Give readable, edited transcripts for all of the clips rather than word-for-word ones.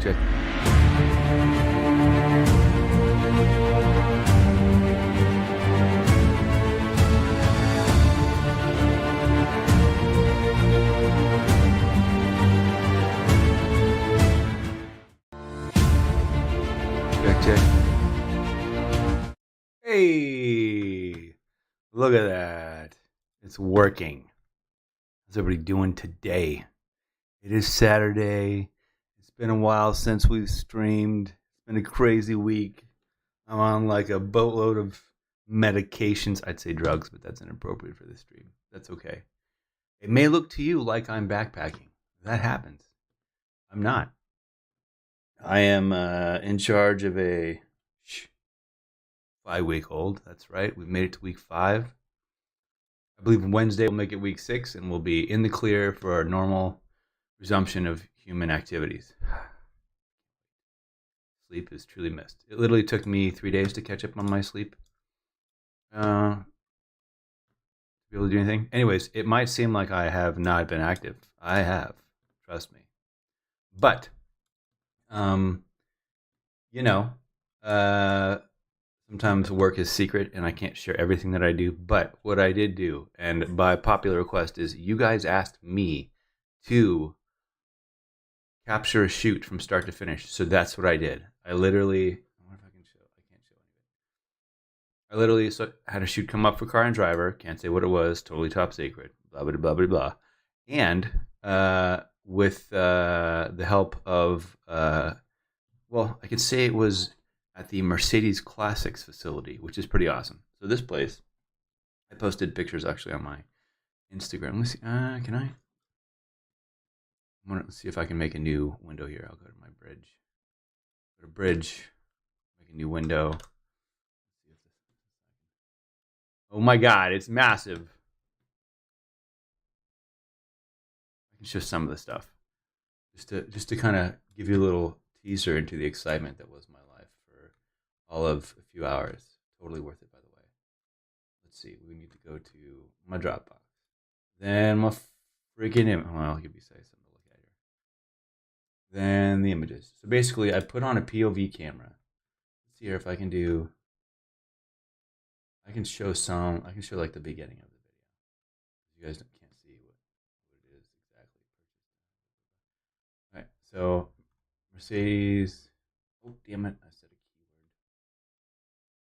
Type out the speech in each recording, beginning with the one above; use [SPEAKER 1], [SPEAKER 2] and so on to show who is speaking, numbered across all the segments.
[SPEAKER 1] check. Check, check. Hey, look at that. It's working. How's everybody doing today? It is Saturday. It's been a while since we've streamed. It's been a crazy week. I'm on like a boatload of medications. I'd say drugs, but that's inappropriate for this stream. That's okay. It may look to you like I'm backpacking. That happens. I'm not. I am in charge of a 5-week-old. That's right. We've made it to week 5. I believe Wednesday we'll make it week 6, and we'll be in the clear for our normal resumption of human activities. Sleep is truly missed. It literally took me 3 days to catch up on my sleep. To be able to do anything. Anyways, it might seem like I have not been active. I have. Trust me. But, you know, sometimes work is secret and I can't share everything that I do. But what I did do, and by popular request, is you guys asked me to capture a shoot from start to finish. So that's what I did. I literally, I wonder if I can show. I can't show anything. I literally had a shoot come up for Car and Driver. Can't say what it was. Totally top secret. Blah, blah, blah, blah, blah. And with the help of, well, I could say it was at the Mercedes Classics facility, which is pretty awesome. So this place, I posted pictures actually on my Instagram. Let's see. Can I? Let's see if I can make a new window here. I'll go to my bridge. Go to bridge. Make a new window. Oh my God, it's massive. I can show some of the stuff. Just to kind of give you a little teaser into the excitement that was my life for all of a few hours. Totally worth it, by the way. Let's see. We need to go to my Dropbox. Then my freaking image. Well, I'll give you something to look at here. Then the images. So basically, I put on a POV camera. Let's see here if I can do. I can show like the beginning of the video. You guys can't see what it is exactly. All right, so Mercedes. Oh, damn it. I said a keyword.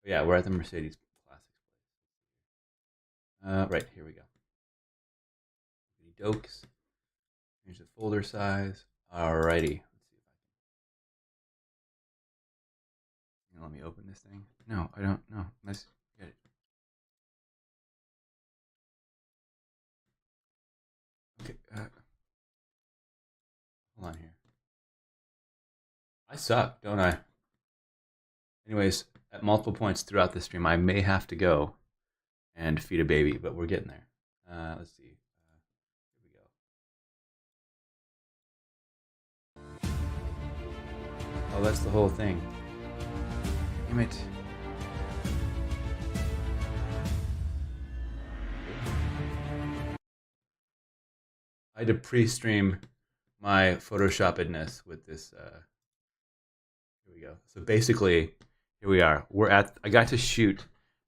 [SPEAKER 1] Oh, yeah, we're at the Mercedes Classics place. Right, here we go. Dokes. Change the folder size. Alrighty. Let's see if I can. Let me open this thing. No, I don't. No, let's get it. Okay. Hold on here. I suck, don't I? Anyways, at multiple points throughout the stream, I may have to go and feed a baby, but we're getting there. Let's see. Here we go. Oh, that's the whole thing. Damn it. I had to pre-stream my photoshoppedness with this. Here we go. So basically, here we are. I got to shoot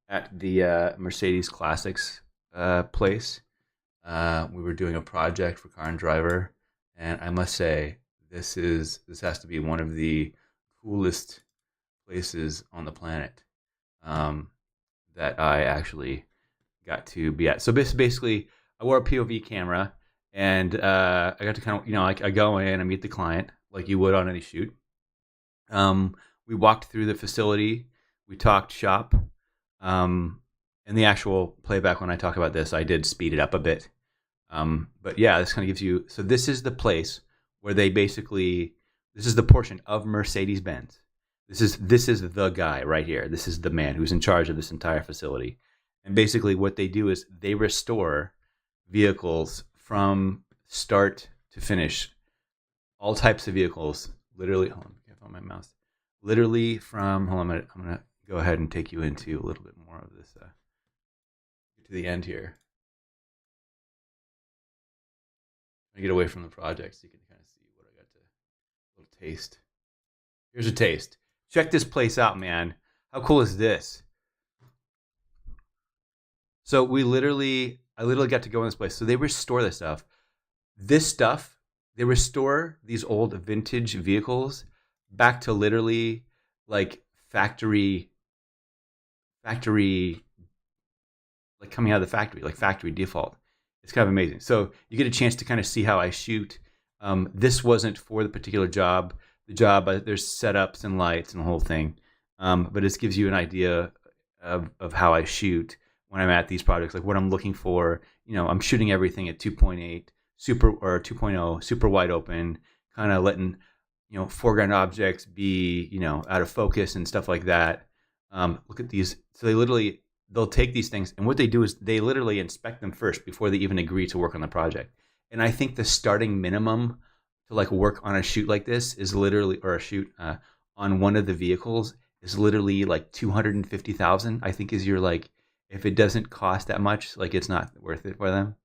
[SPEAKER 1] at the Mercedes Classics place. We were doing a project for Car and Driver, and I must say, this has to be one of the coolest places on the planet that I actually got to be at. So basically, I wore a POV camera, and I got to kind of, I go in, I meet the client like you would on any shoot. We walked through the facility, we talked shop. In the actual playback, when I talk about this, I did speed it up a bit. But yeah, this kind of gives you. So this is the place where they basically. This is the portion of Mercedes-Benz. This is the guy right here. This is the man who's in charge of this entire facility. And basically, what they do is they restore vehicles from start to finish. All types of vehicles. Literally, hold on, I can't find my mouse. Literally from. Hold on, I'm gonna go ahead and take you into a little bit more of this. To the end here. I get away from the project so you can kind of see what I got to, a little taste. Here's a taste. Check this place out, man. How cool is this? So I literally got to go in this place. So they restore this stuff. This stuff, they restore these old vintage vehicles back to literally like factory, like coming out of the factory, like factory default. It's kind of amazing. So you get a chance to kind of see how I shoot. This wasn't for the particular job. The job, there's setups and lights and the whole thing. But this gives you an idea of how I shoot when I'm at these projects, like what I'm looking for. I'm shooting everything at 2.8 super or 2.0 super wide open, kind of letting foreground objects be out of focus and stuff like that. Look at these. So they'll take these things, and what they do is they literally inspect them first before they even agree to work on the project. And I think the starting minimum to like work on a shoot like this is literally, or a shoot on one of the vehicles is literally like 250,000. I think is your like, if it doesn't cost that much, like it's not worth it for them.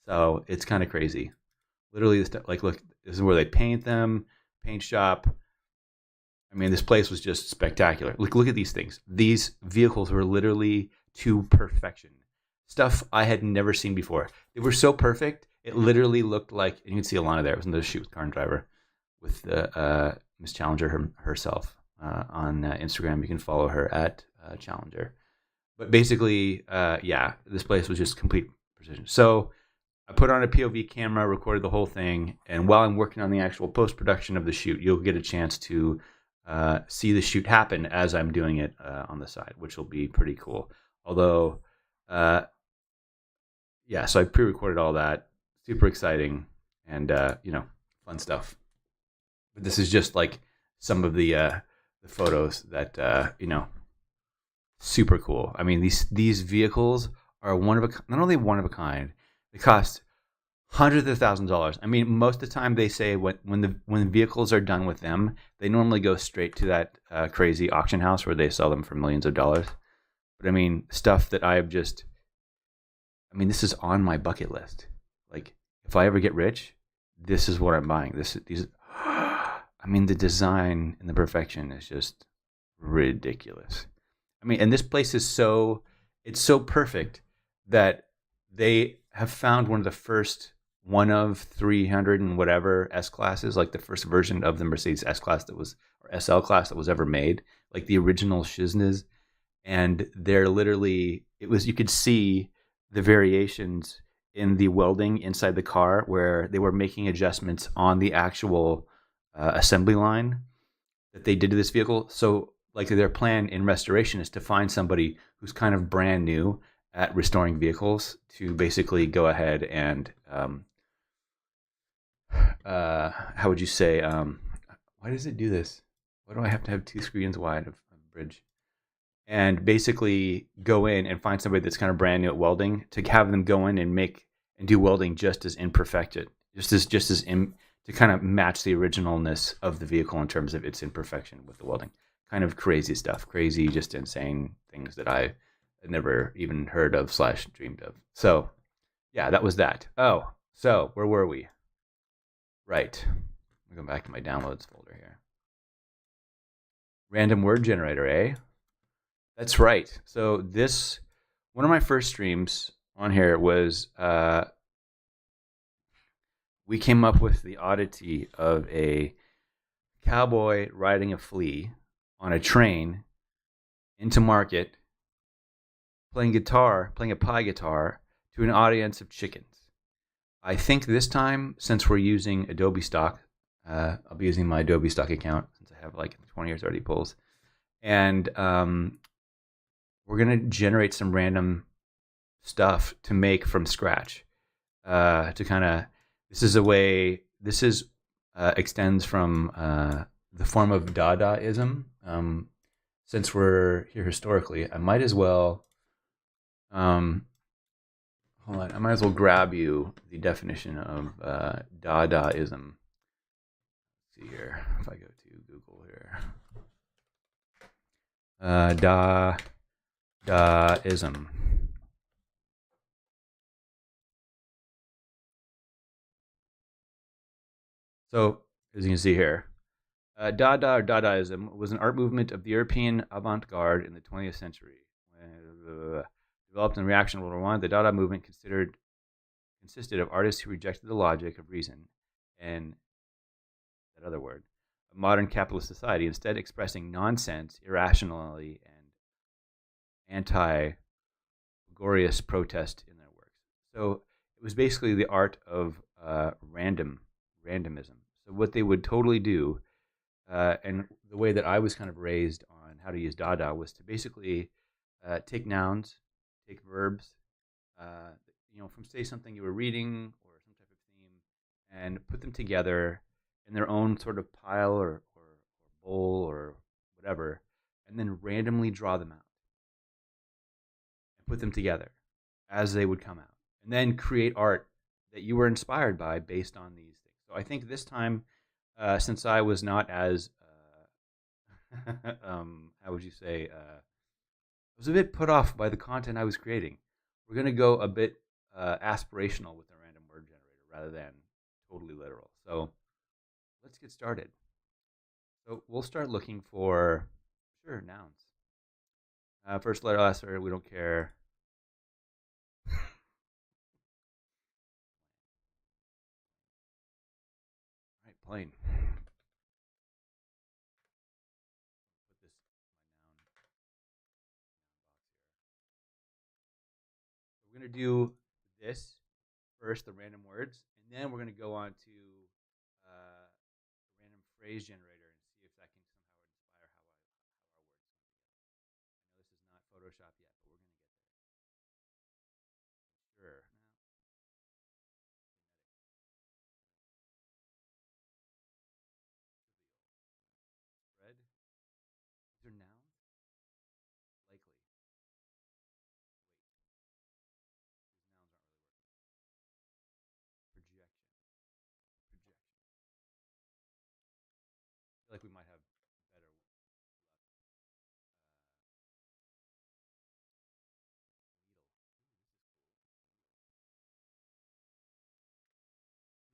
[SPEAKER 1] So it's kind of crazy. Literally, like look, this is where they paint them, paint shop. I mean, this place was just spectacular. Look at these things. These vehicles were literally to perfection. Stuff I had never seen before. They were so perfect. It literally looked like, and you can see Alana there. It was in the shoot with Car and Driver with the Miss Challenger herself on Instagram. You can follow her at Challenger. But basically, yeah, this place was just complete precision. So I put on a POV camera, recorded the whole thing, and while I'm working on the actual post-production of the shoot, you'll get a chance to see the shoot happen as I'm doing it on the side, which will be pretty cool. Although, yeah, so I pre-recorded all that. Super exciting and, fun stuff. But this is just like some of the photos that, super cool. I mean, these vehicles are not only one of a kind, they cost hundreds of thousands of dollars. I mean, most of the time they say when vehicles are done with them, they normally go straight to that crazy auction house where they sell them for millions of dollars. But I mean, stuff that this is on my bucket list. Like, if I ever get rich, this is what I'm buying. The design and the perfection is just ridiculous. I mean, and this place is it's so perfect that they have found one of 300 and whatever S classes, like the first version of the Mercedes S class or SL class that was ever made, like the original Shizners. And they're literally, you could see the variations in the welding inside the car where they were making adjustments on the actual assembly line that they did to this vehicle. So like their plan in restoration is to find somebody who's kind of brand new at restoring vehicles to basically go ahead and how would you say, why does it do this? Why do I have to have two screens wide of bridge? And basically go in and find somebody that's kind of brand new at welding to have them go in and do welding just as imperfected, to kind of match the originalness of the vehicle in terms of its imperfection with the welding. Kind of crazy stuff, crazy, just insane things that I had never even heard of / dreamed of. So yeah, that was that. Oh, so where were we? Right. I'm going back to my downloads folder here. Random word generator, eh? That's right. So one of my first streams on here was we came up with the oddity of a cowboy riding a flea on a train into market, playing a pie guitar to an audience of chickens. I think this time, since we're using Adobe Stock, I'll be using my Adobe Stock account since I have like 20 or 30 pulls. And we're going to generate some random stuff to make from scratch. This extends from the form of Dadaism. Since we're here historically, I might as well, hold on, I might as well grab you the definition of Dadaism. Let's see here, if I go to Google here. Dadaism. So, as you can see here, Dada or Dadaism was an art movement of the European avant-garde in the 20th century. Developed in reaction to World War I, the Dada movement consisted of artists who rejected the logic of reason and that other word, of modern capitalist society, instead expressing nonsense, irrationality, and anti-glorious protest in their works. So it was basically the art of randomism. So what they would totally do, and the way that I was kind of raised on how to use Dada was to basically take nouns, take verbs, from say something you were reading or some type of theme, and put them together in their own sort of pile or bowl or whatever, and then randomly draw them out and put them together as they would come out, and then create art that you were inspired by based on these things. So I think this time, since I was not as how would you say, I was a bit put off by the content I was creating. We're going to go a bit aspirational with the random word generator rather than totally literal. So let's get started. So we'll start looking for, sure, nouns. First letter, last letter, we don't care. All right, plain. Put this in my noun box here. We're going to do this first, the random words, and then we're going to go on to the random phrase generator and see if that can somehow inspire how our words come together. I know this is not Photoshop yet, but we're going to get there. Sure. Now, red. These are nouns. Likely. Wait, these nouns aren't really working. Projection. Projection. I feel like we might have better luck.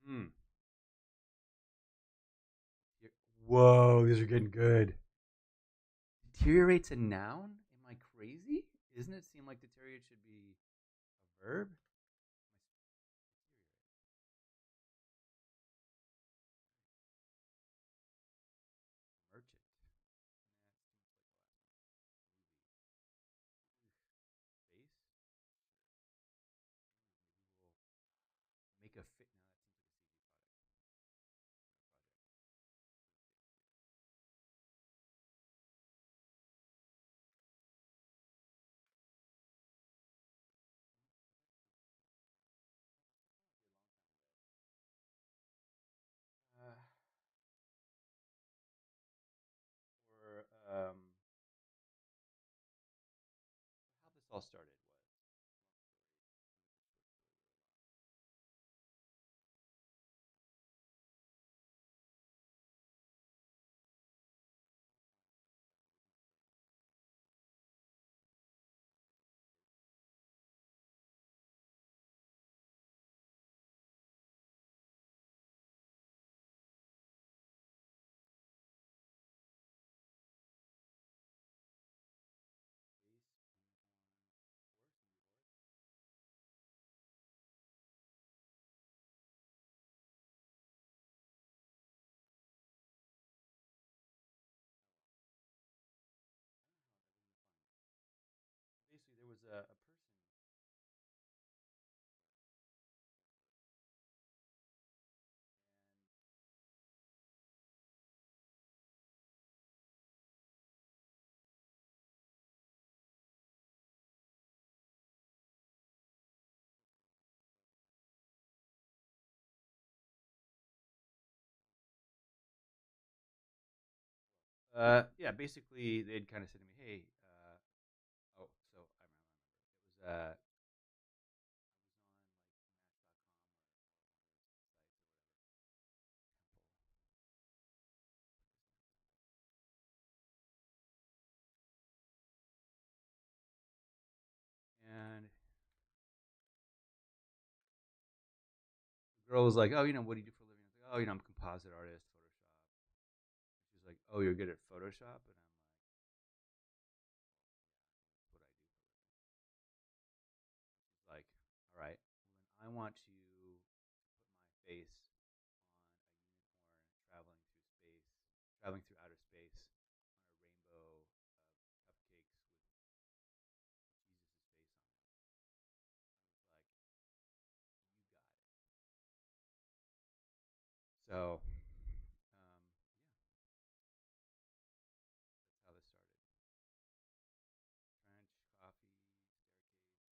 [SPEAKER 1] Needle. Whoa, these are getting good. Deteriorate's a noun? Am I crazy? Doesn't it seem like deteriorate should be a verb? Merchant. Face. Make a fit. Now that seems like a CG product. Or how this all started was basically there was a person. Yeah, basically they'd kind of said to me, "Hey, oh, so I remember. It was I was on like Match.com and the girl was like, "Oh, what do you do for a living?" I was like, "Oh, I'm a composite artist, Photoshop." like, "Oh, you're good at Photoshop," and I'm like, "That's what I do." She's like, "All right, when I want to put my face on a unicorn traveling through outer space on a rainbow of cupcakes with Jesus' face on it." I was like, "You got it." So, that's how this started. French coffee staircase. We have a few more of these. Fair canvas. Species.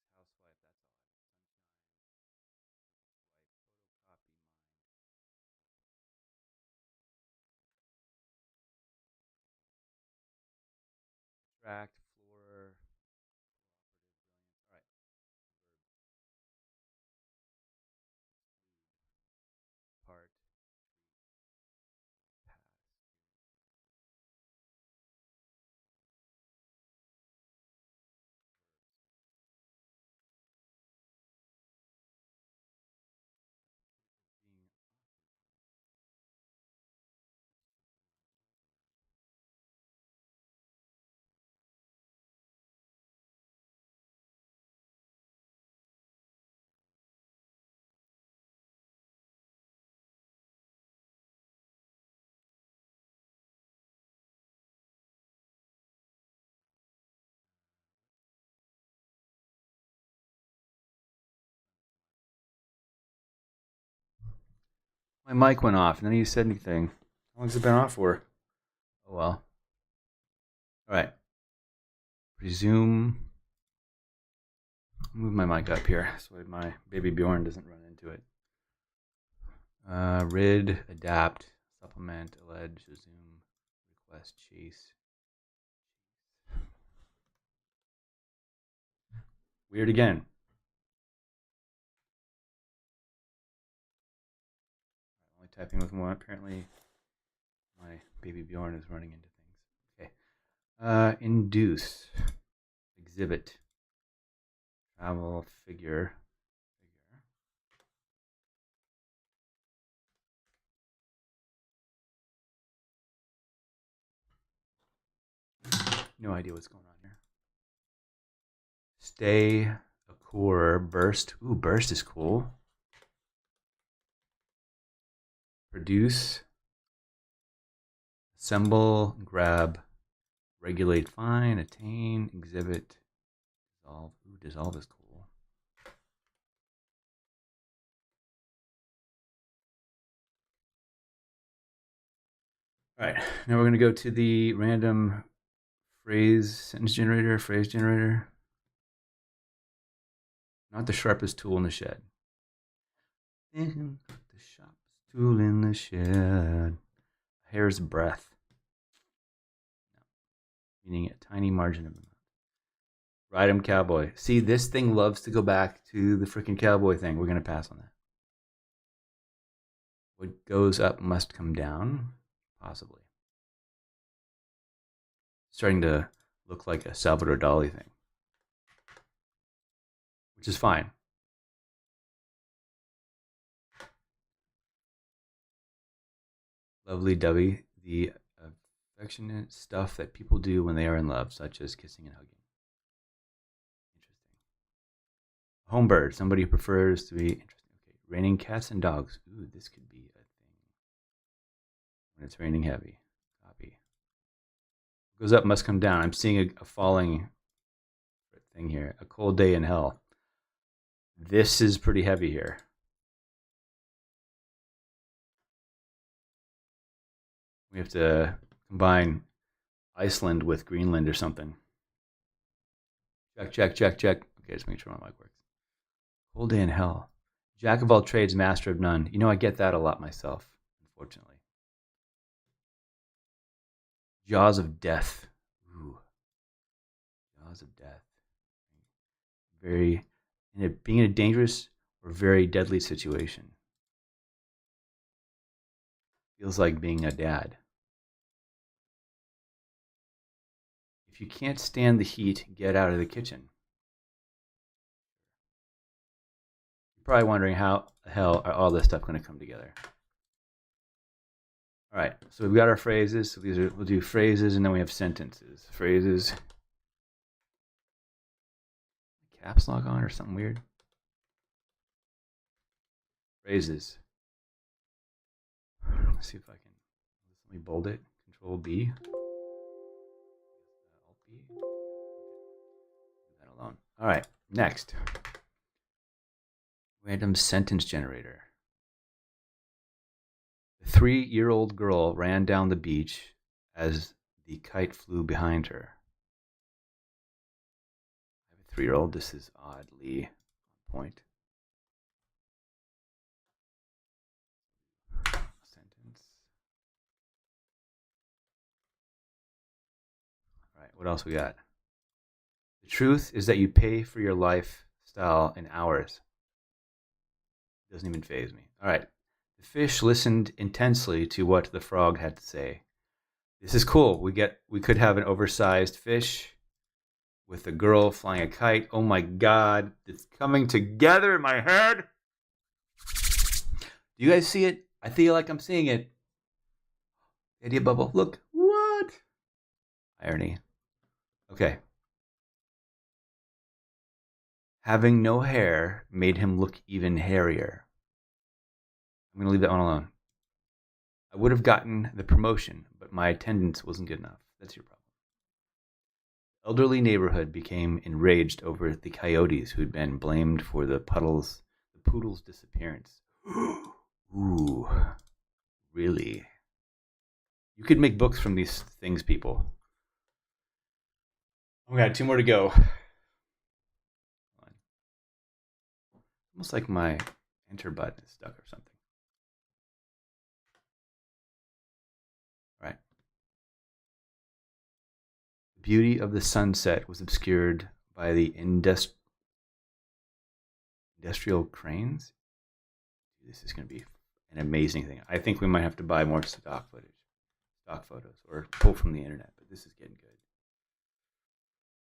[SPEAKER 1] Orthodox. Housewife. That's all. Sunshine. Wife. Photocopy mind. Attract. Floor. Cooperative. Brilliance. All right. Verb. Exclude. Part. Treat. Pass. Being my mic went off. None of you said anything. How long's it been off for? Oh well. All right. Presume. Move my mic up here so my baby Bjorn doesn't run into it. Rid, adapt, supplement, allege, zoom, request, chase. Weird again. Only typing with one. Apparently, my baby Bjorn is running into things. Okay. Induce, exhibit, travel, figure. No idea what's going on here. Stay, occur, burst. Ooh, burst is cool. Produce, assemble, grab, regulate, fine, attain, exhibit, dissolve. Ooh, dissolve is cool. All right, now we're going to go to the random sentence generator, phrase generator. Not the sharpest tool in the shed. The sharpest tool in the shed. A hair's breadth. No. Meaning a tiny margin of the mouth. Ride 'em cowboy. See, this thing loves to go back to the freaking cowboy thing. We're going to pass on that. What goes up must come down. Possibly. Starting to look like a Salvador Dali thing, which is fine. Lovely dovey, the affectionate stuff that people do when they are in love, such as kissing and hugging. Interesting. Home bird, somebody who prefers to be interesting. Okay, raining cats and dogs. Ooh, this could be a thing. When it's raining heavy. Copy. What goes up must come down. I'm seeing a falling thing here. A cold day in hell. This is pretty heavy here. We have to combine Iceland with Greenland or something. Check. Okay, just make sure my mic works. Cold day in hell. Jack of all trades, master of none. You know, I get that a lot myself, unfortunately. Jaws of death. Ooh, jaws of death. Being in a dangerous or very deadly situation. Feels like being a dad. If you can't stand the heat, get out of the kitchen. You're probably wondering how the hell are all this stuff going to come together. All right, so we've got our phrases. So we'll do phrases, and then we have sentences. Phrases. Caps lock on or something weird. Phrases. Let's see if I can. Let me bold it. Control B. Alt B. Leave that alone. All right, next. Random sentence generator. The 3-year-old girl ran down the beach as the kite flew behind her. I have a 3-year-old. This is oddly on point. Sentence. All right, what else we got? The truth is that you pay for your lifestyle in hours. It doesn't even faze me. All right. The fish listened intensely to what the frog had to say. This is cool. We could have an oversized fish with a girl flying a kite. Oh my God, it's coming together in my head. Do you guys see it? I feel like I'm seeing it. Idea bubble. Look. What? Irony. Okay. Having no hair made him look even hairier. I'm going to leave that one alone. I would have gotten the promotion, but my attendance wasn't good enough. That's your problem. The elderly neighborhood became enraged over the coyotes who'd been blamed for the poodle's disappearance. Ooh, really? You could make books from these things, people. We got 2 more to go. Almost like my enter button is stuck or something. All right. The beauty of the sunset was obscured by the industrial cranes. This is going to be an amazing thing. I think we might have to buy more stock photos, or pull from the internet, but this is getting good.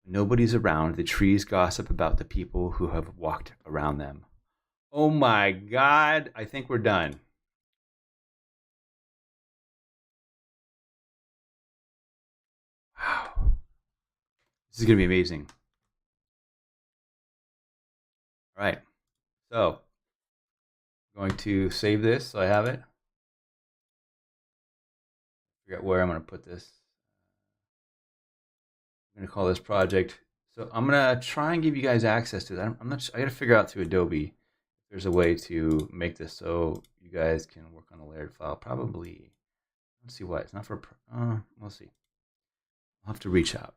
[SPEAKER 1] When nobody's around, the trees gossip about the people who have walked around them. Oh my God, I think we're done. Wow. This is going to be amazing. All right. So, I'm going to save this so I have it. Figure out where I'm going to put this. I'm going to call this project. So, I'm going to try and give you guys access to that. I got to figure out through Adobe if there's a way to make this so you guys can work on a layered file. Probably. Let's see why. It's not for. We'll see. I'll have to reach out.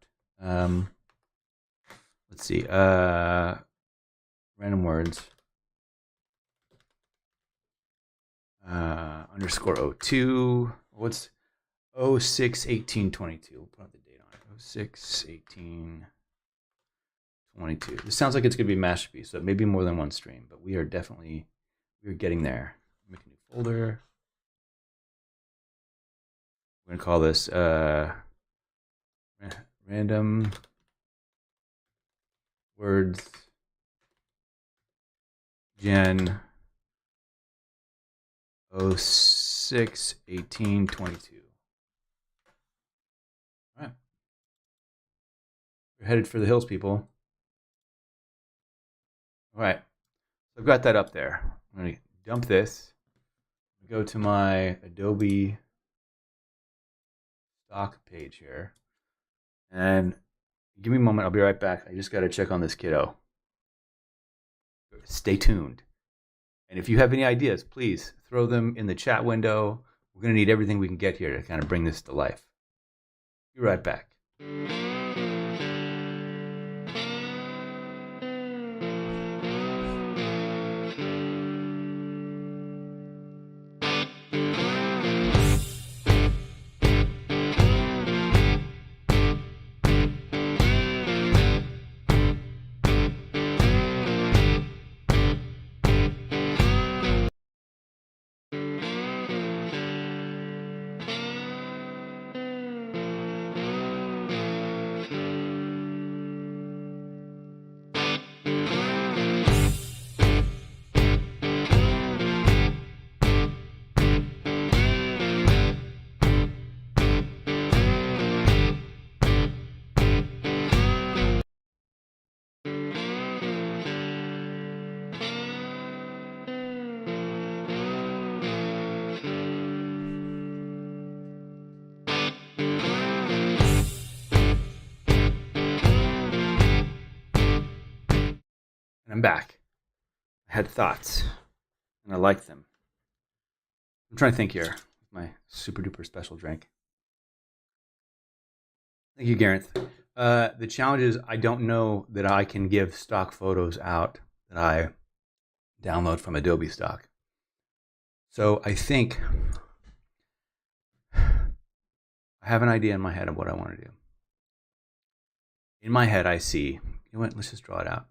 [SPEAKER 1] Let's see. Random words. Underscore 02. What's 06/18/22? We'll put the date on it. 06/18/22. This sounds like it's going to be a masterpiece, so it may be more than one stream, but we're getting there. Make a new folder. We're going to call this random words gen 06/18/22. All right. We're headed for the hills, people. All right. So I've got that up there. I'm going to dump this. Go to my Adobe stock page here. And give me a moment. I'll be right back. I just got to check on this kiddo. Stay tuned. And if you have any ideas, please throw them in the chat window. We're going to need everything we can get here to kind of bring this to life. Be right back. And I'm back. I had thoughts, and I like them. I'm trying to think here. My super duper special drink. Thank you, Gareth. The challenge is I don't know that I can give stock photos out that I download from Adobe Stock. So I think I have an idea in my head of what I want to do. In my head, I see, you know what, let's just draw it out.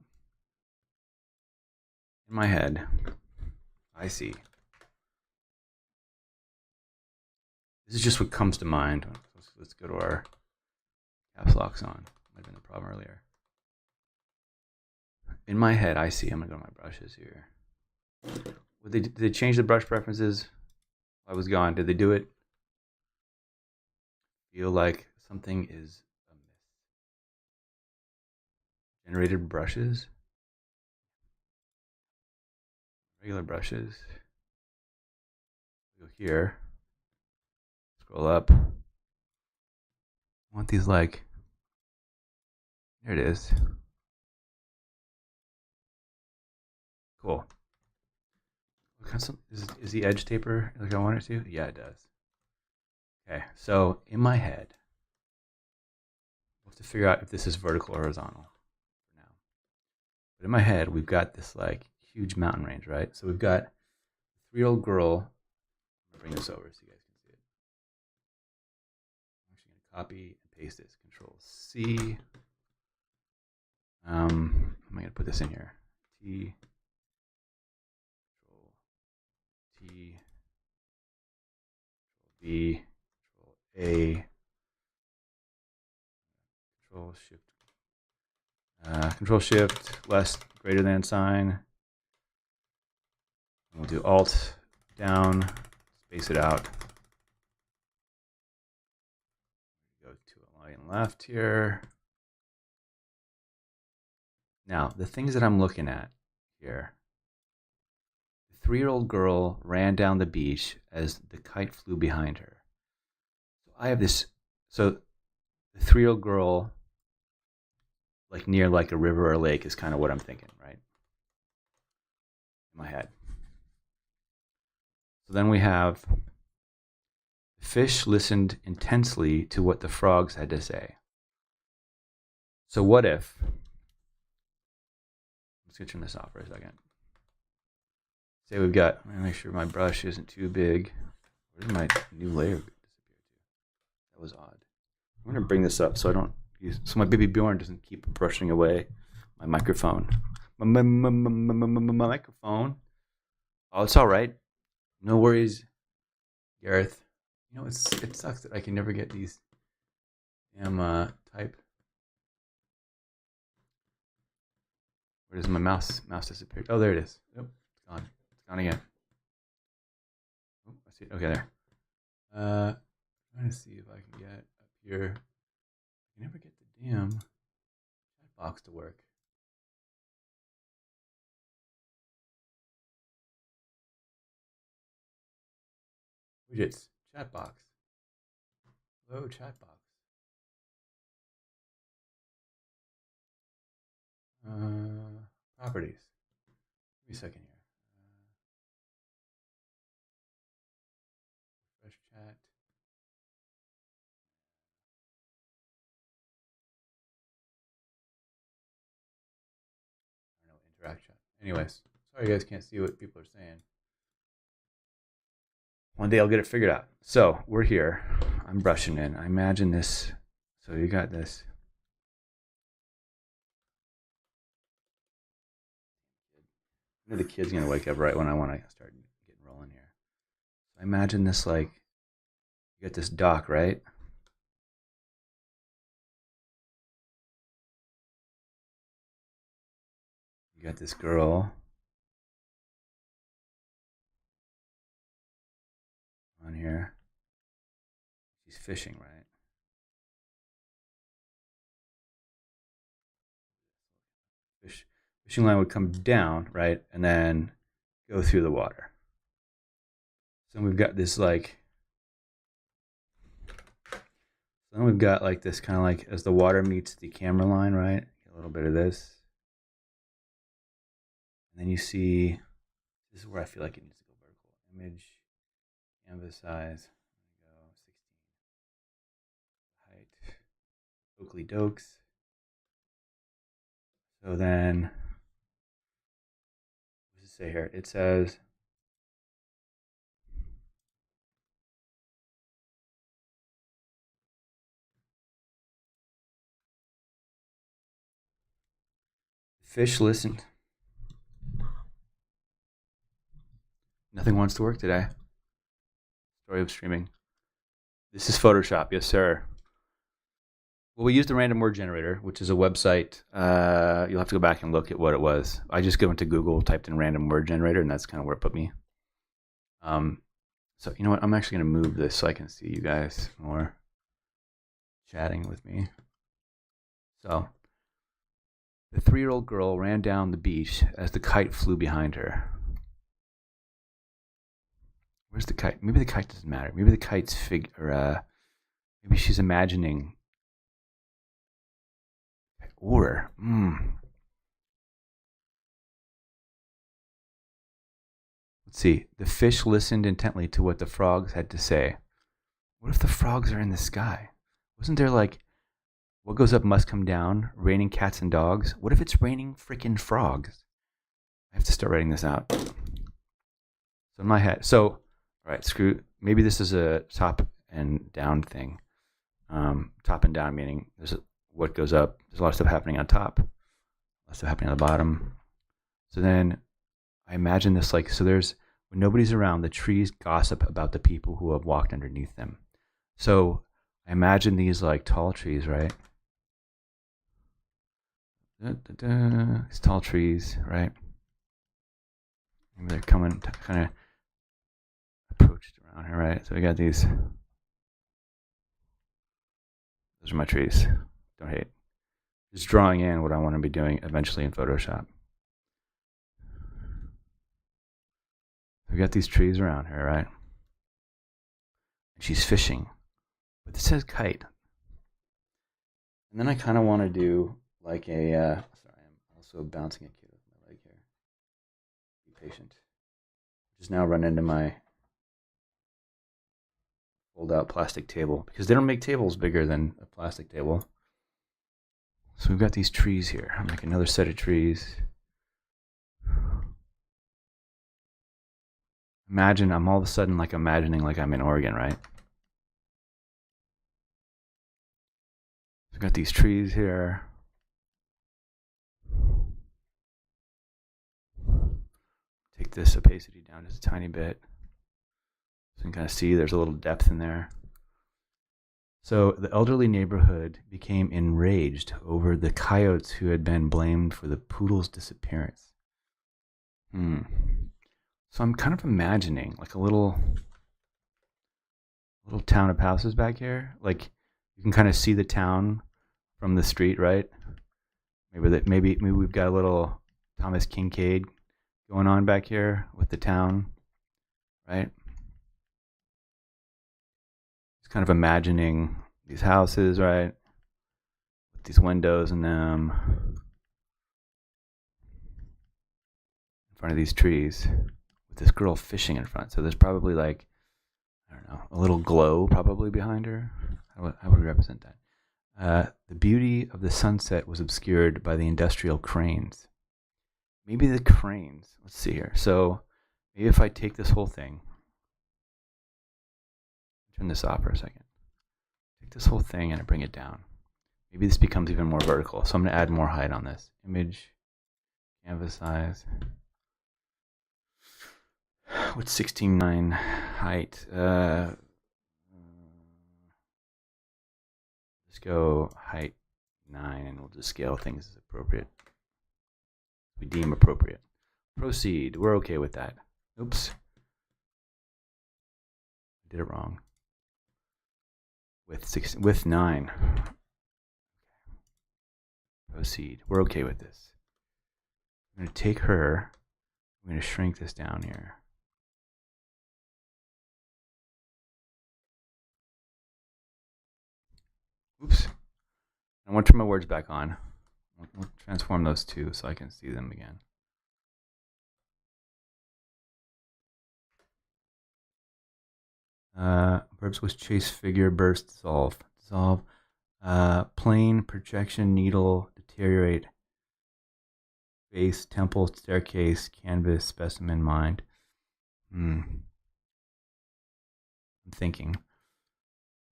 [SPEAKER 1] In my head, I see. This is just what comes to mind. Let's go to our caps locks on. Might have been the problem earlier. In my head, I see. I'm going to go to my brushes here. Did they change the brush preferences? I was gone. Did they do it? Feel like something is amiss. Generated brushes. Regular brushes. Go here. Scroll up. I want these like. There it is. Cool. Is the edge taper like I want it to? Yeah, it does. Okay, so in my head, we'll have to figure out if this is vertical or horizontal for now. But in my head, we've got this like huge mountain range, right? So we've got a 3-year-old girl. I'm gonna bring this over so you guys can see it. I'm actually gonna copy and paste this. Control C. I'm gonna put this in here. T. Control T. Control V. Control A. Control Shift less greater than sign. We'll do Alt down, space it out. Go to a line left here. Now, the things that I'm looking at here. The 3-year-old girl ran down the beach as the kite flew behind her. So I have this. So the 3-year-old girl, like near like a river or a lake, is kind of what I'm thinking, right? In my head. So then we have the fish listened intensely to what the frogs had to say. So what if, let's get turn this off for a second. Say we've got, I'm gonna make sure my brush isn't too big. Where did my new layer disappear to? That was odd. I'm gonna bring this up so I don't so my baby Bjorn doesn't keep brushing away my microphone. My microphone. Oh, it's all right. No worries, Gareth. You know, it sucks that I can never get these damn type. Where does my mouse disappear? Oh, there it is. Yep, it's gone. It's gone again. Oh, I see it. Okay, there. I'm trying to see if I can get up here. I can never get the damn chat box to work. Widgets, chat box. Hello, chat box. Properties. Give me a second here. Refresh chat. I don't know, interact chat. Anyways, sorry you guys can't see what people are saying. One day I'll get it figured out. So we're here. I'm brushing in. I imagine this. So you got this. I know the kid's gonna wake up right when I want to start getting rolling here. I imagine this like you got this dock, right? You got this girl on here. She's fishing, right? Fishing line would come down, right? And then go through the water. So we've got this like, so then we've got like this kind of like as the water meets the camera line, right? A little bit of this. And then you see, this is where I feel like it needs to go vertical. Image, canvas size, there we go, 16. Height, Oakley Dokes. So then, what does it say here? It says, fish listened. Nothing wants to work today. Story of streaming. This is Photoshop, yes, sir. Well, we used the random word generator, which is a website. You'll have to go back and look at what it was. I just went to Google, typed in random word generator, and that's kind of where it put me. So you know what? I'm actually going to move this so I can see you guys more chatting with me. So the 3-year-old girl ran down the beach as the kite flew behind her. Where's the kite? Maybe the kite doesn't matter. Maybe the kite's maybe she's imagining. Or, Let's see. The fish listened intently to what the frogs had to say. What if the frogs are in the sky? Wasn't there like, what goes up must come down, raining cats and dogs? What if it's raining freaking frogs? I have to start writing this out. So in my head, all right, maybe this is a top and down thing. Top and down meaning what goes up. There's a lot of stuff happening on top, a lot of stuff happening on the bottom. So then I imagine this when nobody's around, the trees gossip about the people who have walked underneath them. So I imagine these like tall trees, right? These tall trees, right? Maybe they're coming kind of approached around here, right? So we got these. Those are my trees. Don't hate. Just drawing in what I want to be doing eventually in Photoshop. We got these trees around here, right? And she's fishing, but this says kite. And then I kind of want to do like a. Sorry, I'm also bouncing a kid with my leg here. Be patient. Just now run into my fold-out plastic table because they don't make tables bigger than a plastic table. So we've got these trees here. I'll make another set of trees. Imagine I'm all of a sudden like imagining like I'm in Oregon, right? So we've got these trees here. Take this opacity down just a tiny bit. So you can kind of see there's a little depth in there. So the elderly neighborhood became enraged over the coyotes who had been blamed for the poodle's disappearance. So I'm kind of imagining like a little town of houses back here. Like you can kind of see the town from the street, right? Maybe we've got a little Thomas Kincaid going on back here with the town, right? Just kind of imagining these houses, right? With these windows in them. In front of these trees. With this girl fishing in front. So there's probably like, I don't know, a little glow probably behind her. How would we represent that? The beauty of the sunset was obscured by the industrial cranes. Maybe the cranes. Let's see here. So maybe if I take this whole thing, turn this off for a second. Take this whole thing and I bring it down. Maybe this becomes even more vertical. So I'm going to add more height on this. Image, canvas size. What's 16:9 height? Let's go height 9 and we'll just scale things as appropriate. We deem appropriate. Proceed. We're okay with that. Oops. I did it wrong. With 9. Proceed. We're okay with this. I'm going to take her. I'm going to shrink this down here. Oops. I want to turn my words back on. We'll transform those two so I can see them again. Verbs with chase, figure, burst, dissolve. Dissolve. Plane, projection, needle, deteriorate. Base, temple, staircase, canvas, specimen, mind. I'm thinking.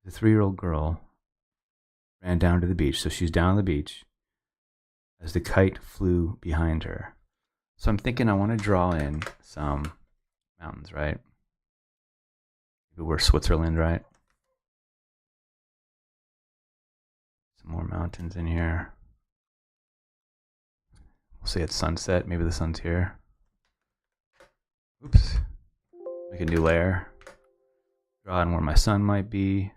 [SPEAKER 1] The 3-year-old girl ran down to the beach. So she's down on the beach as the kite flew behind her. So I'm thinking I want to draw in some mountains, right? Maybe we're Switzerland, right? Some more mountains in here. We'll say it's sunset. Maybe the sun's here. Oops. Make a new layer. Draw in where my sun might be.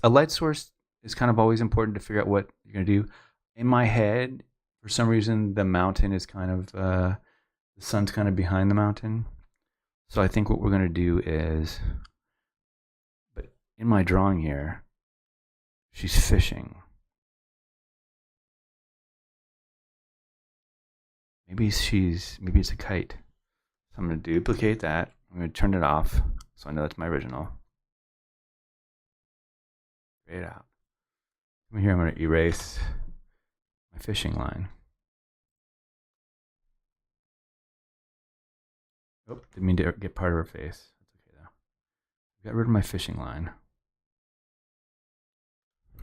[SPEAKER 1] A light source is kind of always important to figure out what you're going to do. In my head, for some reason, the mountain is kind of, the sun's kind of behind the mountain. So I think what we're going to do is, but in my drawing here, she's fishing. Maybe it's a kite. So I'm going to duplicate that. I'm going to turn it off so I know that's my original. Grey it out. Come here, I'm going to erase my fishing line. Oh, didn't mean to get part of her face. That's okay though. Got rid of my fishing line.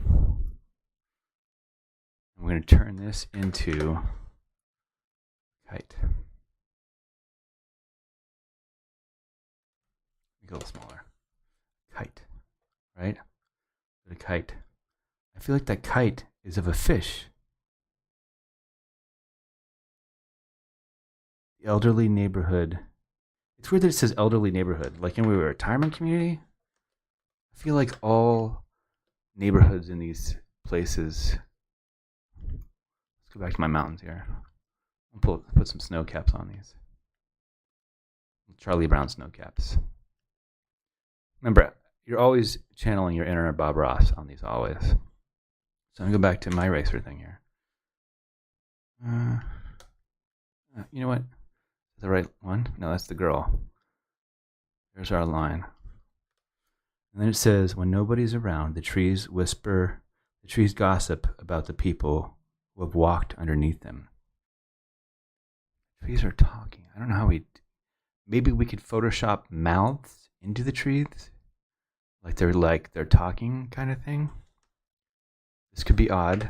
[SPEAKER 1] I'm going to turn this into kite. Make it a little smaller. Kite, right? The kite. I feel like that kite is of a fish. The elderly neighborhood. It's weird that it says elderly neighborhood. Like in a retirement community? I feel like all neighborhoods in these places. Let's go back to my mountains here. I'll put some snow caps on these. Charlie Brown snow caps. Remember, you're always channeling your inner Bob Ross on these, always. So I'm going to go back to my eraser thing here. You know what? Is the right one? No, that's the girl. There's our line. And then it says, when nobody's around, the trees whisper, the trees gossip about the people who have walked underneath them. Trees are talking. I don't know how maybe we could Photoshop mouths into the trees. Like they're talking kind of thing. This could be odd.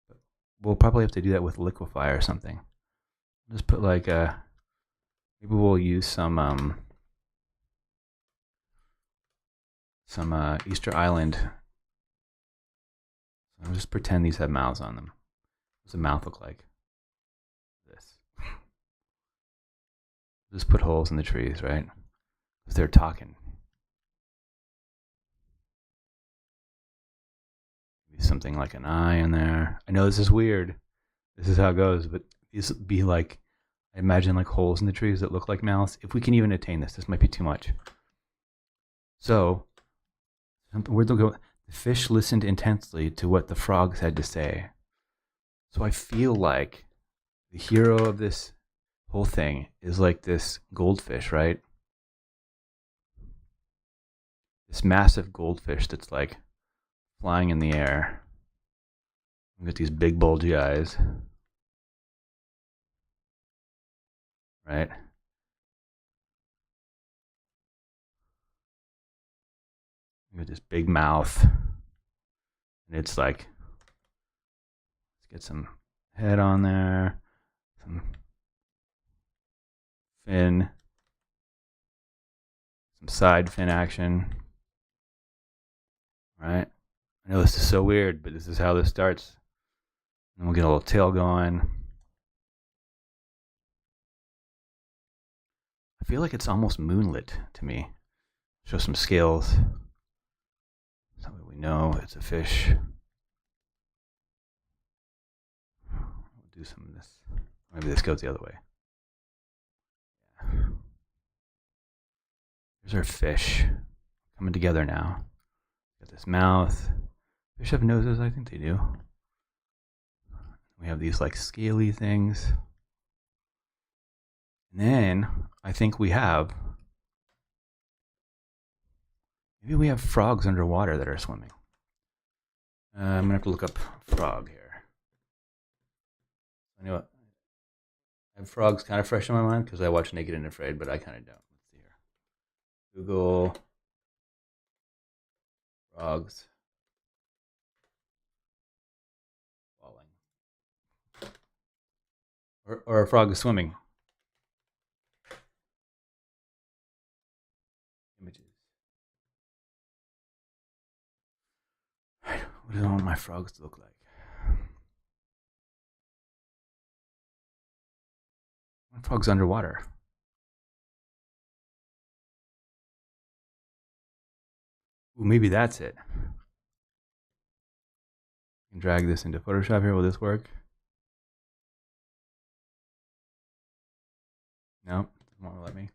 [SPEAKER 1] But we'll probably have to do that with Liquify or something. Just put like maybe we'll use some Easter Island. I'll just pretend these have mouths on them. What does a mouth look like? This. Just put holes in the trees, right? Because they're talking. Maybe something like an eye in there. I know this is weird. This is how it goes, but these would be like, I imagine like holes in the trees that look like mouths. If we can even attain this, this might be too much. So, where'd they go? The fish listened intensely to what the frogs had to say. So I feel like the hero of this whole thing is like this goldfish, right? This massive goldfish that's like flying in the air. We've got these big bulgy eyes. Right? We've got this big mouth. And it's like, let's get some head on there. Some fin. Some side fin action. Right? I know this is so weird, but this is how this starts. And we'll get a little tail going. I feel like it's almost moonlit to me. Show some scales. So that we know it's a fish. We'll do some of this. Maybe this goes the other way. Yeah. Here's our fish. Coming together now. Got this mouth. Fish have noses? I think they do. We have these like scaly things. And then I think we have Maybe we have frogs underwater that are swimming. I'm gonna have to look up frog here. I know I have frogs kind of fresh in my mind because I watch Naked and Afraid, but I kind of don't. Let's see here. Google frogs falling, or a frog is swimming. Images. What do I want my frogs to look like? My frog's underwater. Ooh, maybe that's it. I can drag this into Photoshop here. Will this work? No, it won't let me.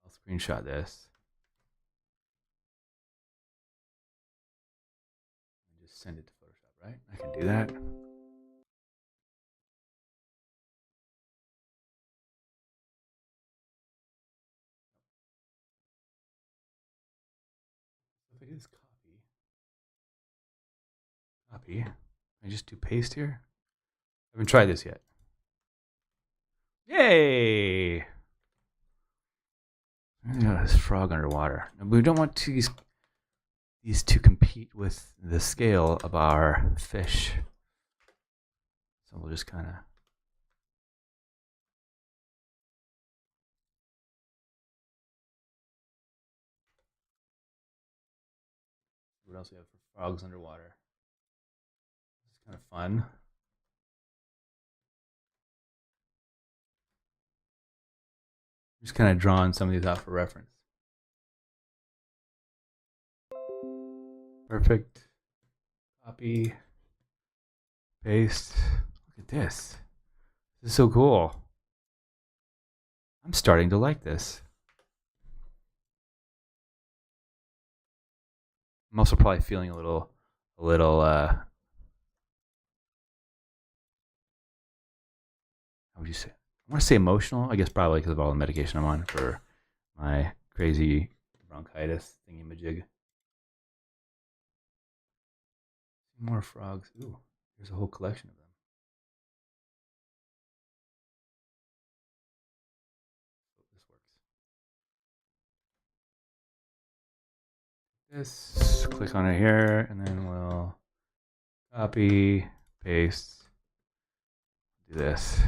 [SPEAKER 1] I'll screenshot this. And just send it to Photoshop, right? I can do that. If I do this copy, I just do paste here. I haven't tried this yet. Yay! This frog underwater. We don't want these to compete with the scale of our fish. So we'll just kind of. What else we have for frogs underwater? This is kind of fun. Just kind of drawing some of these out for reference. Perfect. Copy. Paste. Look at this. This is so cool. I'm starting to like this. I'm also probably feeling a little how would you say? I want to say emotional. I guess probably because of all the medication I'm on for my crazy bronchitis thingy-majig. More frogs. Ooh, there's a whole collection of them. This, click on it here, and then we'll copy, paste, do this.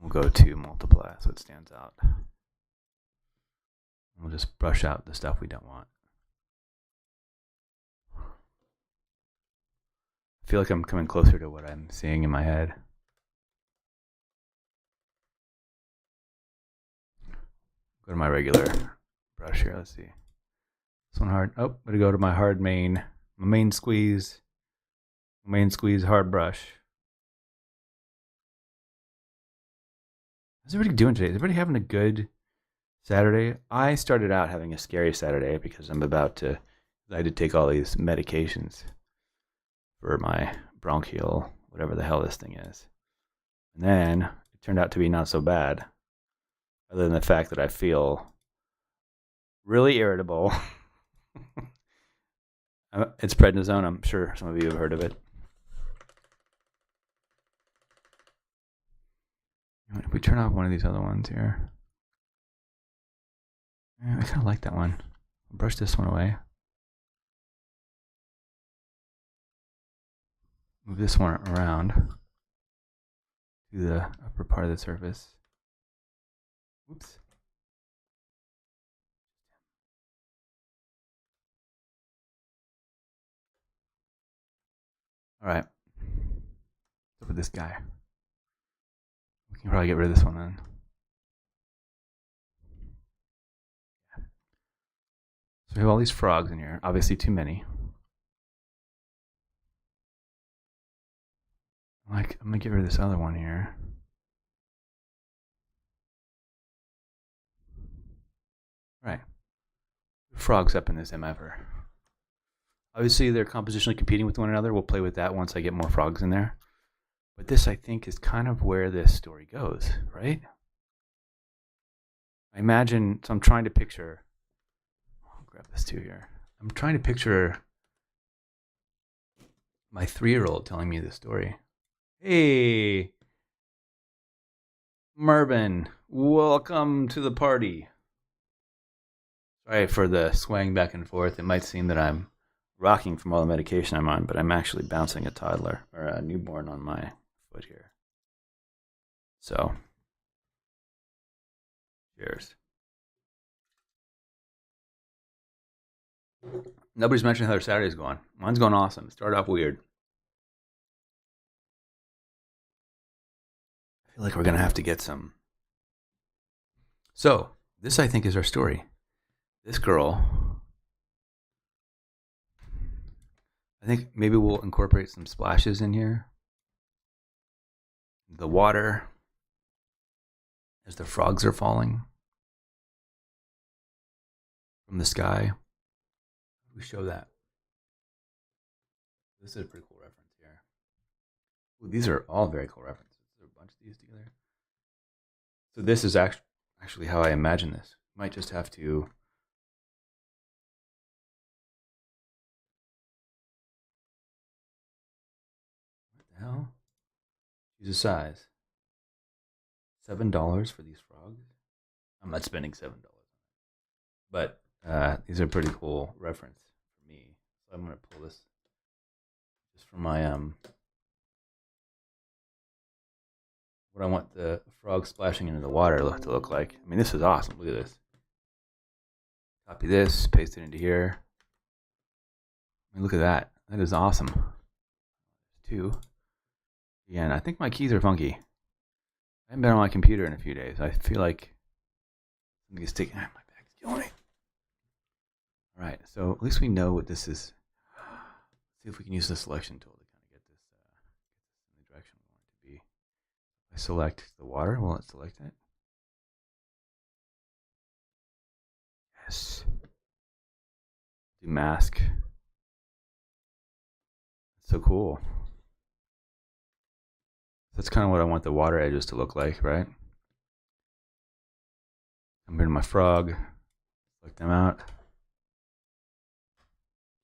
[SPEAKER 1] We'll go to multiply so it stands out. We'll just brush out the stuff we don't want. I feel like I'm coming closer to what I'm seeing in my head. Go to my regular brush here. Let's see. This one hard. Oh, I'm gonna go to my hard main, my main squeeze hard brush. How's everybody doing today? Is everybody having a good Saturday? I started out having a scary Saturday because I had to take all these medications for my bronchial, whatever the hell this thing is. And then it turned out to be not so bad, other than the fact that I feel really irritable. It's prednisone. I'm sure some of you have heard of it. If we turn off one of these other ones here. I kind of like that one. I'll brush this one away. Move this one around to the upper part of the surface. Oops. All right. What's up with this guy? We can probably get rid of this one then. So we have all these frogs in here. Obviously too many. I'm gonna get rid of this other one here. Right. Frogs up in this MFR. Obviously they're compositionally competing with one another. We'll play with that once I get more frogs in there. But this, I think, is kind of where this story goes, right? I imagine, so I'm trying to picture, I'll grab this too here. I'm trying to picture my 3-year-old telling me this story. Hey, Marvin, welcome to the party. Sorry for the swaying back and forth. It might seem that I'm rocking from all the medication I'm on, but I'm actually bouncing a toddler or a newborn on my foot here. So, cheers. Nobody's mentioned how their Saturday's going. Mine's going awesome. It started off weird. I feel like we're going to have to get some. So, this I think is our story. This girl, I think maybe we'll incorporate some splashes in here. The water as the frogs are falling from the sky. We show that. This is a pretty cool reference here. Ooh, these are all very cool references. There's a bunch of these together. So this is actually how I imagine this. Might just have to. What the hell? Choose a size. $7 for these frogs. I'm not spending $7, but these are pretty cool reference for me. So I'm gonna pull this just for my what I want the frog splashing into the water to look like. I mean, this is awesome. Look at this. Copy this, paste it into here. I mean, look at that. That is awesome. 2. Again, I think my keys are funky. I haven't been on my computer in a few days. I feel like something is taking. My bag's killing me. All right, so at least we know what this is. Let's see if we can use the selection tool to kind of get this in the direction we want it to be. I select the water. Will it select it? Yes. Do mask. That's so cool. That's kind of what I want the water edges to look like, right? I'm here to my frog. Select them out.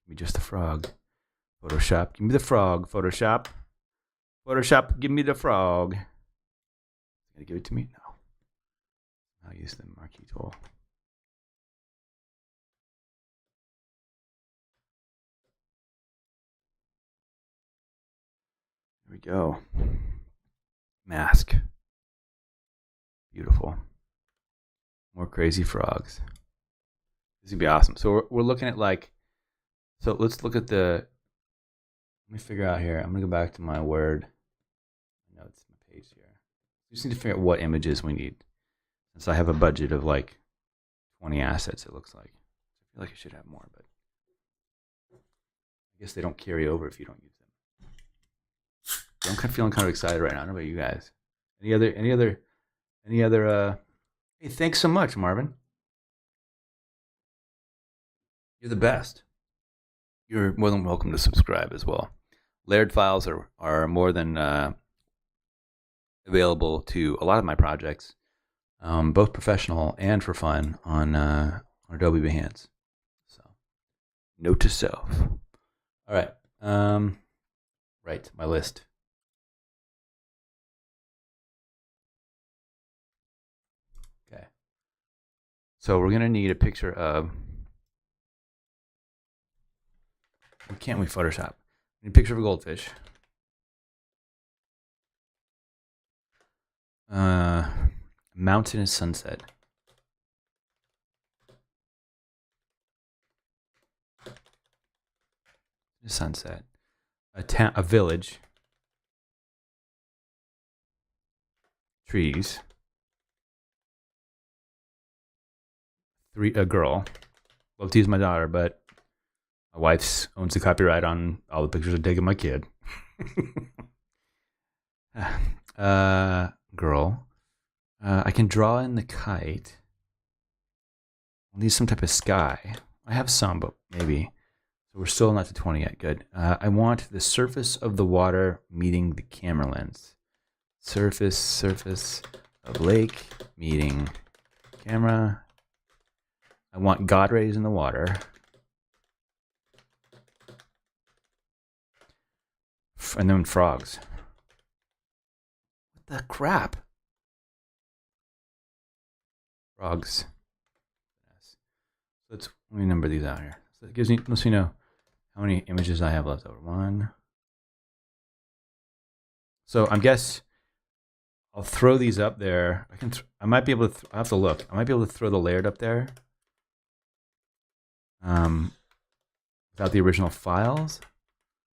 [SPEAKER 1] Give me just the frog. Photoshop. Give me the frog. Photoshop. Photoshop. Give me the frog. Gonna give it to me? No. I'll use the marquee tool. There we go. Mask. Beautiful. More crazy frogs. This would be awesome. So we're looking at so let's look at let me figure out here. I'm going to go back to my Word. Notes, my page here. We just need to figure out what images we need. Since I have a budget of 20 assets, it looks like. I feel like I should have more, but I guess they don't carry over if you don't use them. I'm feeling kind of excited right now. I don't know about you guys. Any other? Hey, thanks so much, Marvin. You're the best. You're more than welcome to subscribe as well. Layered files are more than available to a lot of my projects, both professional and for fun on Adobe Behance. So, note to self. All right. Right, my list. Okay. So we're gonna need a picture of. What can't we Photoshop? We need a picture of a goldfish. Mountainous sunset. Sunset. A village. Trees. A girl. Love to use my daughter, but my wife owns the copyright on all the pictures I take of my kid. Girl. I can draw in the kite. I'll need some type of sky. I have some, but maybe. So we're still not to 20 yet. Good. I want the surface of the water meeting the camera lens. Surface of lake meeting camera. I want God rays in the water. And then frogs. What the crap? Frogs. Yes. Let me number these out here. So it lets me know how many images I have left over. 1. So I guess I'll throw these up there. I might be able to. I have to look. I might be able to throw the layered up there. Without the original files,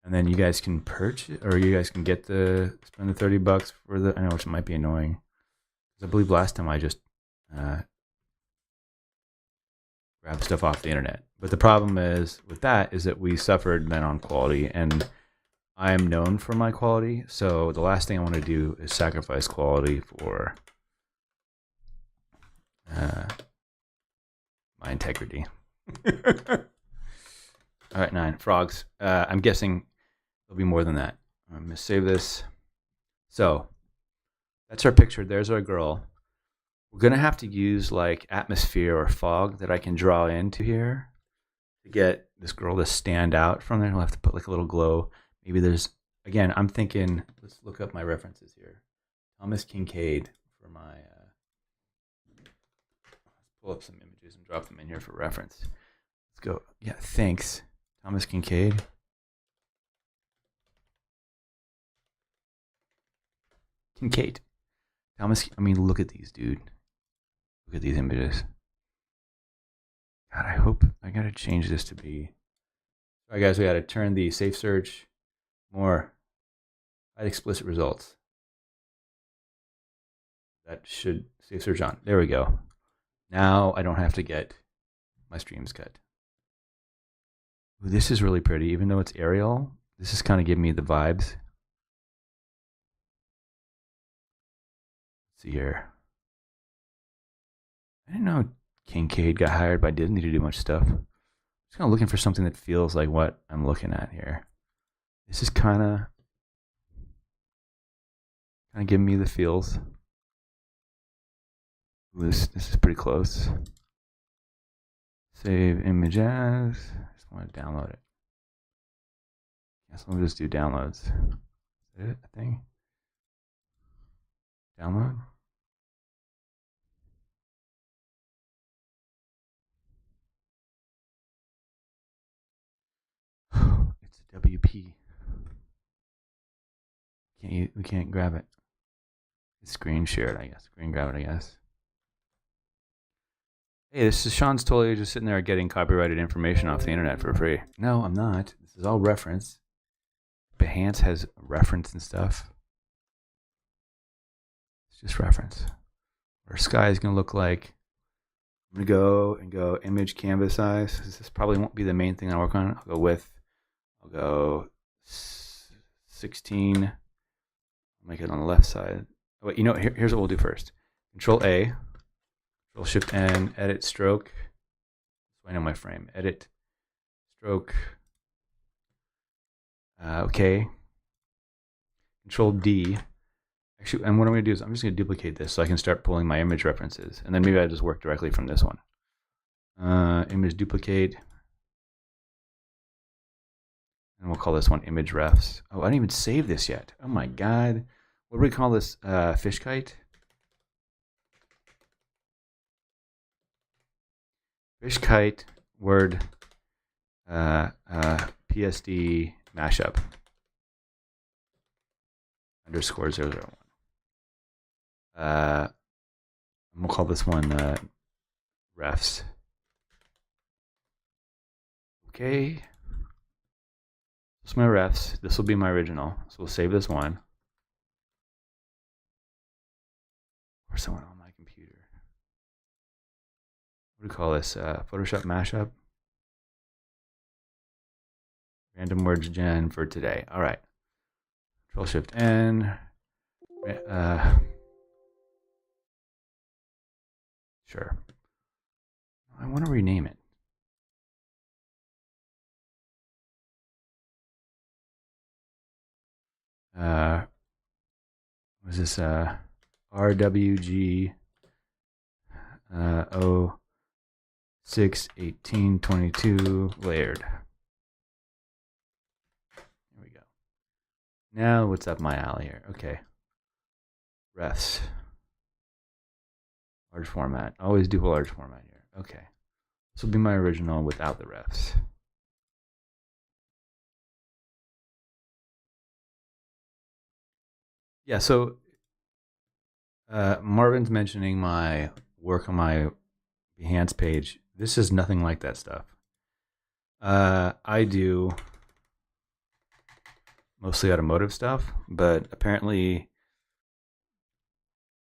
[SPEAKER 1] and then you guys can purchase, or you guys can get spend the $30 for the. I know, which might be annoying, because I believe last time I just grabbed stuff off the internet. But the problem is with that is that we suffered then on quality, and I am known for my quality. So the last thing I want to do is sacrifice quality for my integrity. All right, 9 frogs. I'm guessing there'll be more than that. I'm gonna save this. So that's our picture. There's our girl. We're gonna have to use like atmosphere or fog that I can draw into here to get this girl to stand out from there. We'll have to put like a little glow. Maybe there's, again, I'm thinking, let's look up my references here. Thomas Kinkade for my, let's pull up some images and drop them in here for reference. Let's go. Yeah, thanks. Thomas Kinkade. Kinkade. Thomas, I mean, look at these, dude. Look at these images. God, I hope, I gotta change this to be, all right guys, we gotta turn the safe search more, hide explicit results. That should, safe search on. There we go. Now I don't have to get my streams cut. Ooh, this is really pretty, even though it's Arial. This is kind of giving me the vibes. Let's see here. I didn't know Kinkade got hired by Disney to do much stuff. I'm just kind of looking for something that feels like what I'm looking at here. This is kind of giving me the feels. Ooh, this is pretty close. Save image as. I just want to download it. Guess let me just do downloads. Is that it? I think. Download. It's a WP. We can't grab it. It's screen shared, I guess. Screen grab it, I guess. Hey, this is Sean's totally just sitting there getting copyrighted information off the internet for free. No, I'm not. This is all reference. Behance has reference and stuff. It's just reference. Our sky is going to look like, I'm going to go image canvas size. This probably won't be the main thing I work on. I'll go width. I'll go 16. I'll make it on the left side. Oh, wait, you know, here's what we'll do first. Control A. Control Shift N, edit stroke. So I know my frame. Edit stroke. Okay. Control D. Actually, and what I'm going to do is I'm just going to duplicate this so I can start pulling my image references. And then maybe I just work directly from this one. Image duplicate. And we'll call this one image refs. Oh, I didn't even save this yet. Oh my God. What do we call this? Fish kite? Fish kite word PSD mashup _ 001. And we'll call this one refs. Okay. This is my refs. This will be my original. So we'll save this one. Or someone on my computer. What do we call this? Photoshop mashup. Random words gen for today. All right. Control Shift N. Sure. I want to rename it. Was this RWG 06, 18, 22 layered. There we go. Now what's up my alley here? Okay. Refs. Large format. Always do a large format here. Okay. This will be my original without the refs. Yeah, so Marvin's mentioning my work on my Behance page. This is nothing like that stuff. I do mostly automotive stuff, but apparently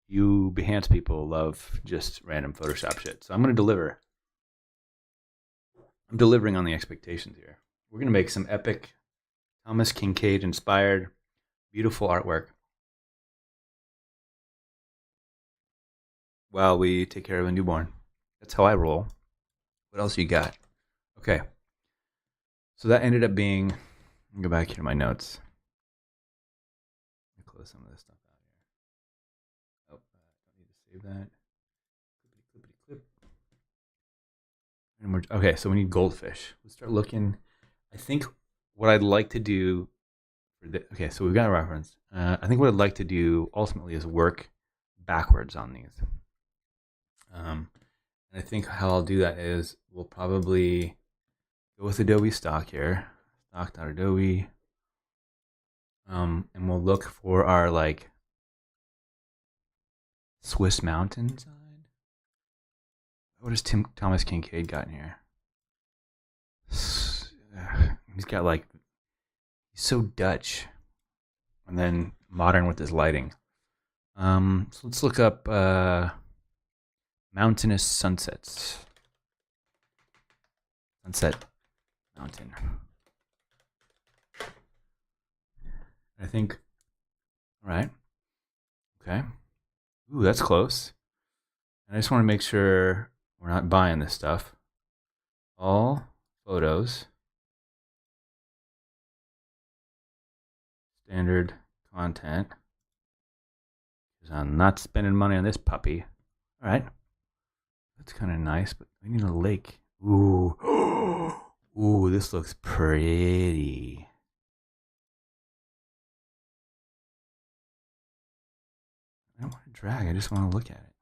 [SPEAKER 1] you Behance people love just random Photoshop shit. So I'm going to deliver. I'm delivering on the expectations here. We're going to make some epic Thomas Kinkade inspired, beautiful artwork while we take care of a newborn. That's how I roll. What else you got? Okay. So that ended up being, I'll go back here to my notes. Let me close some of this stuff out here. Oh, don't need to save that. Clippity clip. Okay, so we need goldfish. Let's start looking. I think what I'd like to do for the, okay, so we've got a reference. I think what I'd like to do ultimately is work backwards on these. And I think how I'll do that is we'll probably go with Adobe stock here, stock.adobe, and we'll look for our like Swiss mountain side. What has Thomas Kinkade got in here? He's got like, he's so Dutch, and then modern with his lighting. So let's look up mountainous sunsets. Sunset mountain. I think, all right, okay. Ooh, that's close. And I just want to make sure we're not buying this stuff. All photos. Standard content. Because I'm not spending money on this puppy. All right. That's kind of nice, but we need a lake. Ooh. Ooh, this looks pretty. I don't want to drag. I just want to look at it.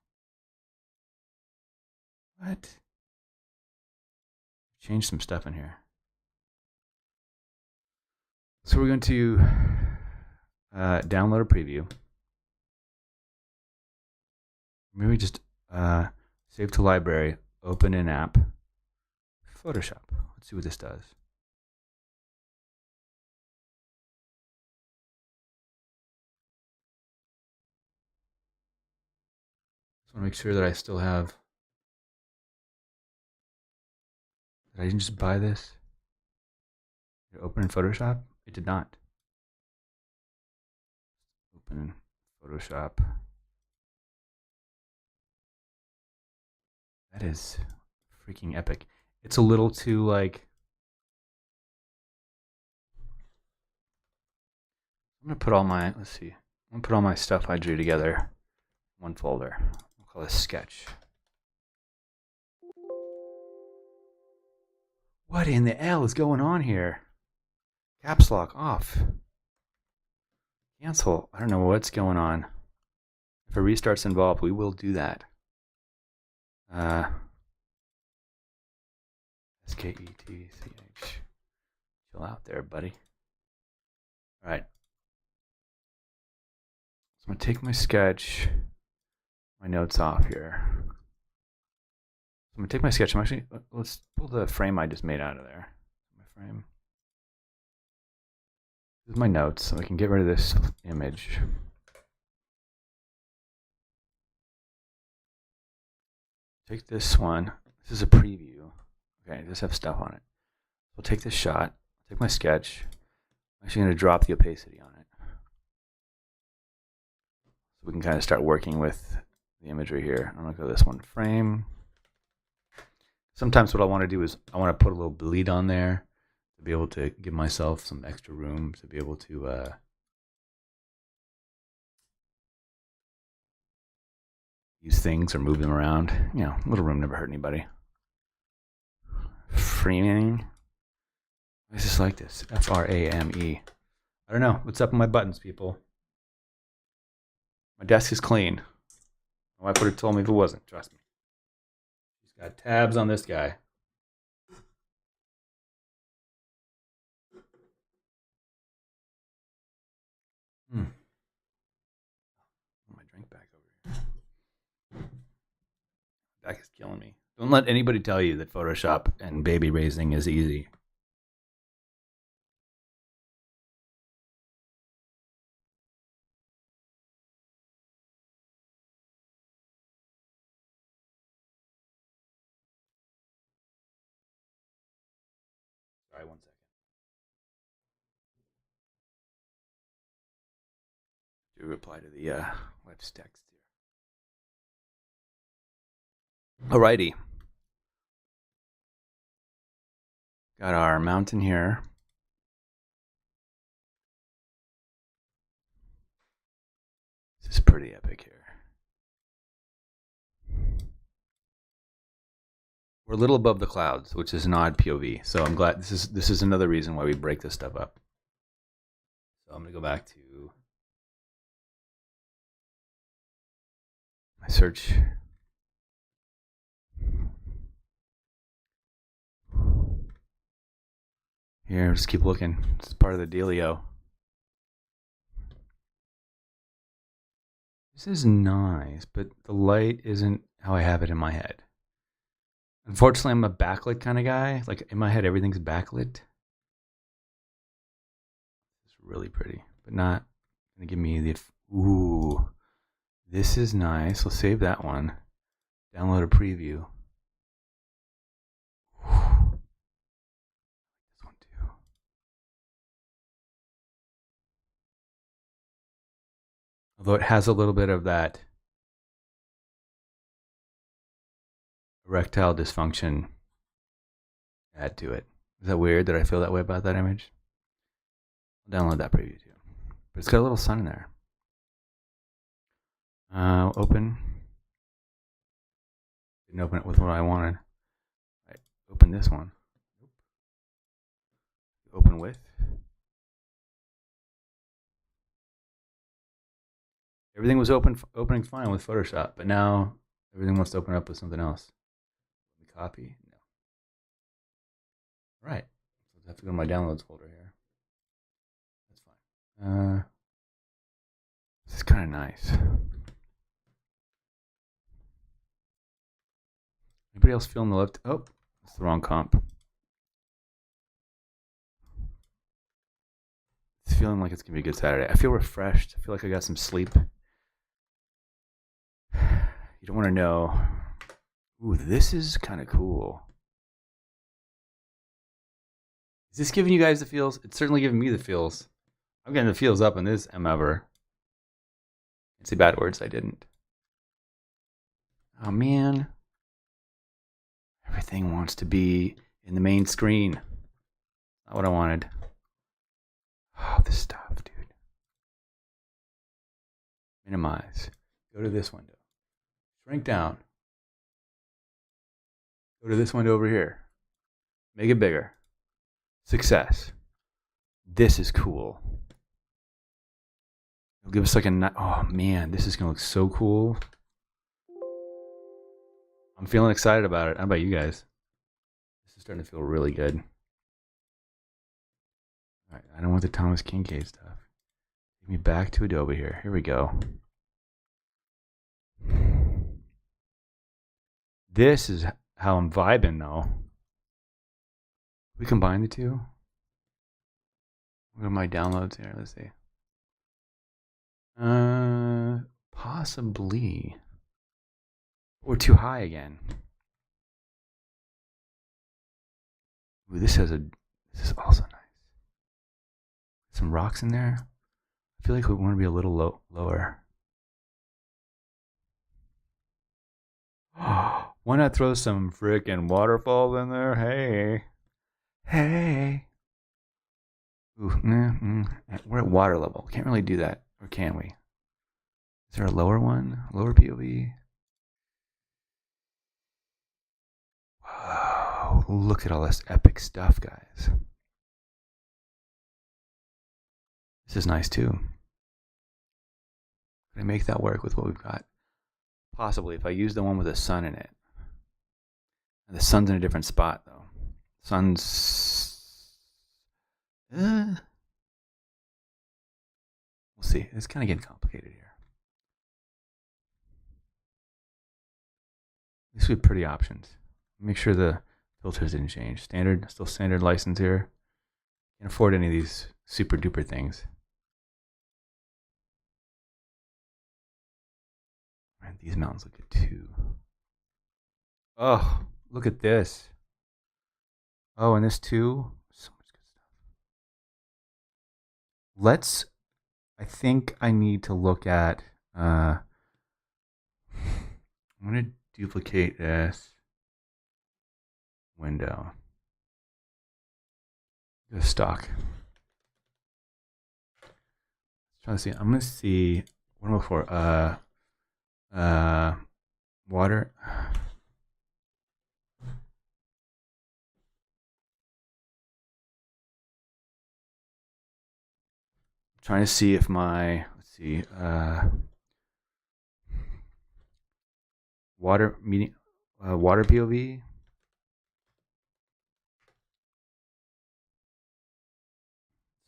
[SPEAKER 1] What? Change some stuff in here. So we're going to download a preview. Maybe just save to library, open in app, Photoshop. Let's see what this does. Just want to make sure that I still have. Did I didn't just buy this? Did it open in Photoshop? It did not. Open in Photoshop. That is freaking epic. It's a little too like. I'm gonna put all my, let's see. I'm gonna put all my stuff I drew together in one folder. We'll call this sketch. What in the hell is going on here? Caps lock off. Cancel. I don't know what's going on. If a restart's involved, we will do that. SKETCH. Chill out there, buddy. All right. So I'm going to take my sketch, my notes off here. I'm going to take my sketch. Let's pull the frame I just made out of there. My frame. This is my notes, so I can get rid of this image. Take this one. This is a preview. Okay, it does have stuff on it. We'll take this shot, take my sketch. I'm actually going to drop the opacity on it. So we can kind of start working with the imagery here. I'm going to go this one frame. Sometimes what I want to do is I want to put a little bleed on there to be able to give myself some extra room to be able to use things or move them around. You know, a little room never hurt anybody. Framing. Why is this like this? F-R-A-M-E. I don't know. What's up with my buttons, people? My desk is clean. My wife would have told me if it wasn't. Trust me. She's got tabs on this guy. My drink back over here. Back is killing me. Don't let anybody tell you that Photoshop and baby raising is easy. Sorry, 1 second. Do reply to the wife's text here. Alrighty. Got our mountain here. This is pretty epic here. We're a little above the clouds, which is an odd POV. So I'm glad this is another reason why we break this stuff up. So I'm gonna go back to my search. Here, just keep looking. It's part of the dealio. This is nice, but the light isn't how I have it in my head. Unfortunately, I'm a backlit kind of guy. Like, in my head, everything's backlit. It's really pretty, but not going to give me the... Ooh, this is nice. Let's save that one. Download a preview. This one too. Although it has a little bit of that erectile dysfunction add to it. Is that weird that I feel that way about that image? I'll download that preview too. But it's got a little sun in there. Open. Didn't open it with what I wanted. Right, open this one. Open with. Everything was opening fine with Photoshop, but now everything wants to open up with something else. Let me copy. No. All right. So I have to go to my downloads folder here. That's fine. This is kind of nice. Anybody else feeling the left? Oh, that's the wrong comp. It's feeling like it's gonna be a good Saturday. I feel refreshed. I feel like I got some sleep. You don't want to know. Ooh, this is kind of cool. Is this giving you guys the feels? It's certainly giving me the feels. I'm getting the feels up in this ever. It's the bad words I didn't. Oh man. Everything wants to be in the main screen. Not what I wanted. Oh, this stuff, dude. Minimize. Go to this window. Shrink down. Go to this window over here. Make it bigger. Success. This is cool. It'll give us like a... Oh man, this is going to look so cool. I'm feeling excited about it. How about you guys? This is starting to feel really good. All right, I don't want the Thomas Kinkade stuff. Take me back to Adobe here. Here we go. This is how I'm vibing though. We combine the two. What are my downloads here? Let's see. Possibly. We're too high again. Ooh, this is also nice. Some rocks in there. I feel like we want to be a little lower. Why not throw some freaking waterfalls in there? Hey. Hey. Ooh, we're at water level. Can't really do that. Or can we? Is there a lower one? Lower POV? look at all this epic stuff, guys. This is nice too. Can I make that work with what we've got? Possibly, if I use the one with the sun in it. And the sun's in a different spot, though. Sun's... we'll see. It's kind of getting complicated here. These would be pretty options. Make sure the filters didn't change. Standard, still standard license here. Can't afford any of these super duper things. Man, these mountains look good too. Oh, look at this. Oh, and this too. So much good stuff. I think I need to look at, I'm going to duplicate this window. Go to stock. Let's try to see. I'm going to see, what am I for? Water. Trying to see if my, let's see, water POV. This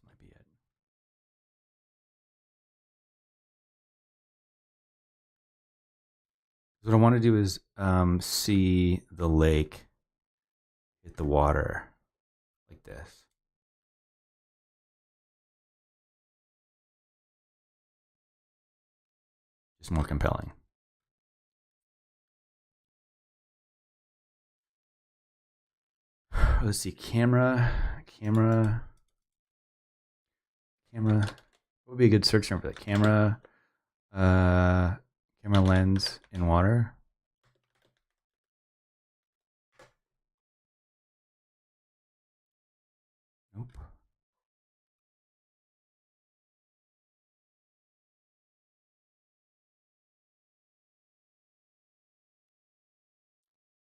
[SPEAKER 1] might be it. What I want to do is see the lake hit the water like this. Just more compelling. Let's see, camera. What would be a good search term for that? Camera lens in water. Nope.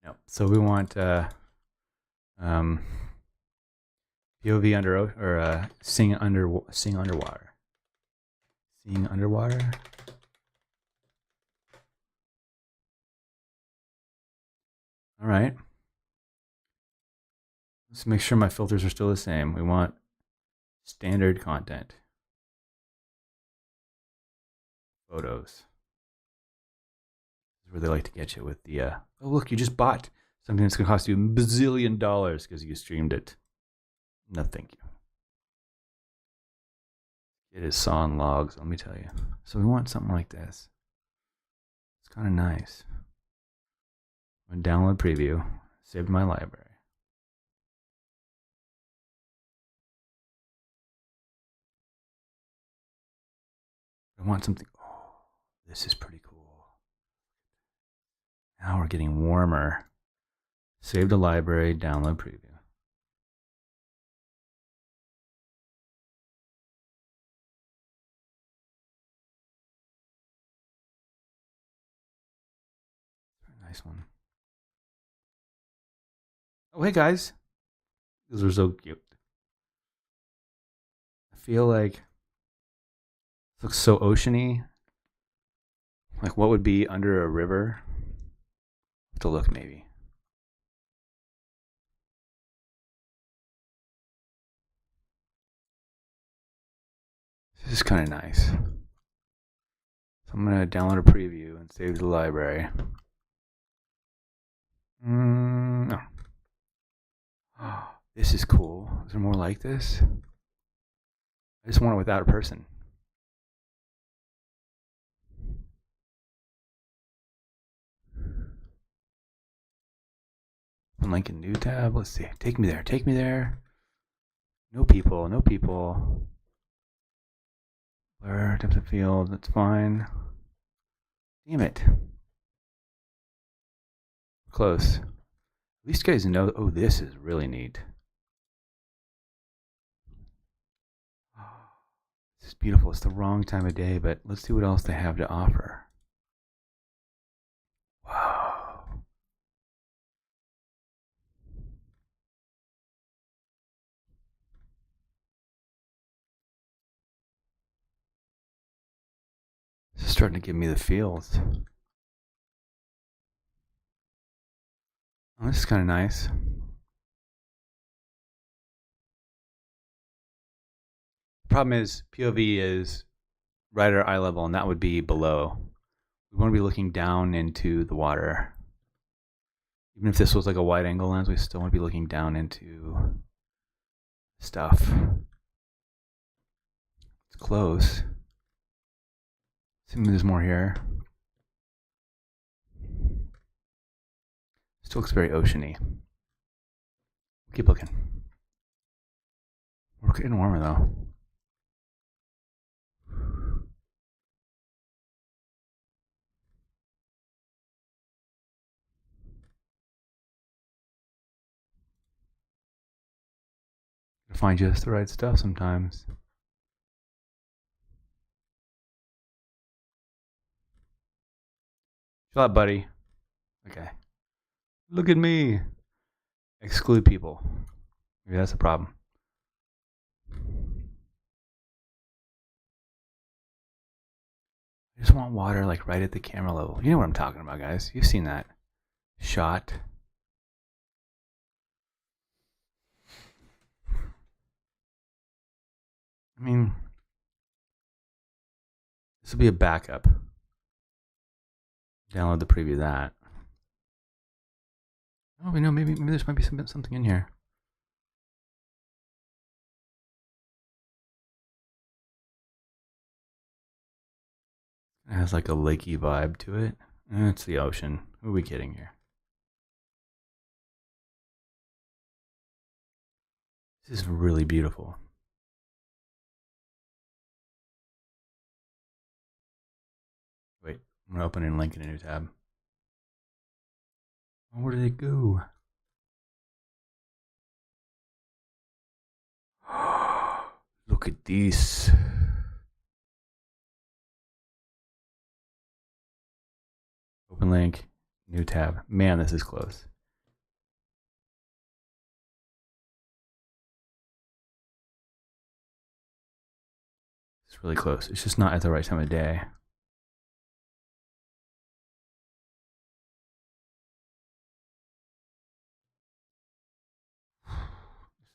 [SPEAKER 1] Nope. So we want POV under or seeing underwater. Seeing underwater. All right. Let's make sure my filters are still the same. We want standard content. Photos. This is where they like to get you with the, oh look, you just bought something that's going to cost you $1 bazillion because you streamed it. No, thank you. It is sawn logs, let me tell you. So we want something like this. It's kind of nice. I'm going to download preview, save my library. I want something, oh, this is pretty cool. Now we're getting warmer. Save the library, download preview. Nice one. Oh, hey guys. These are so cute. I feel like it looks so oceany. Like what would be under a river? Have to look maybe. This is kind of nice. So I'm going to download a preview and save the library. No. Oh, this is cool. Is there more like this? I just want it without a person. Link in new tab. Let's see. Take me there. Take me there. No people. No people. Blur, depth of field. That's fine. Damn it. Close. At least you guys know. Oh, this is really neat. This is beautiful. It's the wrong time of day, but let's see what else they have to offer. Wow. starting to give me the feels. Oh, this is kind of nice. Problem is, POV is right at our eye level, and that would be below. We want to be looking down into the water. Even if this was like a wide angle lens, we still want to be looking down into stuff. It's close. Assuming there's more here. Still looks very oceany. Keep looking. We're getting warmer though. Find just the right stuff sometimes. Chill out, buddy. Okay. Look at me. Exclude people. Maybe that's a problem. I just want water like right at the camera level. You know what I'm talking about, guys. You've seen that shot. I mean, this will be a backup. Download the preview of that. Oh, we know maybe there might be something in here. It has like a lakey vibe to it. It's the ocean. Who are we kidding here? This is really beautiful. Wait, I'm gonna open and link in a new tab. Oh, where did it go? Look at this. Open link, new tab. Man, this is close. It's really close. It's just not at the right time of day.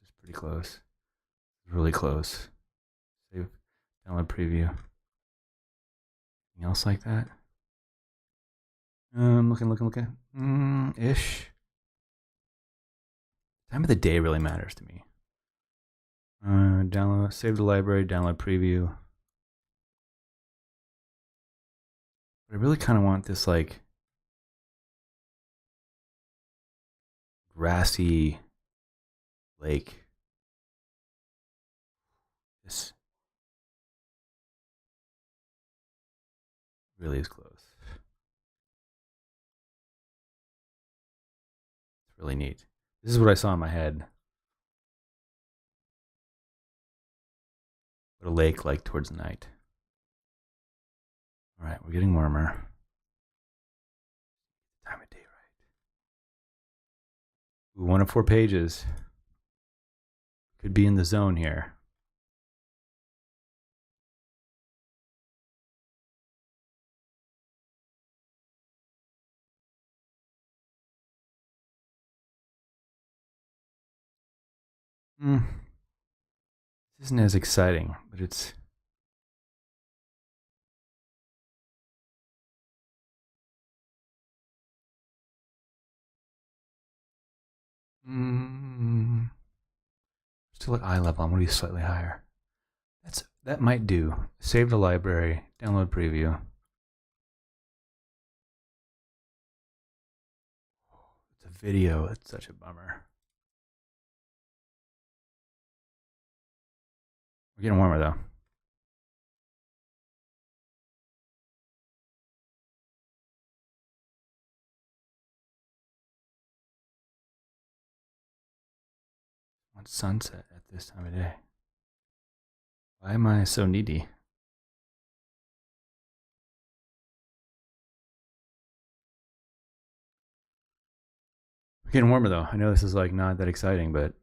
[SPEAKER 1] This is pretty close. Really close. Save, download preview. Anything else like that? Looking. Ish. Time of the day really matters to me. Download, save the library, download preview. But I really kind of want this like grassy lake. This really is close. It's really neat. This is what I saw in my head. But a lake like towards the night. All right, we're getting warmer. Time of day, right? Ooh, 1 of 4 pages. Could be in the zone here. This isn't as exciting, but it's... Still at eye level. I'm going to be slightly higher. That might do. Save the library. Download preview. It's a video. It's such a bummer. We're getting warmer though. Want sunset at this time of day. Why am I so needy? We're getting warmer though. I know this is like not that exciting, but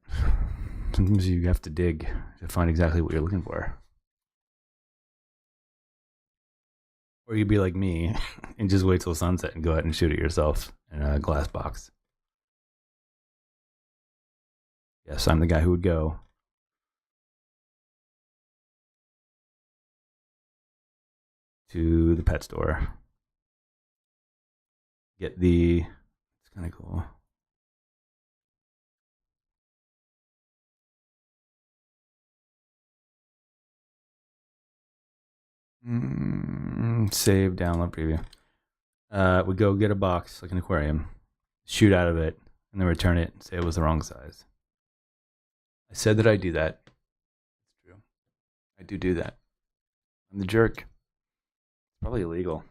[SPEAKER 1] sometimes you have to dig to find exactly what you're looking for. Or you'd be like me and just wait till sunset and go out and shoot it yourself in a glass box. Yes, I'm the guy who would go to the pet store, get the, it's kind of cool. Save, download, preview. We go get a box like an aquarium, shoot out of it, and then return it and say it was the wrong size. I said that I do that. It's true. I do that. I'm the jerk. It's probably illegal.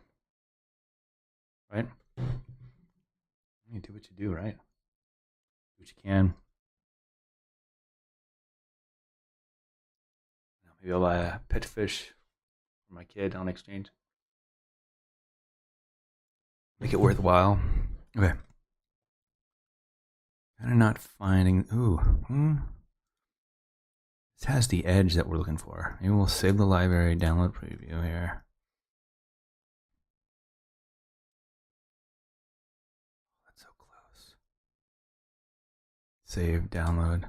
[SPEAKER 1] Right? You do what you do, right? Do what you can. Maybe I'll buy a pet fish for my kid on exchange. Make it worthwhile. Okay. Kind of not finding. Ooh. This has the edge that we're looking for. Maybe we'll save the library, download preview here. That's so close. Save, download.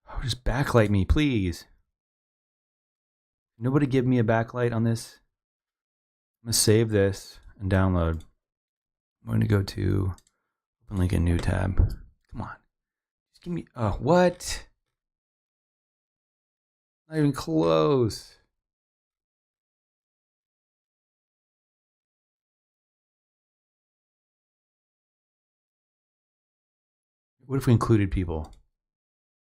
[SPEAKER 1] Oh, just backlight me, please. Nobody give me a backlight on this. I'm going to save this and download. I'm going to go to open link a new tab. Come on. Just give me. Oh, what? Not even close. What if we included people?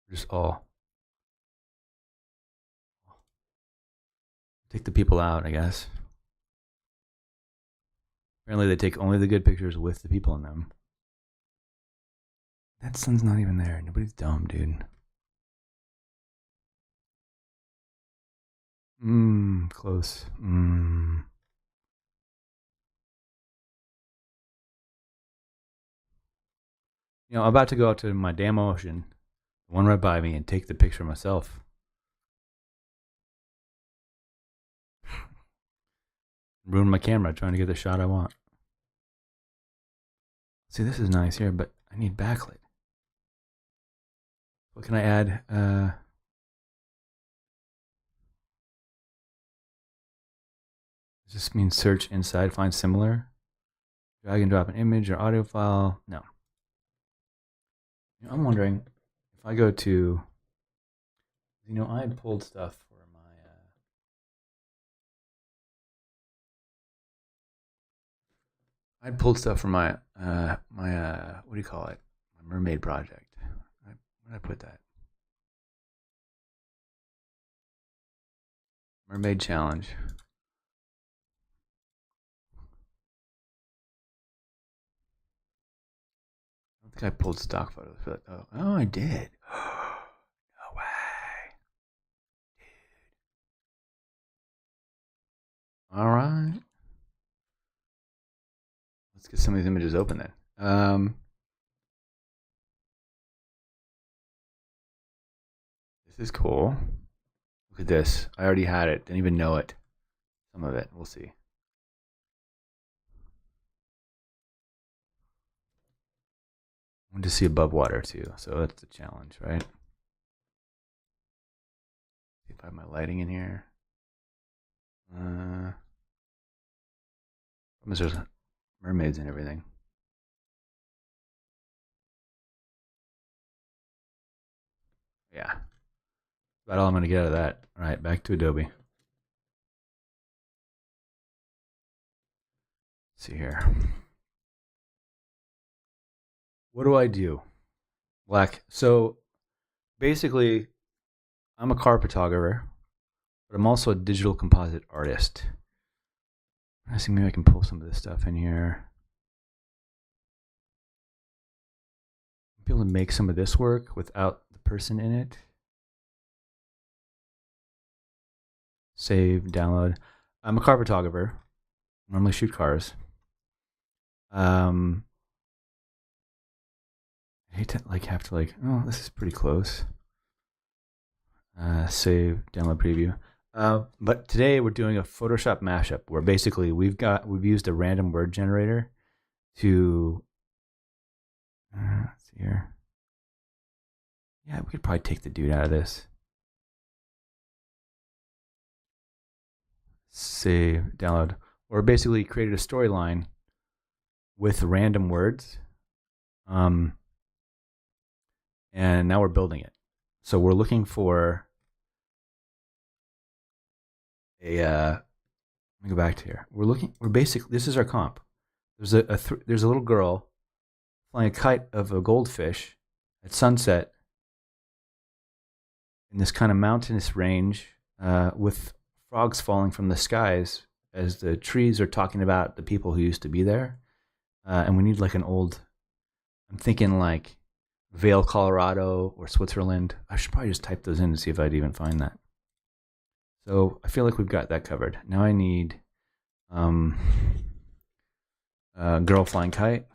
[SPEAKER 1] Just all. Take the people out, I guess. Apparently they take only the good pictures with the people in them. That sun's not even there. Nobody's dumb, dude. Close. You know, I'm about to go out to my damn ocean, the one right by me, and take the picture myself. Ruin my camera trying to get the shot I want. See, this is nice here, but I need backlit. What can I add? Does this mean search inside, find similar? Drag and drop an image or audio file? No. You know, I'm wondering if I go to, you know, I pulled stuff for my, I pulled stuff from my, what do you call it? My mermaid project. Where did I put that? Mermaid challenge. I don't think I pulled stock photos for that. Oh, I did. No way. Dude. All right. Let's get some of these images open then. This is cool. Look at this. I already had it. Didn't even know it. Some of it. We'll see. I want to see above water too, so that's the challenge, right? See if I have my lighting in here. There's mermaids and everything. Yeah. About all I'm going to get out of that. All right, back to Adobe. Let's see here. What do I do? So basically, I'm a car photographer, but I'm also a digital composite artist. I see maybe I can pull some of this stuff in here. Be able to make some of this work without the person in it. Save, download. I'm a car photographer. Normally shoot cars. I hate to have to oh, this is pretty close. Save, download, preview. But today we're doing a Photoshop mashup where basically we've used a random word generator to let's see here. Yeah, we could probably take the dude out of this. Save, download, or basically created a storyline with random words. And now we're building it. So we're looking for a. Let me go back to here. We're basically, this is our comp. There's there's a little girl flying a kite of a goldfish at sunset in this kind of mountainous range with frogs falling from the skies as the trees are talking about the people who used to be there. And we need an old, I'm thinking Vail, Colorado or Switzerland. I should probably just type those in to see if I'd even find that. So I feel like we've got that covered. Now I need girl flying kite.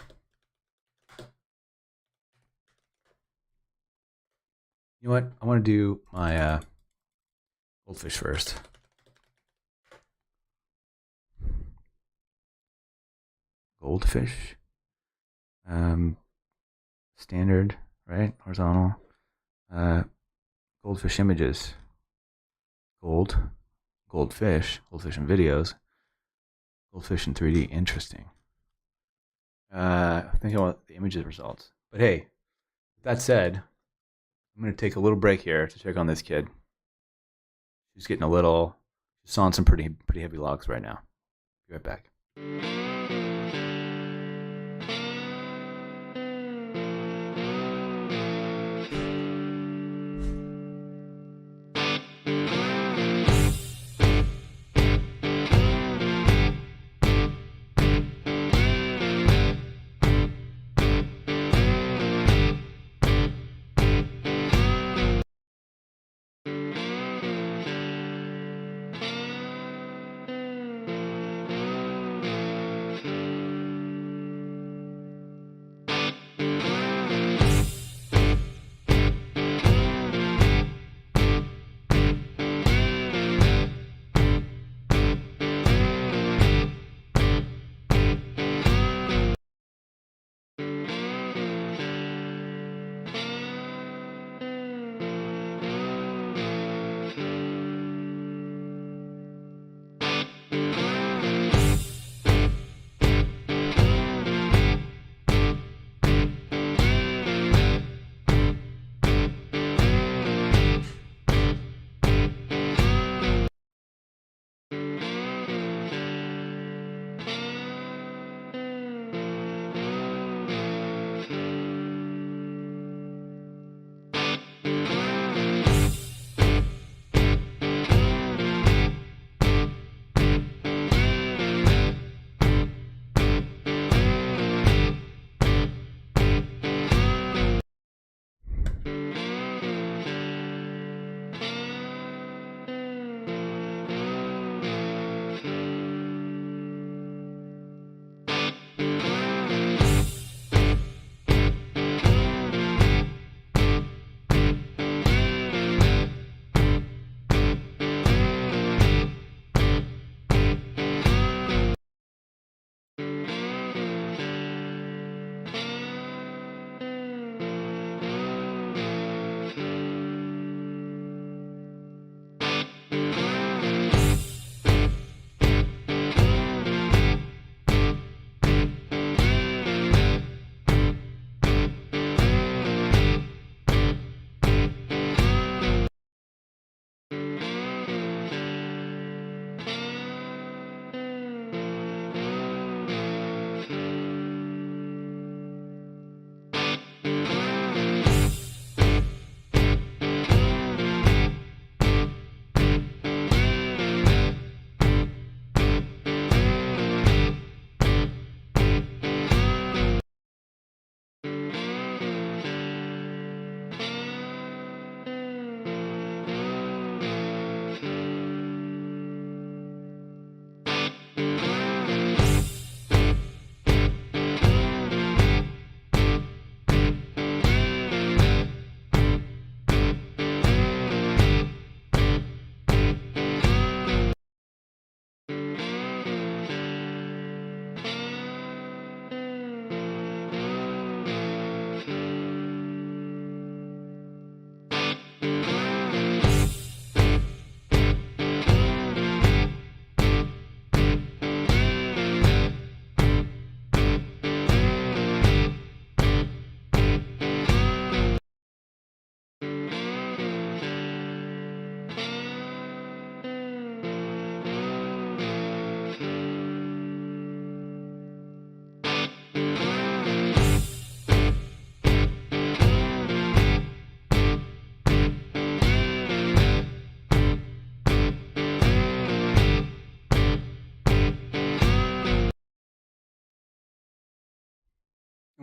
[SPEAKER 1] You know what? I want to do my goldfish first. Goldfish. Standard, right? Horizontal. Goldfish images. Goldfish in videos. Goldfish in 3D. Interesting. I think I want the images results. But hey, with that said, I'm going to take a little break here to check on this kid. She's getting she's on some pretty heavy logs right now. Be right back.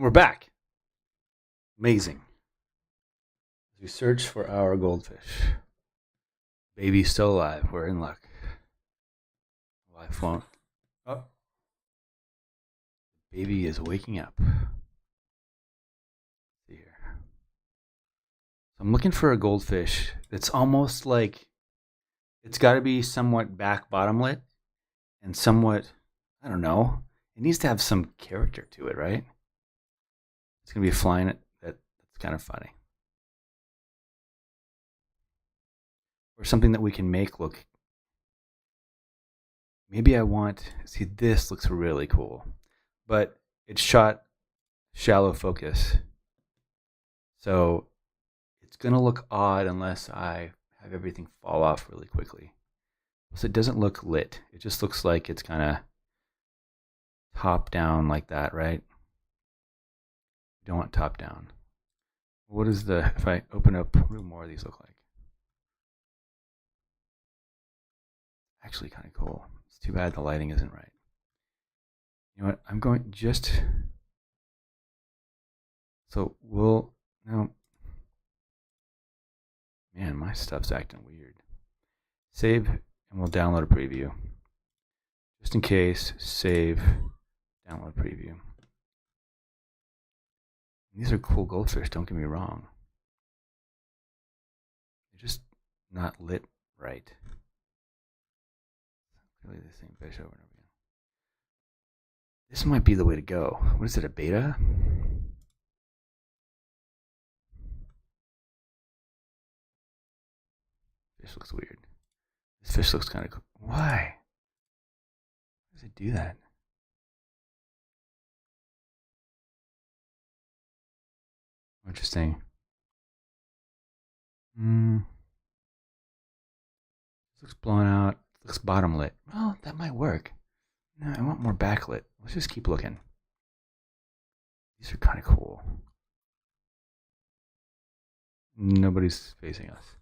[SPEAKER 1] And we're back. Amazing. As we search for our goldfish. Baby's still alive. We're in luck. Life won't. Oh. Baby is waking up. Let's see here. So I'm looking for a goldfish that's almost like it's got to be somewhat back bottom lit and somewhat, I don't know. It needs to have some character to it, right? It's going to be flying it. That's kind of funny. Or something that we can make look. Maybe I want, see, this looks really cool, but it's shot shallow focus. So it's going to look odd unless I have everything fall off really quickly. So it doesn't look lit. It just looks like it's kind of top down like that, right? You don't want top down. What is the, if I open up, what do more of these look like? Actually kind of cool. It's too bad the lighting isn't right. You know what? I'm going just, so we'll, no, man, my stuff's acting weird. Save, and we'll download a preview. Just in case, save, download preview. These are cool goldfish, don't get me wrong. They're just not lit right. Really the same fish over and over again. This might be the way to go. What is it, a beta? Fish looks weird. This fish looks kind of cool. Why? Why does it do that? Interesting. This looks blown out. Looks bottom lit. Well, that might work. No, I want more backlit. Let's just keep looking. These are kind of cool. Nobody's facing us.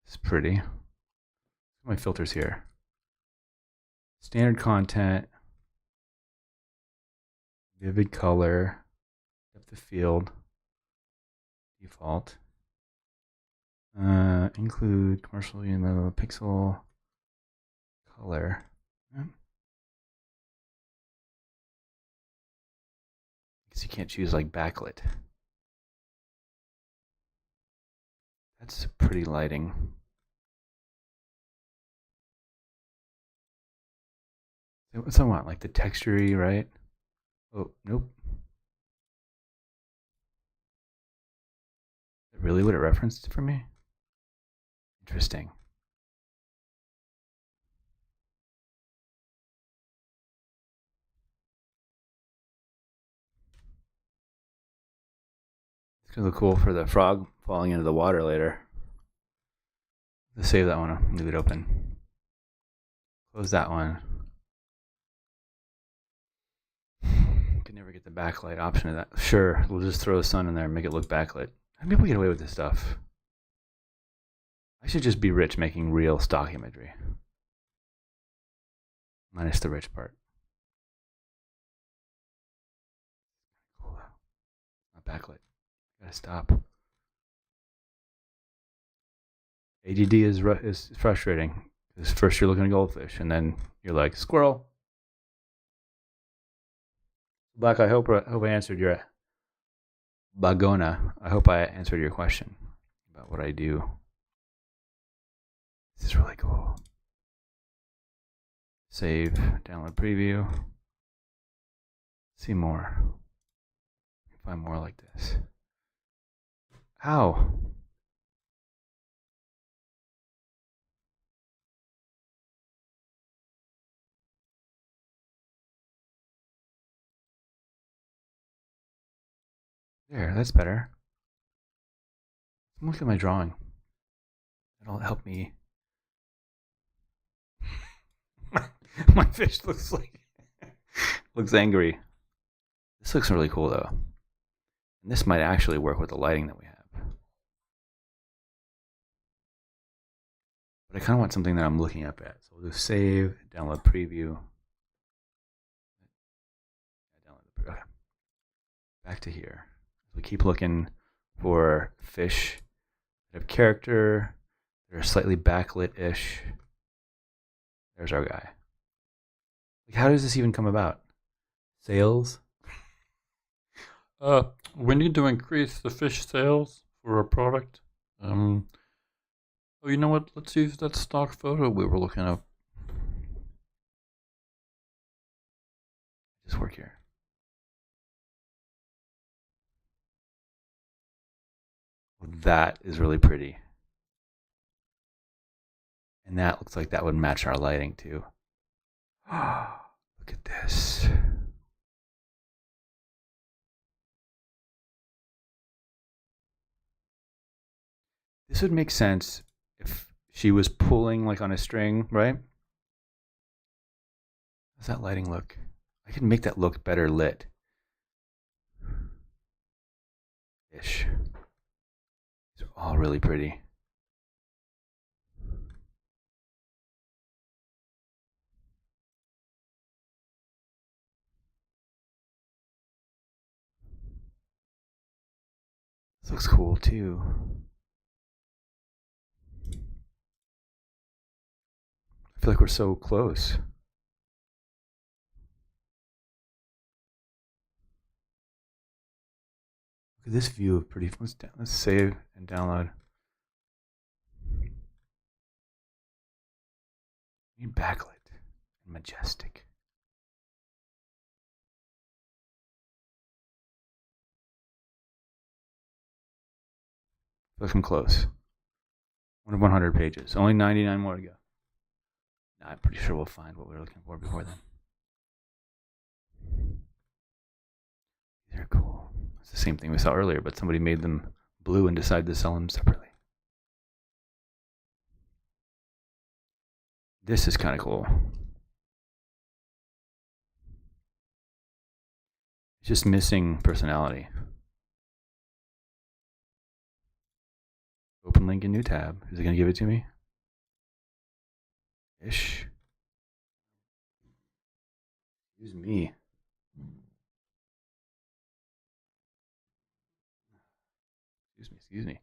[SPEAKER 1] It's pretty. My filters here. Standard content. Vivid color. Depth of field. Default. Include commercial pixel color. I guess you can't choose like backlit. That's pretty lighting. What's I want? Like the texture-y, right? Oh, nope. Is that really what it referenced for me? Interesting. It's gonna look cool for the frog falling into the water later. Let's save that one. Leave it open. Close that one. Could never get the backlight option of that. Sure, we'll just throw the sun in there and make it look backlit. How do people get away with this stuff? I should just be rich making real stock imagery. Minus the rich part. Cool. Not backlit. Gotta stop. ADD is frustrating. Because first you're looking at goldfish, and then you're like, squirrel. Black, I hope I answered your Bagona. I hope I answered your question about what I do. This is really cool. Save, download preview. See more. Find more like this. How? There, that's better. Look at my drawing. It'll help me. My fish looks like looks angry. This looks really cool though. And this might actually work with the lighting that we have. But I kind of want something that I'm looking up at. So we'll do save, download preview. Okay. back to here. We keep looking for fish that have character, that are slightly backlit-ish. There's our guy. Like, how does this even come about? Sales?
[SPEAKER 2] We need to increase the fish sales for our product. Oh, you know what? Let's use that stock photo we were looking at.
[SPEAKER 1] Just work here. That is really pretty. And that looks like that would match our lighting too. Look at this. This would make sense if she was pulling like on a string, right? How's that lighting look? I can make that look better lit. Ish. These are all really pretty. This looks cool too. I feel like we're so close. Look at this view of pretty. Let's save and download. Need backlit and majestic. I feel like I'm close. 1 of 100 pages. Only 99 more to go. Now, I'm pretty sure we'll find what we're looking for before then. These are cool. It's the same thing we saw earlier, but somebody made them blue and decided to sell them separately. This is kind of cool. It's just missing personality. Open link in new tab. Is it going to give it to me? Ish. Excuse me. Excuse me.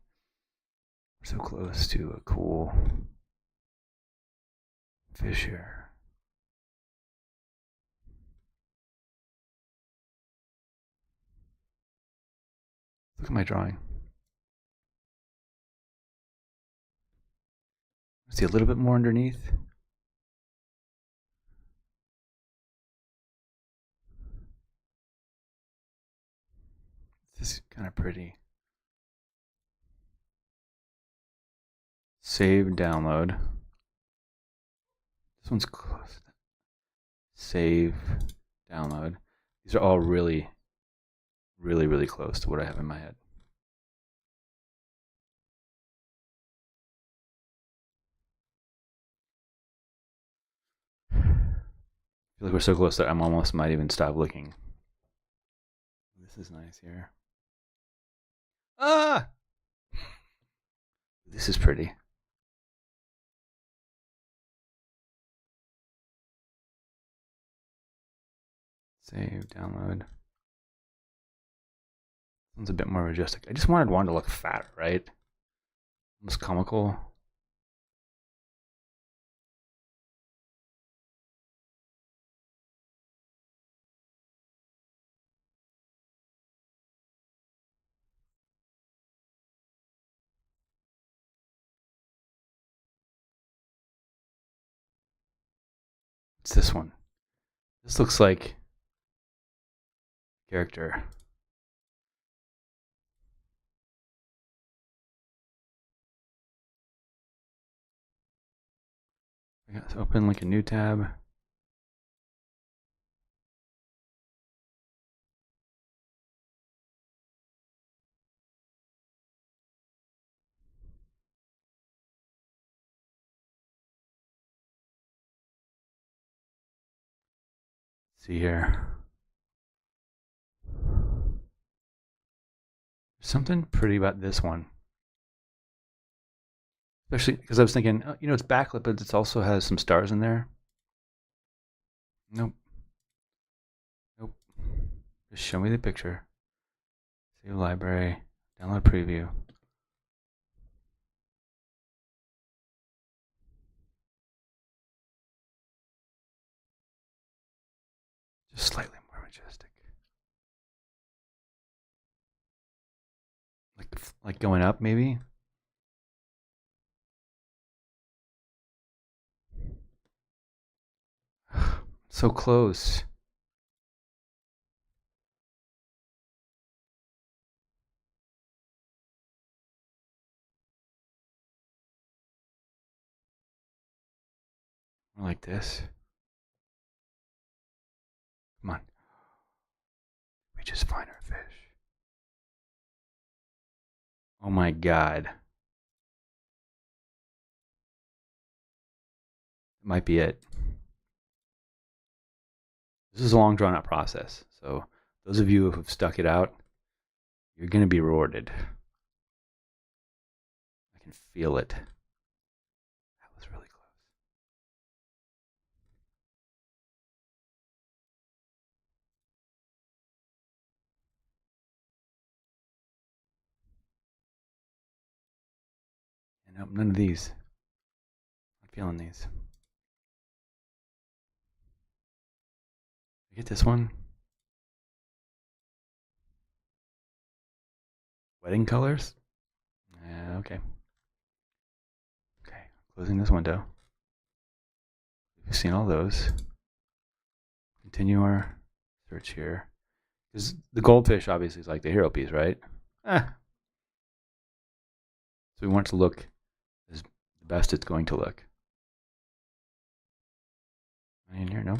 [SPEAKER 1] We're so close to a cool fish here. Look at my drawing. See a little bit more underneath. This is kind of pretty. Save, download. This one's close. Save, download. These are all really, really, really close to what I have in my head. I feel like we're so close that I'm almost might even stop looking. This is nice here. Ah! This is pretty. Save, download. One's a bit more majestic. I just wanted one to look fatter, right? Almost comical. It's this one. This looks like character. Let's open like a new tab. See here. There's something pretty about this one. Especially because I was thinking, you know, it's backlit, but it also has some stars in there. Nope. Nope. Just show me the picture. Save library. Download preview. Just slightly more majestic. Like going up, maybe? So close. More like this. Come on. We just find our fish. Oh my god. It might be it. This is a long drawn out process. So those of you who have stuck it out, you're going to be rewarded. I can feel it. That was really close. And nope, none of these. Not feeling these. Get this one. Wedding colors? Okay. Okay, closing this window. We've seen all those. Continue our search here. Because the goldfish obviously is like the hero piece, right? So we want it to look as the best it's going to look. In here, nope.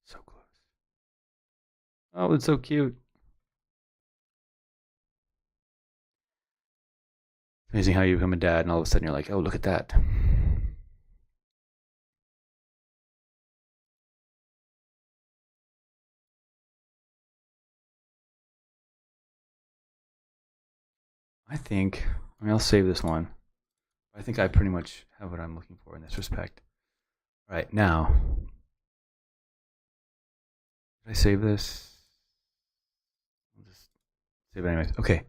[SPEAKER 1] So close. Oh, it's so cute. It's amazing how you become a dad and all of a sudden you're like, oh, look at that. I'll save this one. I think I pretty much have what I'm looking for in this respect. All right, now, did I save this? I'll just save it anyways. Okay,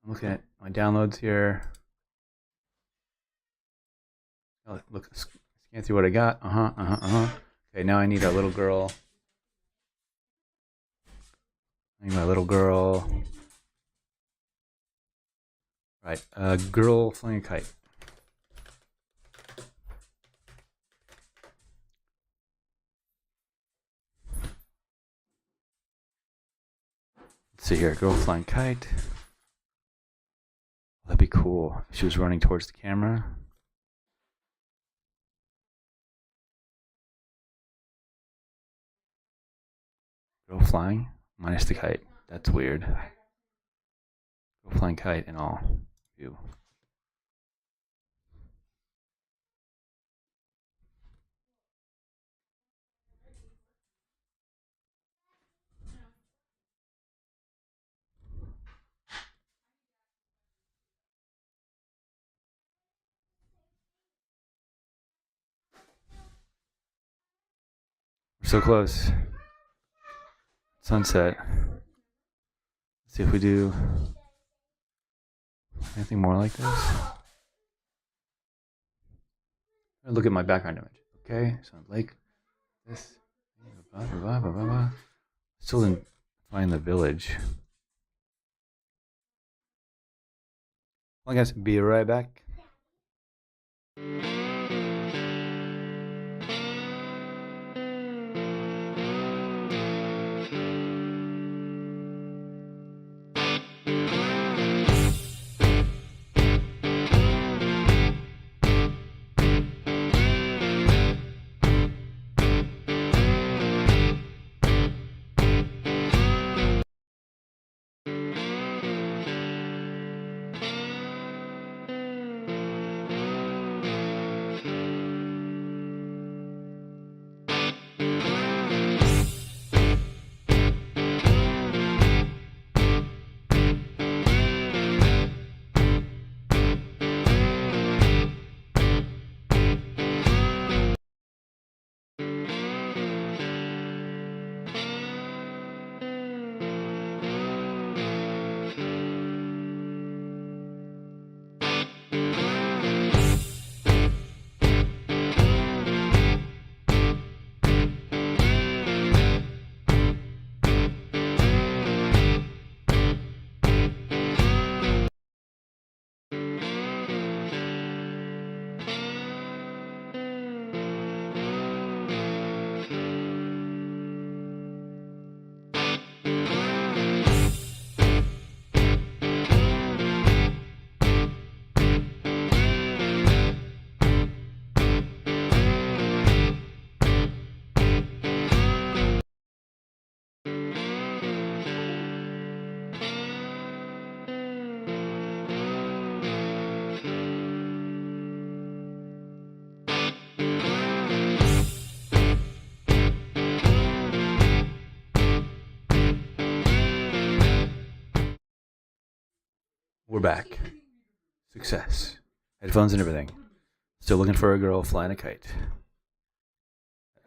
[SPEAKER 1] I'm looking at my downloads here. Oh, look, scan through what I got. Okay, now I need a little girl. I need my little girl. Right, girl flying a kite. Let's see here, girl flying kite. That'd be cool if she was running towards the camera. Girl flying minus the kite. That's weird. Girl flying kite and all. View. We're so close. Sunset. Let's see if we do anything more like this. Look at my background image. Okay, so lake. This. Still didn't find the village. Well, I guess be right back. We're back. Success. Headphones and everything. Still looking for a girl flying a kite.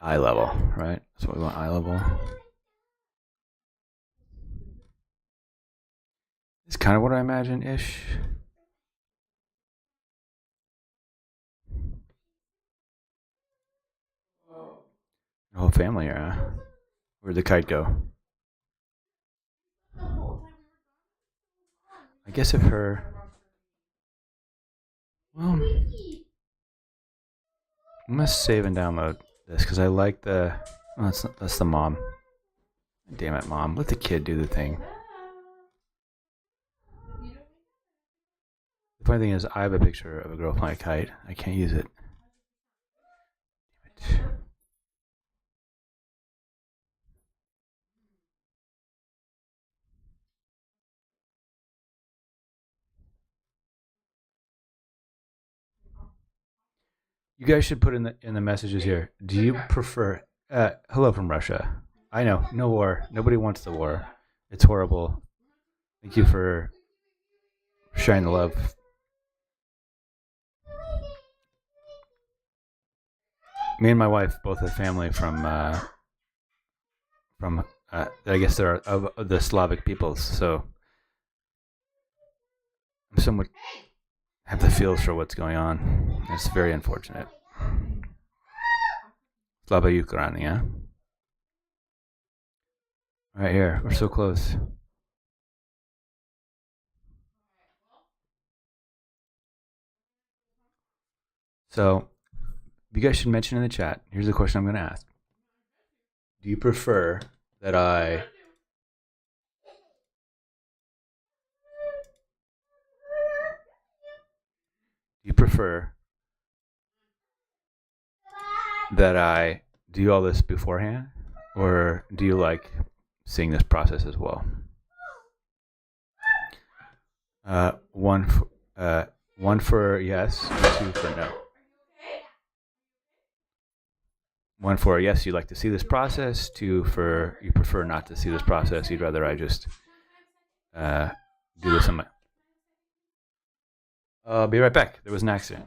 [SPEAKER 1] Eye level, right? That's what we want, eye level. It's kind of what I imagine-ish. The whole family here, huh? Where'd the kite go? I guess if her... Well, I'm gonna save and download this because I like the... Oh, that's the mom. Damn it, mom. Let the kid do the thing. The funny thing is, I have a picture of a girl flying a kite. I can't use it. Damn it. You guys should put in the messages here. Do you prefer? Hello from Russia. I know, no war. Nobody wants the war. It's horrible. Thank you for sharing the love. Me and my wife both have family from I guess there are of the Slavic peoples, so I'm somewhat have the feels for what's going on. It's very unfortunate. Slava Ukraina. Right here, we're so close. So, you guys should mention in the chat. Here's the question I'm going to ask. Do you prefer that I... Do you prefer that I do all this beforehand? Or do you like seeing this process as well? One for yes, and 2 for no. 1 for yes, you'd like to see this process. 2 for you prefer not to see this process. You'd rather I just do this on my... I'll be right back. There was an accident.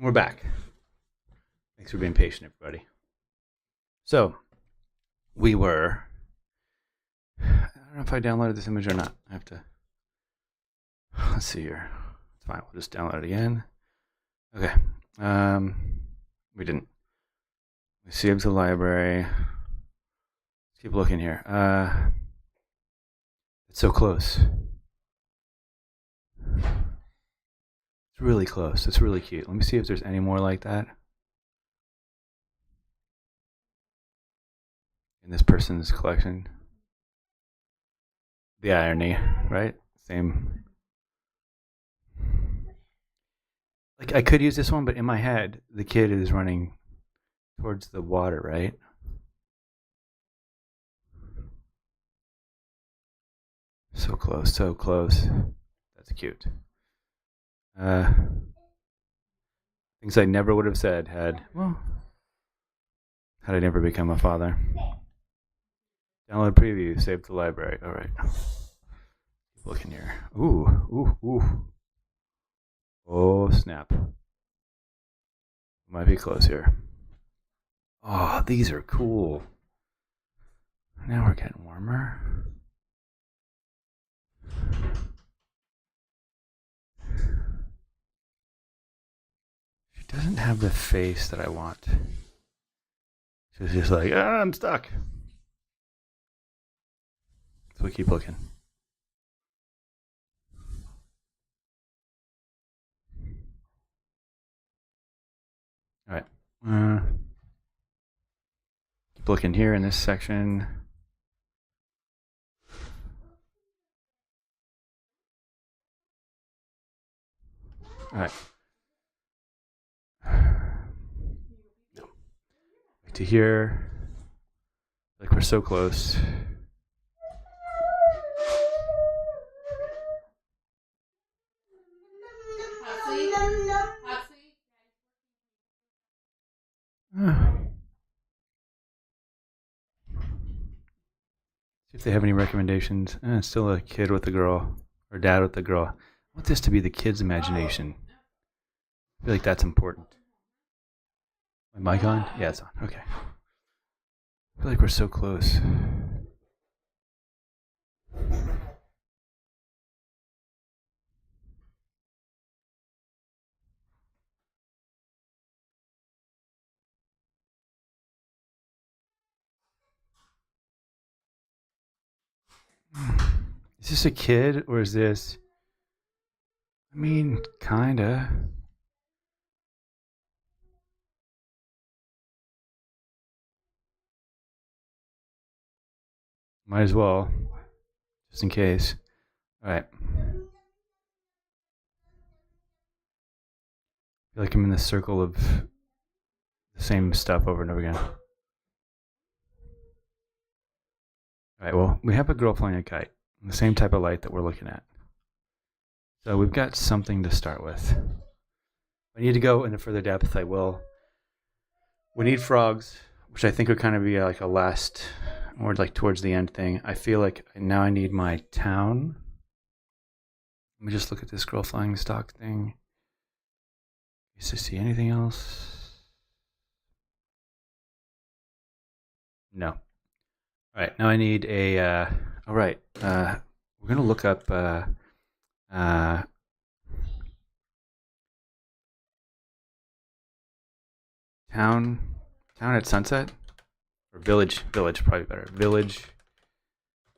[SPEAKER 1] we're back. Thanks for being patient, everybody. So, we were. I don't know if I downloaded this image or not. I have to. Let's see here. It's fine. We'll just download it again. Okay. We didn't. We saved the library. Let's keep looking here. It's so close. It's really close. It's really cute. Let me see if there's any more like that in this person's collection. The irony, right? Same. Like, I could use this one, but in my head, the kid is running towards the water, right? So close, so close. That's cute. Things I never would have said had I never become a father. Download preview, save the library. All right. Keep looking here. Ooh. Oh, snap. Might be close here. Oh, these are cool. Now we're getting warmer. She doesn't have the face that I want. She's just like, I'm stuck. So we keep looking. All right. Keep looking here in this section. All right. Back to here. Like we're so close. See if they have any recommendations. Still a kid with a girl, or dad with the girl. I want this to be the kid's imagination. I feel like that's important. My mic on? Yeah, it's on. Okay. I feel like we're so close. Is this a kid or is this? I mean, kinda. Might as well, just in case. All right. I feel like I'm in the circle of the same stuff over and over again. All right. Well, we have a girl flying a kite, the same type of light that we're looking at. So we've got something to start with. If I need to go into further depth, I will. We need frogs, which I think would kind of be like a last, or like towards the end thing. I feel like now I need my town. Let me just look at this girl flying stock thing. Is to see anything else? No. All right, now I need a. All right, we're gonna look up. Town at sunset, or village probably better. Village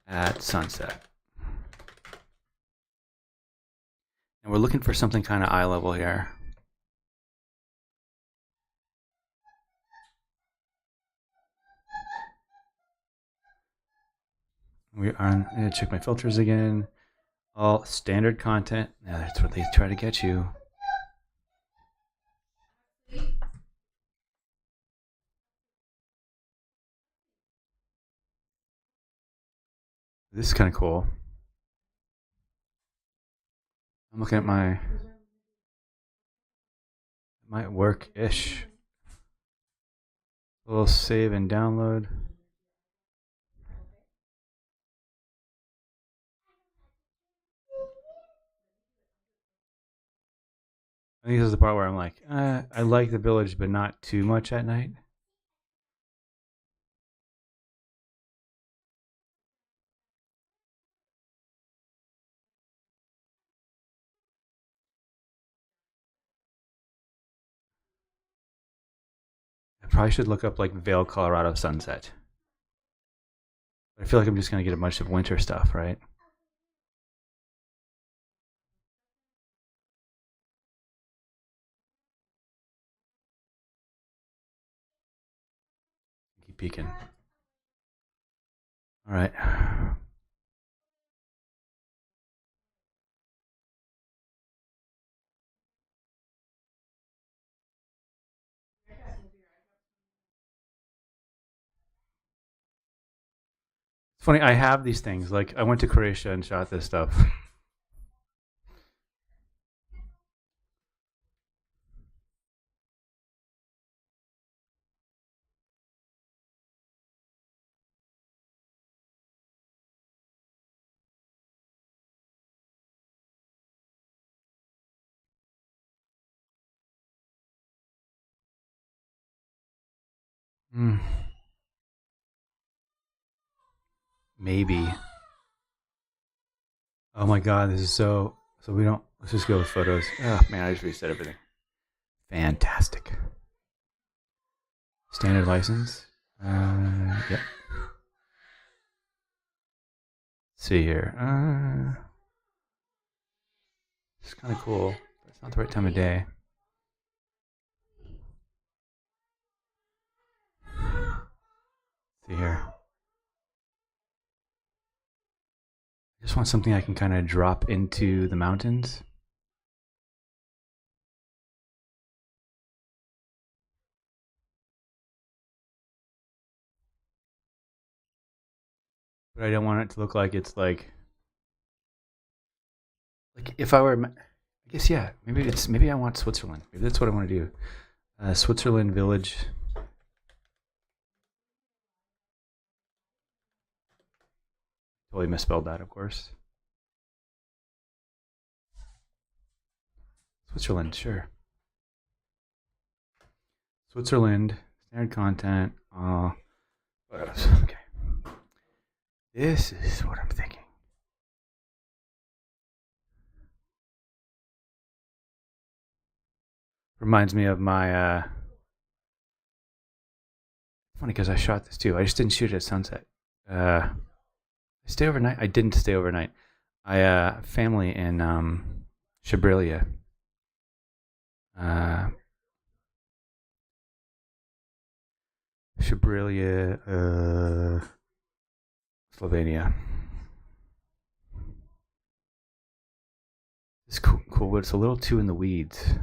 [SPEAKER 1] at sunset. And we're looking for something kind of eye level here. I'm gonna check my filters again. All standard content. Now that's what they try to get you. This is kind of cool. I'm looking at my. It might work-ish. A little save and download. I think this is the part where I'm like, I like the village, but not too much at night. I probably should look up like Vail, Colorado sunset. I feel like I'm just gonna get a bunch of winter stuff, right? Keep peeking. All right. It's funny. I have these things. Like I went to Croatia and shot this stuff. Hmm. Maybe. Oh my god, this is so. So we don't. Let's just go with photos. Oh man, I just reset everything. Fantastic. Standard license. Yep. Let's see here. It's kind of cool. But it's not the right time of day. Let's see here. I just want something I can kind of drop into the mountains. But I don't want it to look like it's like if I were, I guess yeah. Maybe I want Switzerland. Maybe that's what I want to do. Switzerland village. Totally misspelled that, of course. Switzerland, sure. Switzerland, standard content. What else? Okay. This is what I'm thinking. Reminds me of my. Funny because I shot this too. I just didn't shoot it at sunset. I stay overnight. I didn't stay overnight. I family in Shibrilia. Uh, Shibrilia, Slovenia. It's cool, but it's a little too in the weeds.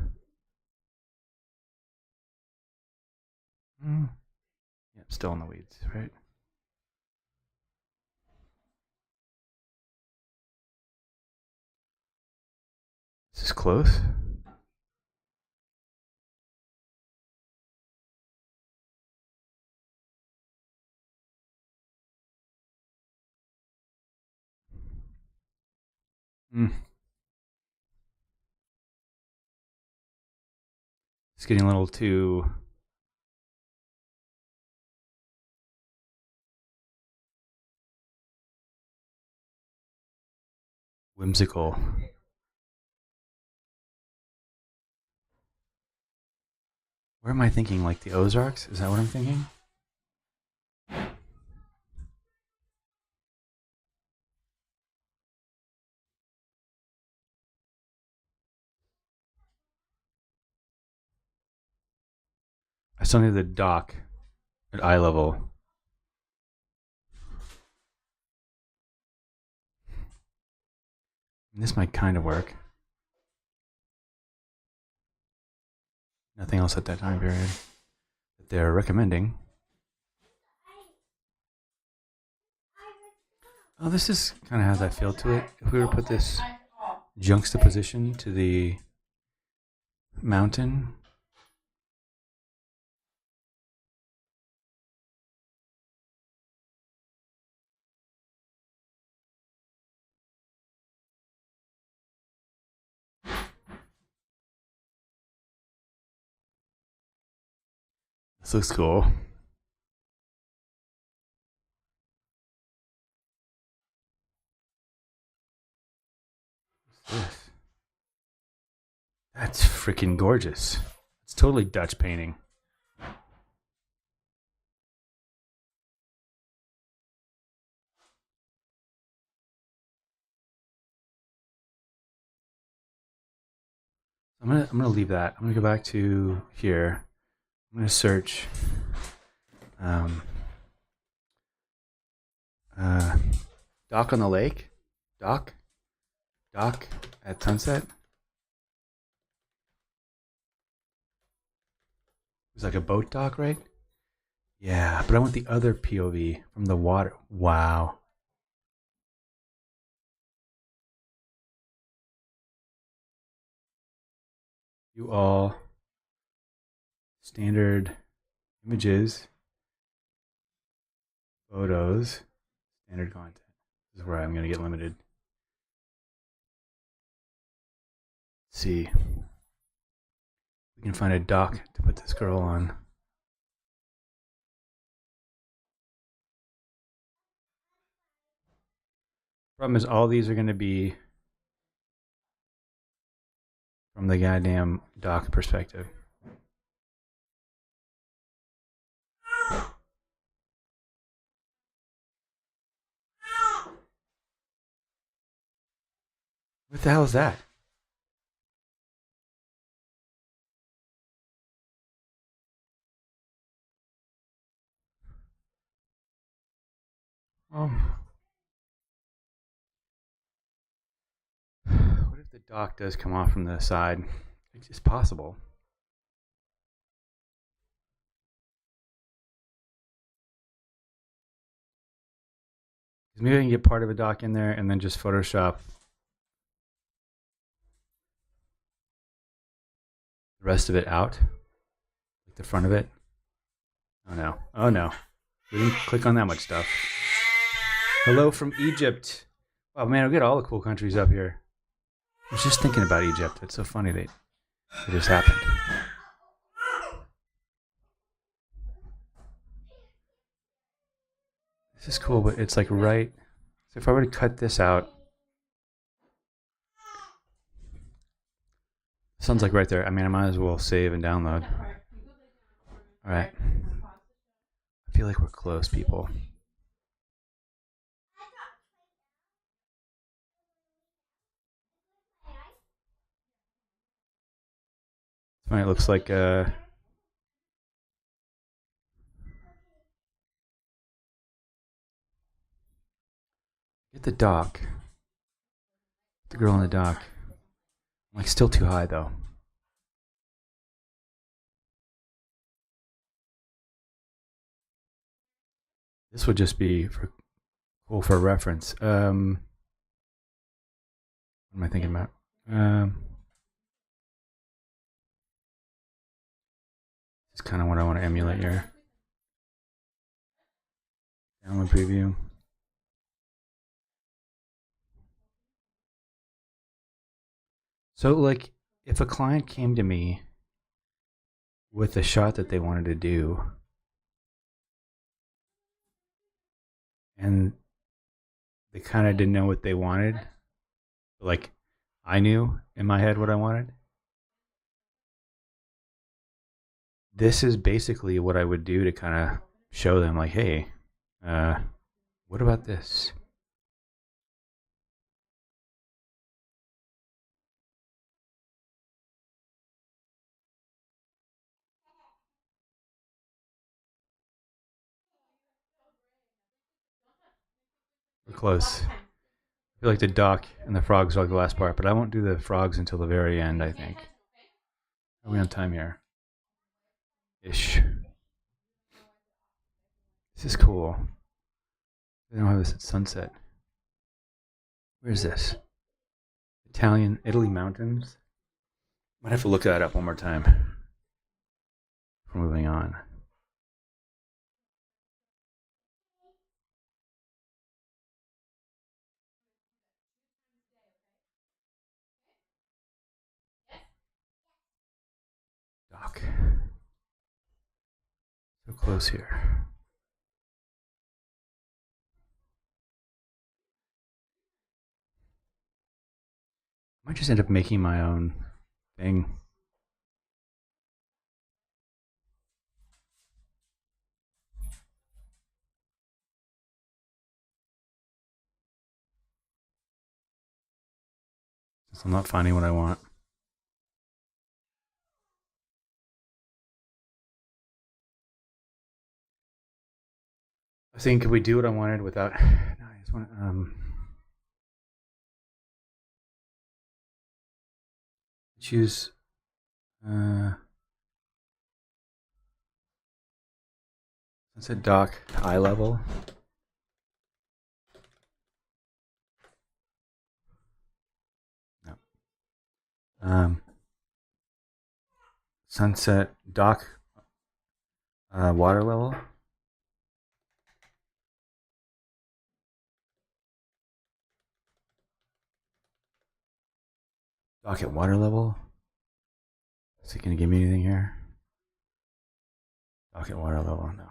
[SPEAKER 1] Mm. Yeah, still in the weeds, right? Is this close? Mm. It's getting a little too whimsical. Where am I thinking? Like the Ozarks? Is that what I'm thinking? I still need the dock at eye level. This might kind of work. Nothing else at that time period that they're recommending. Oh, this is kind of has that feel to it. If we were to put this juxtaposition to the mountain, This looks cool. What's this? That's freaking gorgeous. It's totally Dutch painting. I'm gonna leave that. I'm gonna go back to here. I'm gonna search um, dock on the lake. Dock at sunset. It's like a boat dock, right? Yeah, but I want the other POV from the water. Wow. You all standard images, photos, standard content. This is where I'm gonna get limited. Let's see. We can find a dock to put this girl on. Problem is, all these are going to be from the goddamn dock perspective. What the hell is that? What if the dock does come off from the side? It's just possible. Maybe I can get part of a dock in there and then just Photoshop the rest of it out, like the front of it. Oh no! Oh no! We didn't click on that much stuff. Hello from Egypt. Wow, man, we got all the cool countries up here. I was just thinking about Egypt. It's so funny that it just happened. This is cool, but it's like right. So if I were to cut this out, sun's like right there. I mean, I might as well save and download. All right. I feel like we're close, people. It's funny. It looks like get the dock. The girl on the dock. I'm like still too high though. This would just be cool for reference. What am I thinking about? This is kind of what I want to emulate here. Download preview. So, like, if a client came to me with a shot that they wanted to do, and they kind of didn't know what they wanted, like, I knew in my head what I wanted. This is basically what I would do to kind of show them, like, hey, what about this? We're close. I feel like the dock and the frogs are like the last part, but I won't do the frogs until the very end, I think. Are we on time here? Ish. This is cool. They don't have this at sunset. Where's this? Italy mountains? Might have to look that up one more time. We're moving on. Dock. close here. I might just end up making my own thing. Since I'm not finding what I want. I think if we do what I wanted without, no, I just want choose sunset dock eye level. No. Sunset dock water level. Dock at water level. Is it going to give me anything here? Dock at water level, no.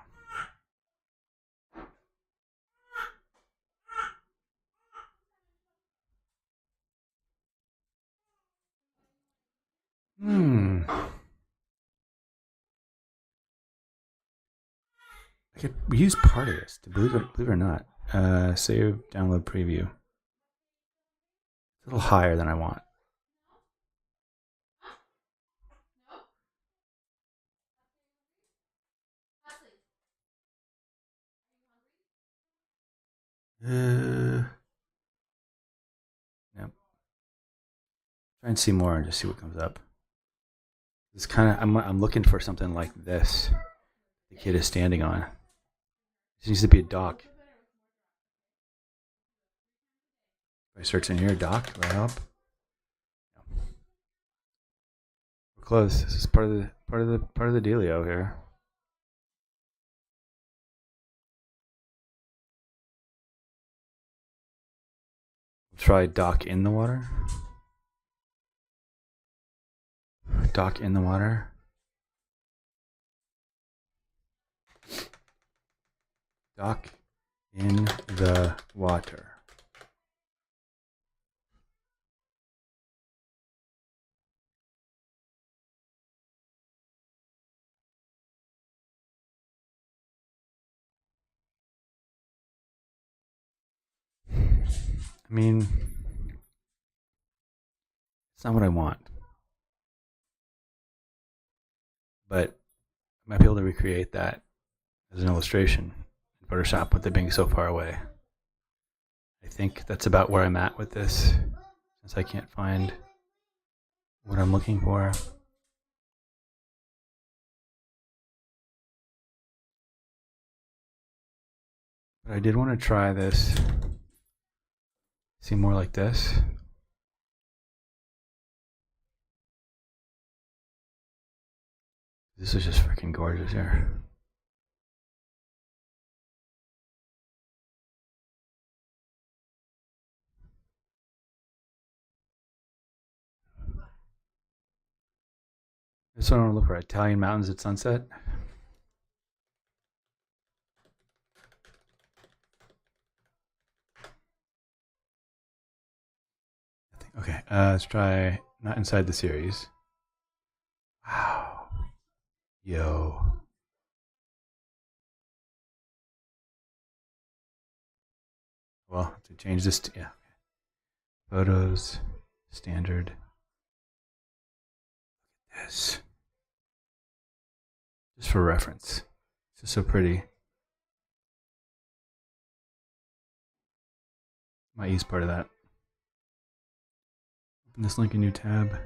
[SPEAKER 1] I could use part of this, to believe it or not. Save, download, preview. It's a little higher than I want. No. Try and see more and just see what comes up. It's kind of I'm looking for something like this. The kid is standing on. This needs to be a dock. If I search in here, dock, will that help? No. We're close. This is part of the dealio here. Try dock in the water. Dock in the water. Dock in the water. I mean, it's not what I want. But I might be able to recreate that as an illustration in Photoshop with it being so far away. I think that's about where I'm at with this, since I can't find what I'm looking for. But I did want to try this. See more like this. This is just freaking gorgeous here. This one I want to look for Italian mountains at sunset. Okay, let's try not inside the series. Wow. Yo. Well, to change this to, yeah. Photos, standard. Look at this. Just for reference. It's just so pretty. Might use part of that. Open this link in new tab. Damn.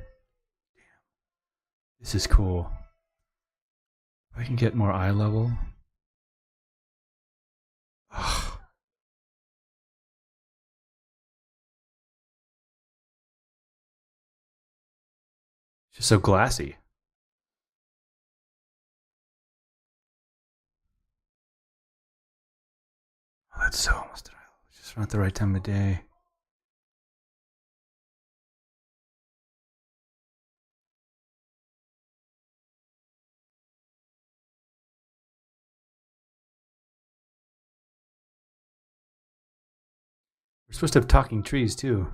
[SPEAKER 1] This is cool. If I can get more eye level. Ugh. It's just so glassy. Oh, that's so almost eye level. It's just not the right time of day. We're supposed to have talking trees too.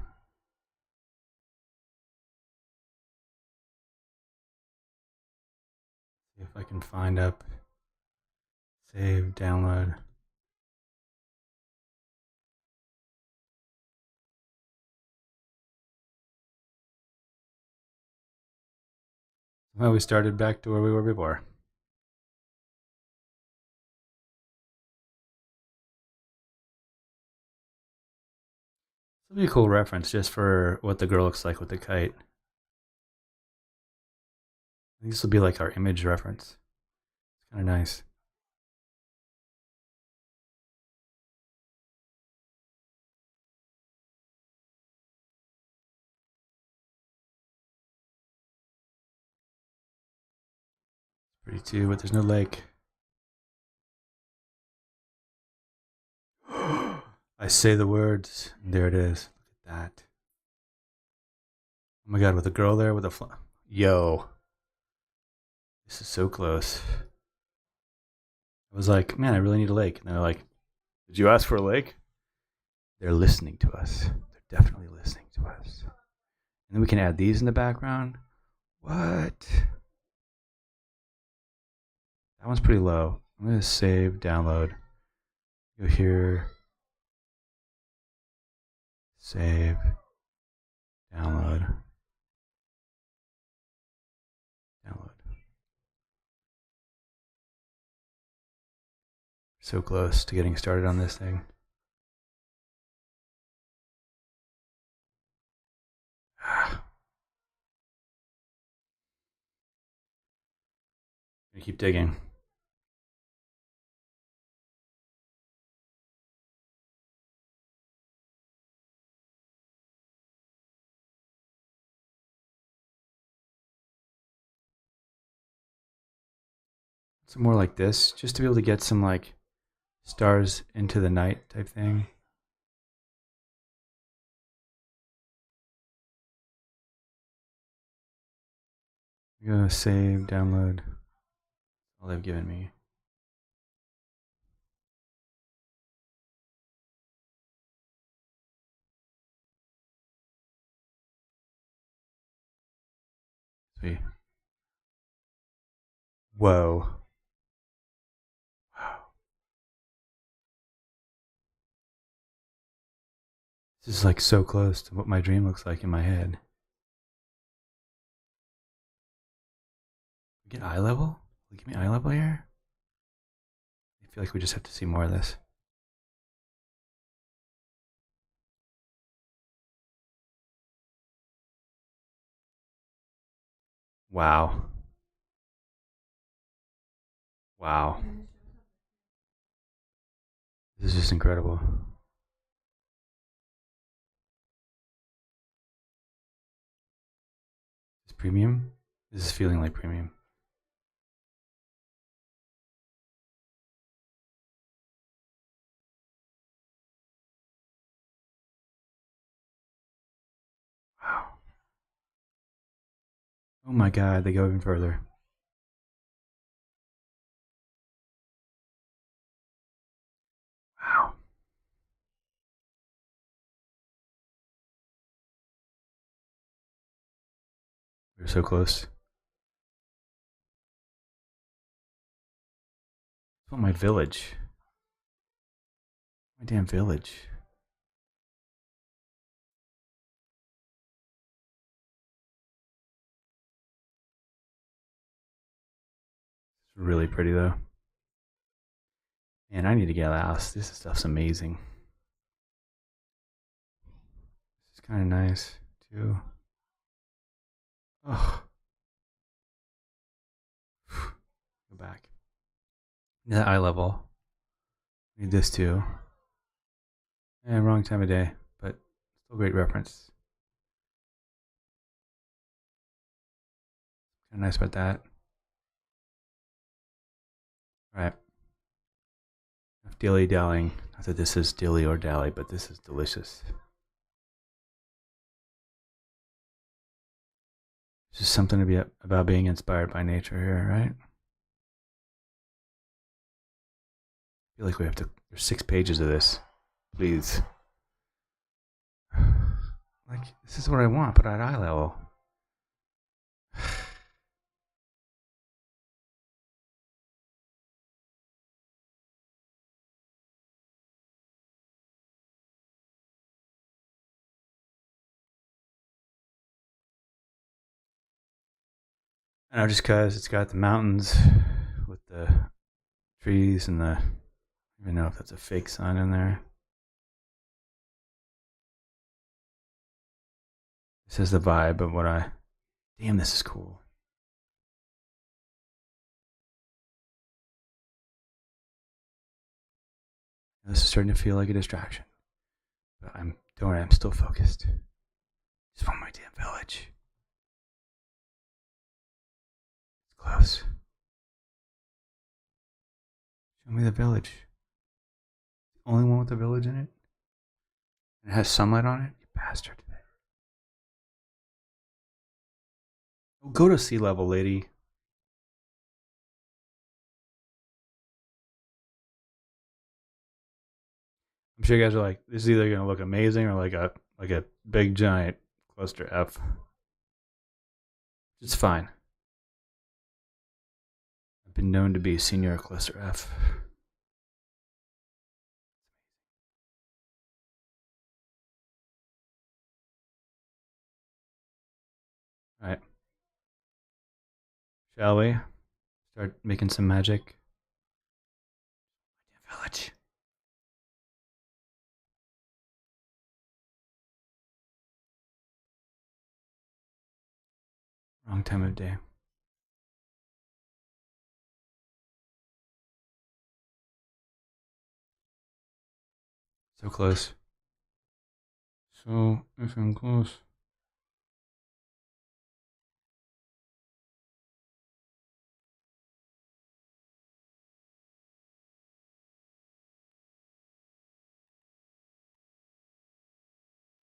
[SPEAKER 1] See if I can find up. Save, download. Well, we started back to where we were before. This will be a cool reference just for what the girl looks like with the kite. I think this will be like our image reference. It's kind of nice. It's pretty too, but there's no lake. I say the words, and there it is. Look at that. Oh my god, with a girl there with a yo. This is so close. I was like, man, I really need a lake. And they're like, did you ask for a lake? They're listening to us. They're definitely listening to us. And then we can add these in the background. What? That one's pretty low. I'm going to save, download. Go here. Save. Download. Download. So close to getting started on this thing. Gonna keep digging. Some more like this, just to be able to get some like stars into the night type thing. I'm gonna save, download. All they've given me. Sweet. Whoa. Wow. This is like so close to what my dream looks like in my head. Get eye level? Give me eye level here? I feel like we just have to see more of this. Wow. Wow. This is just incredible. Is this premium? This is feeling like premium. Wow. Oh my god, they go even further. Wow. We're so close. Oh, my village. My damn village. It's really pretty though. Man, I need to get a house. This stuff's amazing. This is kind of nice too. Oh. Go back. That eye level. Need this too. And wrong time of day, but still great reference. Kind of nice about that. All right. Enough dilly dallying. Not that this is dilly or dally, but this is delicious. It's just something to be about being inspired by nature here, right? I feel like we have to. There's 6 pages of this. Please. Like, this is what I want, but at eye level. I know, just because it's got the mountains with the trees and the. I don't even know if that's a fake sun in there. This is the vibe of what I. Damn, this is cool. This is starting to feel like a distraction. But don't worry, I'm still focused. Just want my damn village. It's close. Show me the village. The only one with a village in it? And it has sunlight on it? You bastard. Oh, go to sea level, lady. I'm sure you guys are like, this is either gonna look amazing or like a big giant cluster F. It's fine. I've been known to be senior cluster F. All right. Shall we start making some magic? Village. Wrong time of day. So close. So effing close.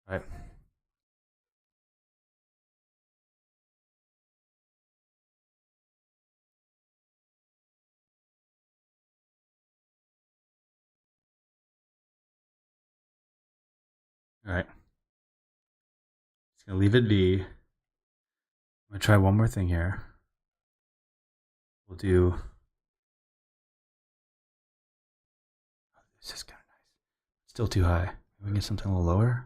[SPEAKER 1] All right. All right. Just gonna leave it be. I'm gonna try one more thing here. We'll do. This is kind of nice. Still too high. Maybe we can get something a little lower.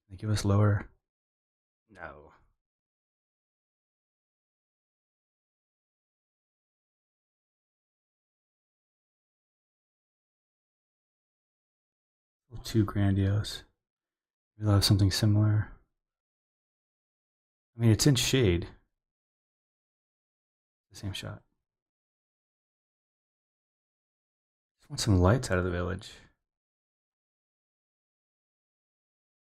[SPEAKER 1] Can they give us lower? No. A little too grandiose. Maybe they'll have something similar. I mean, it's in shade. The same shot. Just want some lights out of the village.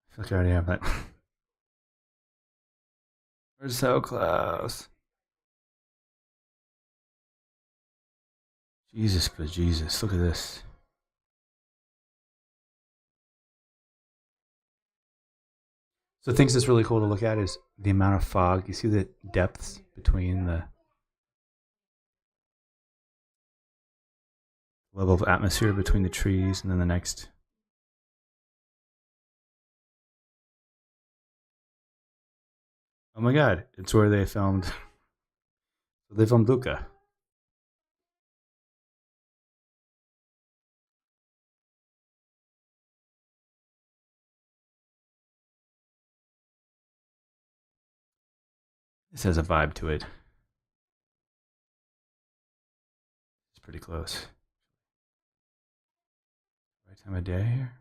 [SPEAKER 1] I feel like I already have that. We're so close. Jesus, but Jesus, look at this. So things that's really cool to look at is the amount of fog. You see the depths between the level of atmosphere between the trees and then the next. Oh my god, it's where they filmed. They filmed Luca. This has a vibe to it. It's pretty close. Right time of day here.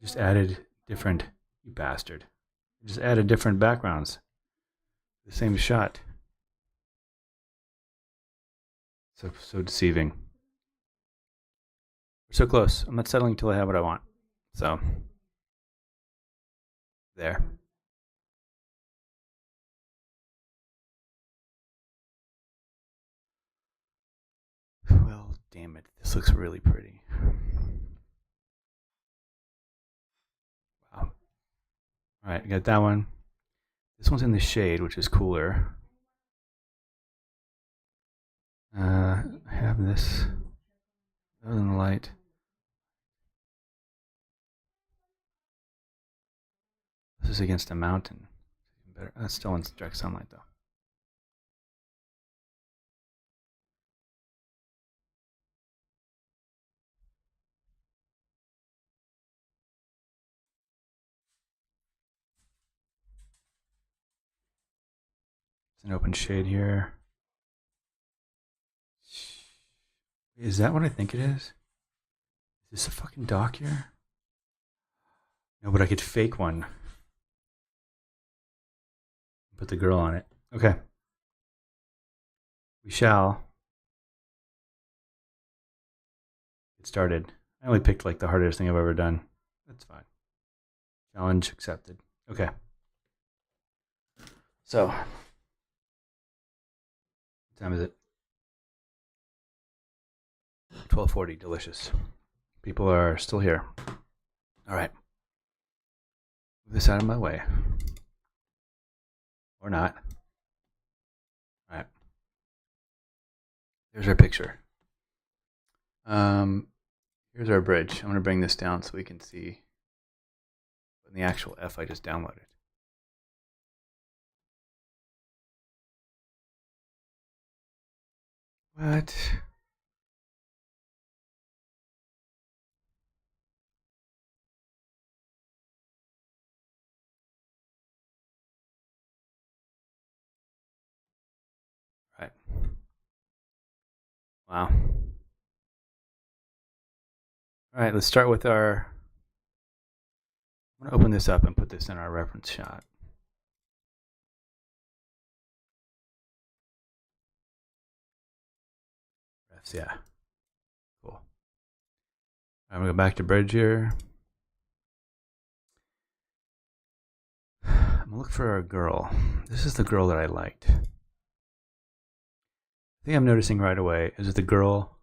[SPEAKER 1] Just added different. You bastard. Just added different backgrounds. The same shot. So deceiving. We're so close. I'm not settling until I have what I want. So there. Well, damn it. This looks really pretty. Wow. Alright, I got that one. This one's in the shade, which is cooler. I have this other than the light. is against a mountain. Better. That's still in direct sunlight though. It's an open shade here. Is that what I think it is? Is this a fucking dock here? No, but I could fake one. Put the girl on it. Okay. We shall get started. I only picked like the hardest thing I've ever done. That's fine. Challenge accepted. Okay. So, what time is it? 12:40. Delicious. People are still here. All right. Move this out of my way. Or not. All right. There's our picture. Here's our bridge. I'm going to bring this down so we can see the actual F I just downloaded. What? Right. Wow. All right, let's start with our... I'm going to open this up and put this in our reference shot. Refs, yeah. Cool. I'm going to go back to bridge here. I'm going to look for a girl. This is the girl that I liked. The thing I'm noticing right away is that the girl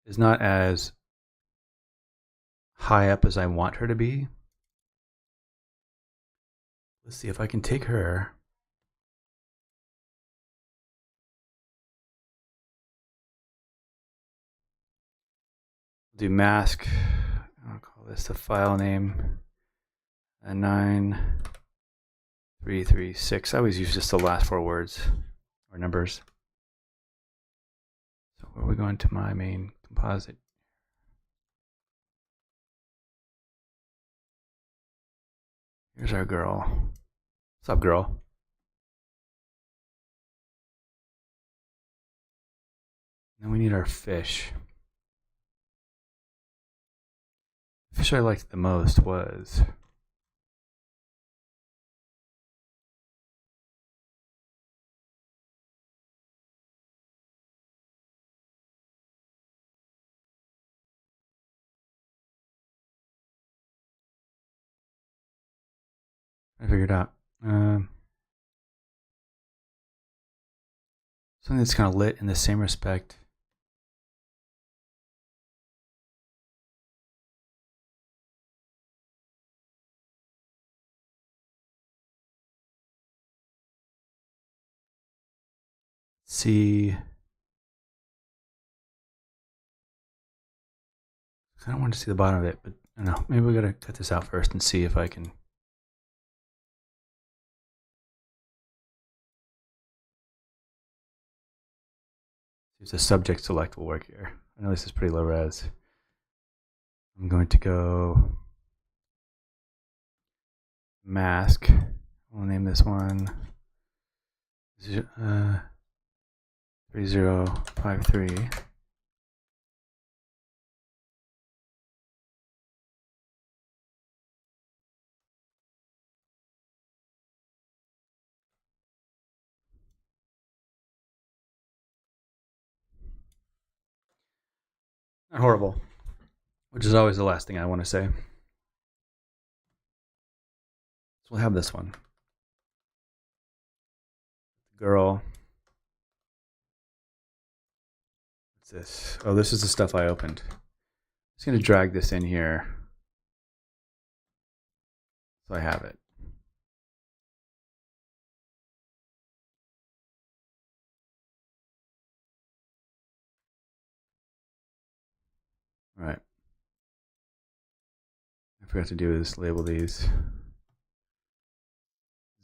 [SPEAKER 1] is not as high up as I want her to be. Let's see if I can take her. Do mask. I'll call this the file name. 9336. I always use just the last 4 words or numbers. So where are we going to my main composite? Here's our girl. What's up, girl? Then we need our fish. The fish I liked the most was... I figured out. Something that's kind of lit in the same respect. See. I don't want to see the bottom of it, but I don't know. Maybe we gotta cut this out first and see if I can. See if the subject select will work here. I know this is pretty low res. I'm going to go mask. We'll name this one 3053. Not horrible, which is always the last thing I want to say. So we'll have this one. Girl. What's this? Oh, this is the stuff I opened. I'm just going to drag this in here so I have it. All right. I forgot to do is label these.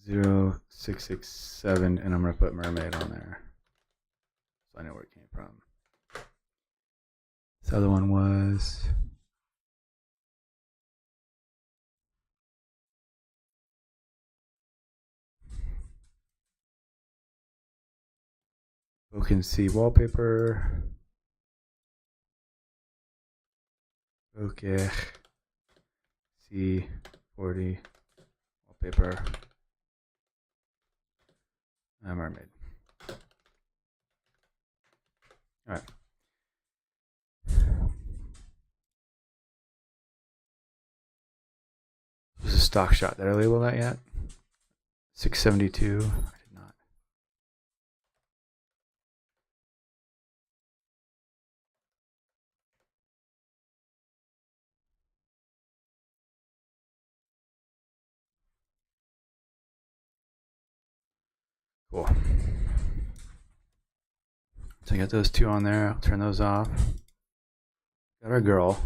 [SPEAKER 1] 0667, and I'm going to put mermaid on there so I know where it came from. This other one was Oaken Sea wallpaper. Okay. C40 wallpaper. Mermaid. All right. This is a stock shot. Did I label that yet? 672. I did not. Cool. So I got those two on there. I'll turn those off. Got our girl.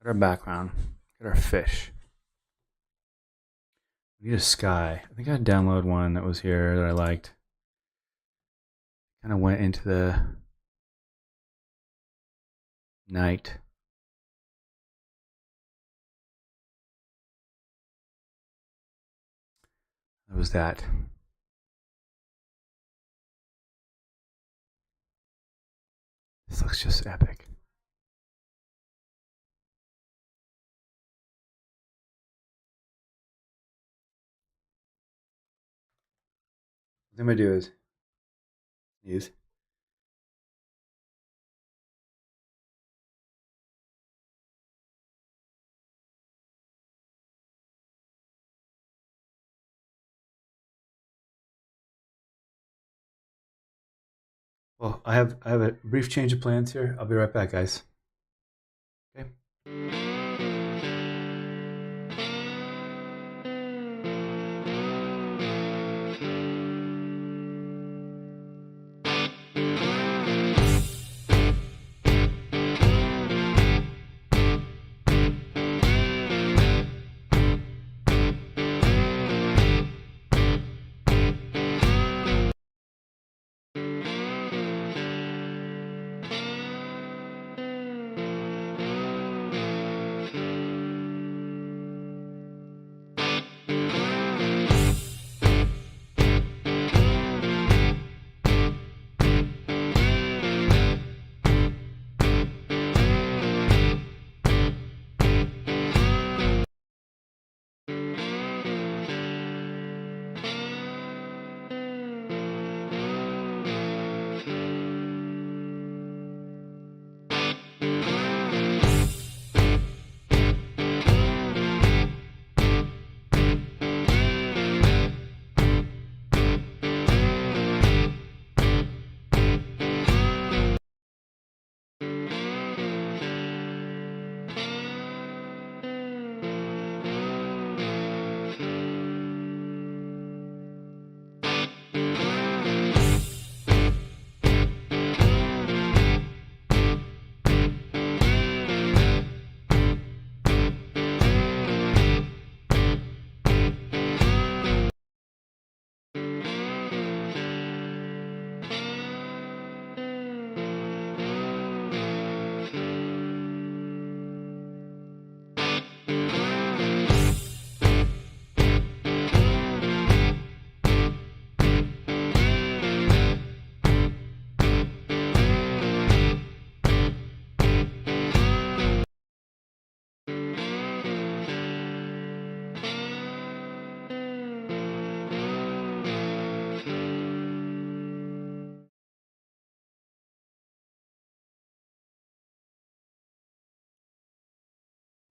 [SPEAKER 1] Got our background. Got our fish. We need a sky. I think I downloaded one that was here that I liked. Kind of went into the night. That was that. This looks just epic. What I'm going to do is use. Well, I have a brief change of plans here. I'll be right back, guys. Okay.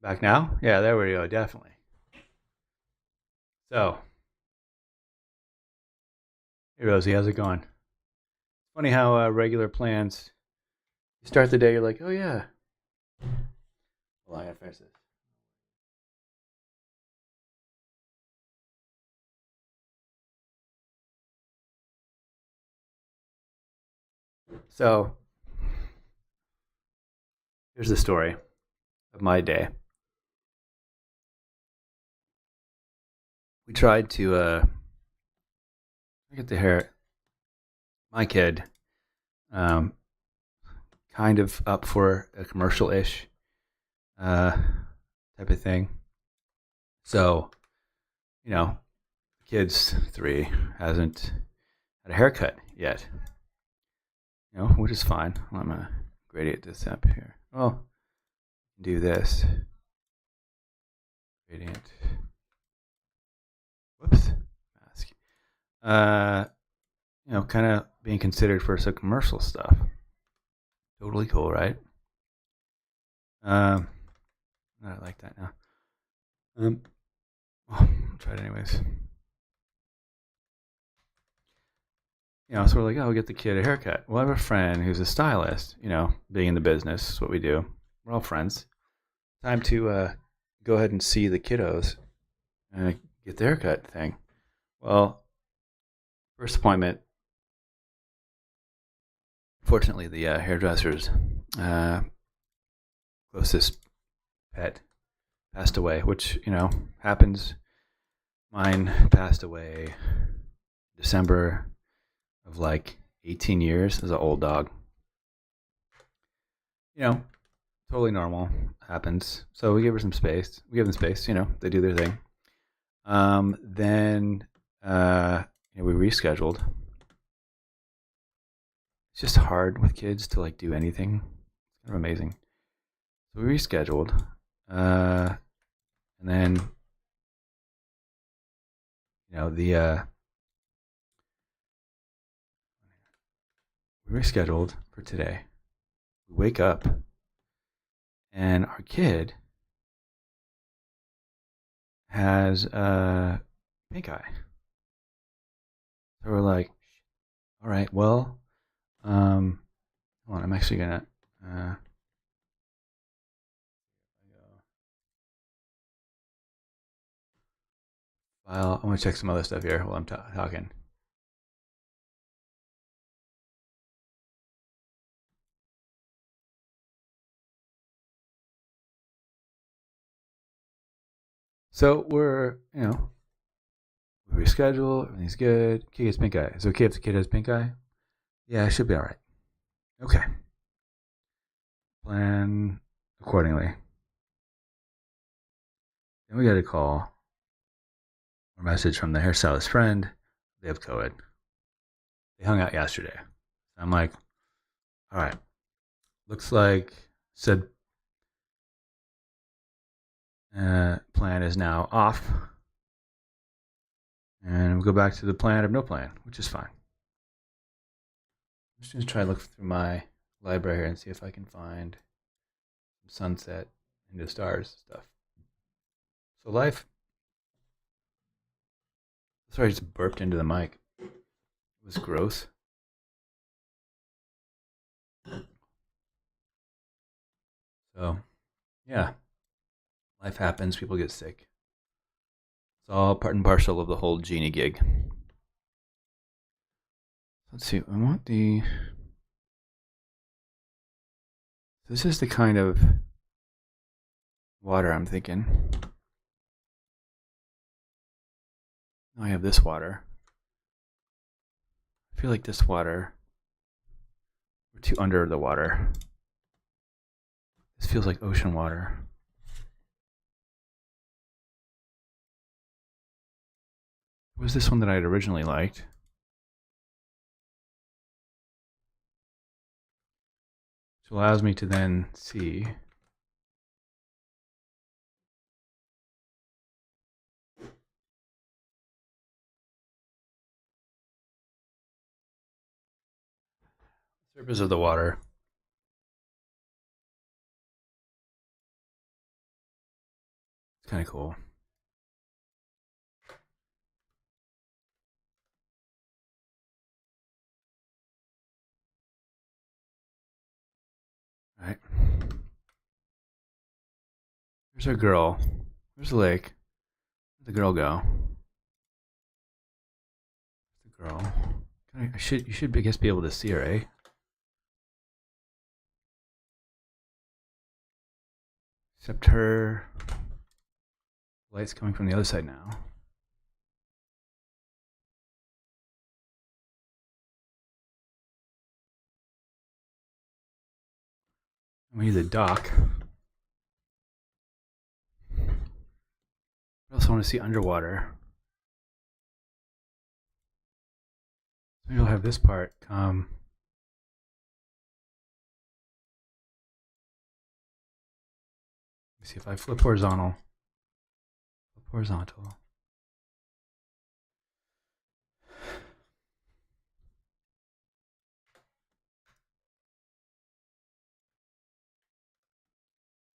[SPEAKER 1] Back now? Yeah, there we go. Definitely. So, hey Rosie, how's it going? It's funny how regular plans, you start the day, you're like, oh yeah. Well, I gotta finish this. So, here's the story of my day. we tried to get the hair. My kid, um, kind of up for a commercial-ish uh, type of thing. So, you know, the kid's 3, hasn't had a haircut yet. You know, which is fine. I'm gonna gradient this up here. Well, do this gradient. Whoops, mask. You know, kind of being considered for some commercial stuff. Totally cool, right? I like that now. I'll try it anyways. You know, so we're like, oh, we'll get the kid a haircut. Well, I have a friend who's a stylist. You know, being in the business is what we do. We're all friends. Time to go ahead and see the kiddos and get the haircut thing. Well, first appointment. Fortunately, the hairdresser's closest pet passed away, which, you know, happens. Mine passed away December of like 18 years as an old dog. You know, totally normal. Happens. So we gave her some space. We give them space, you know, they do their thing. Then you know, we rescheduled. It's just hard with kids to like do anything. It's kind of amazing. So we rescheduled. And then, you know, we rescheduled for today. We wake up and our kid has pink eye. So we're like, all right, well, hold on, I'm actually gonna file. I want to check some other stuff here while I'm talking. So we're, you know, we reschedule, everything's good. Kid gets pink eye. Is it okay if the kid has pink eye? Yeah, it should be all right. Okay. Plan accordingly. Then we got a call or message from the hairstylist friend. They have COVID. They hung out yesterday. I'm like, all right. Looks like said plan is now off. And we'll go back to the plan of no plan, which is fine. I'm just going to try to look through my library here and see if I can find some sunset into stars stuff. So life. Sorry, I just burped into the mic. It was gross. So, yeah. Life happens. People get sick. It's all part and parcel of the whole genie gig. Let's see. I want the... This is the kind of water I'm thinking. Now I have this water. I feel like this water... We're too under the water. This feels like ocean water. It was this one that I had originally liked. Which allows me to then see the surface of the water. It's kind of cool. All right. There's our girl. There's the lake. Where'd the girl go? The girl. You should, I guess, be able to see her, eh? Except her light's coming from the other side now. We need the dock. I also want to see underwater. Maybe I'll have this part come. Let me see if I flip horizontal. Flip horizontal.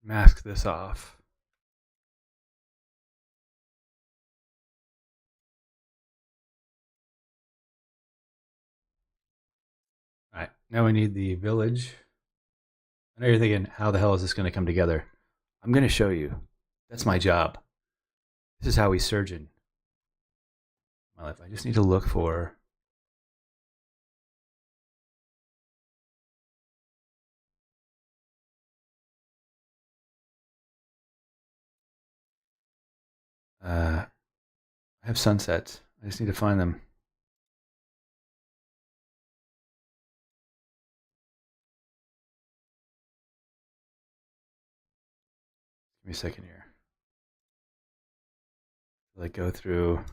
[SPEAKER 1] Mask this off. All right, now we need the village. I know you're thinking, how the hell is this going to come together? I'm going to show you. That's my job. This is how we surgeon my life. I just need to look for. I have sunsets. I just need to find them. Give me a second here. Like go through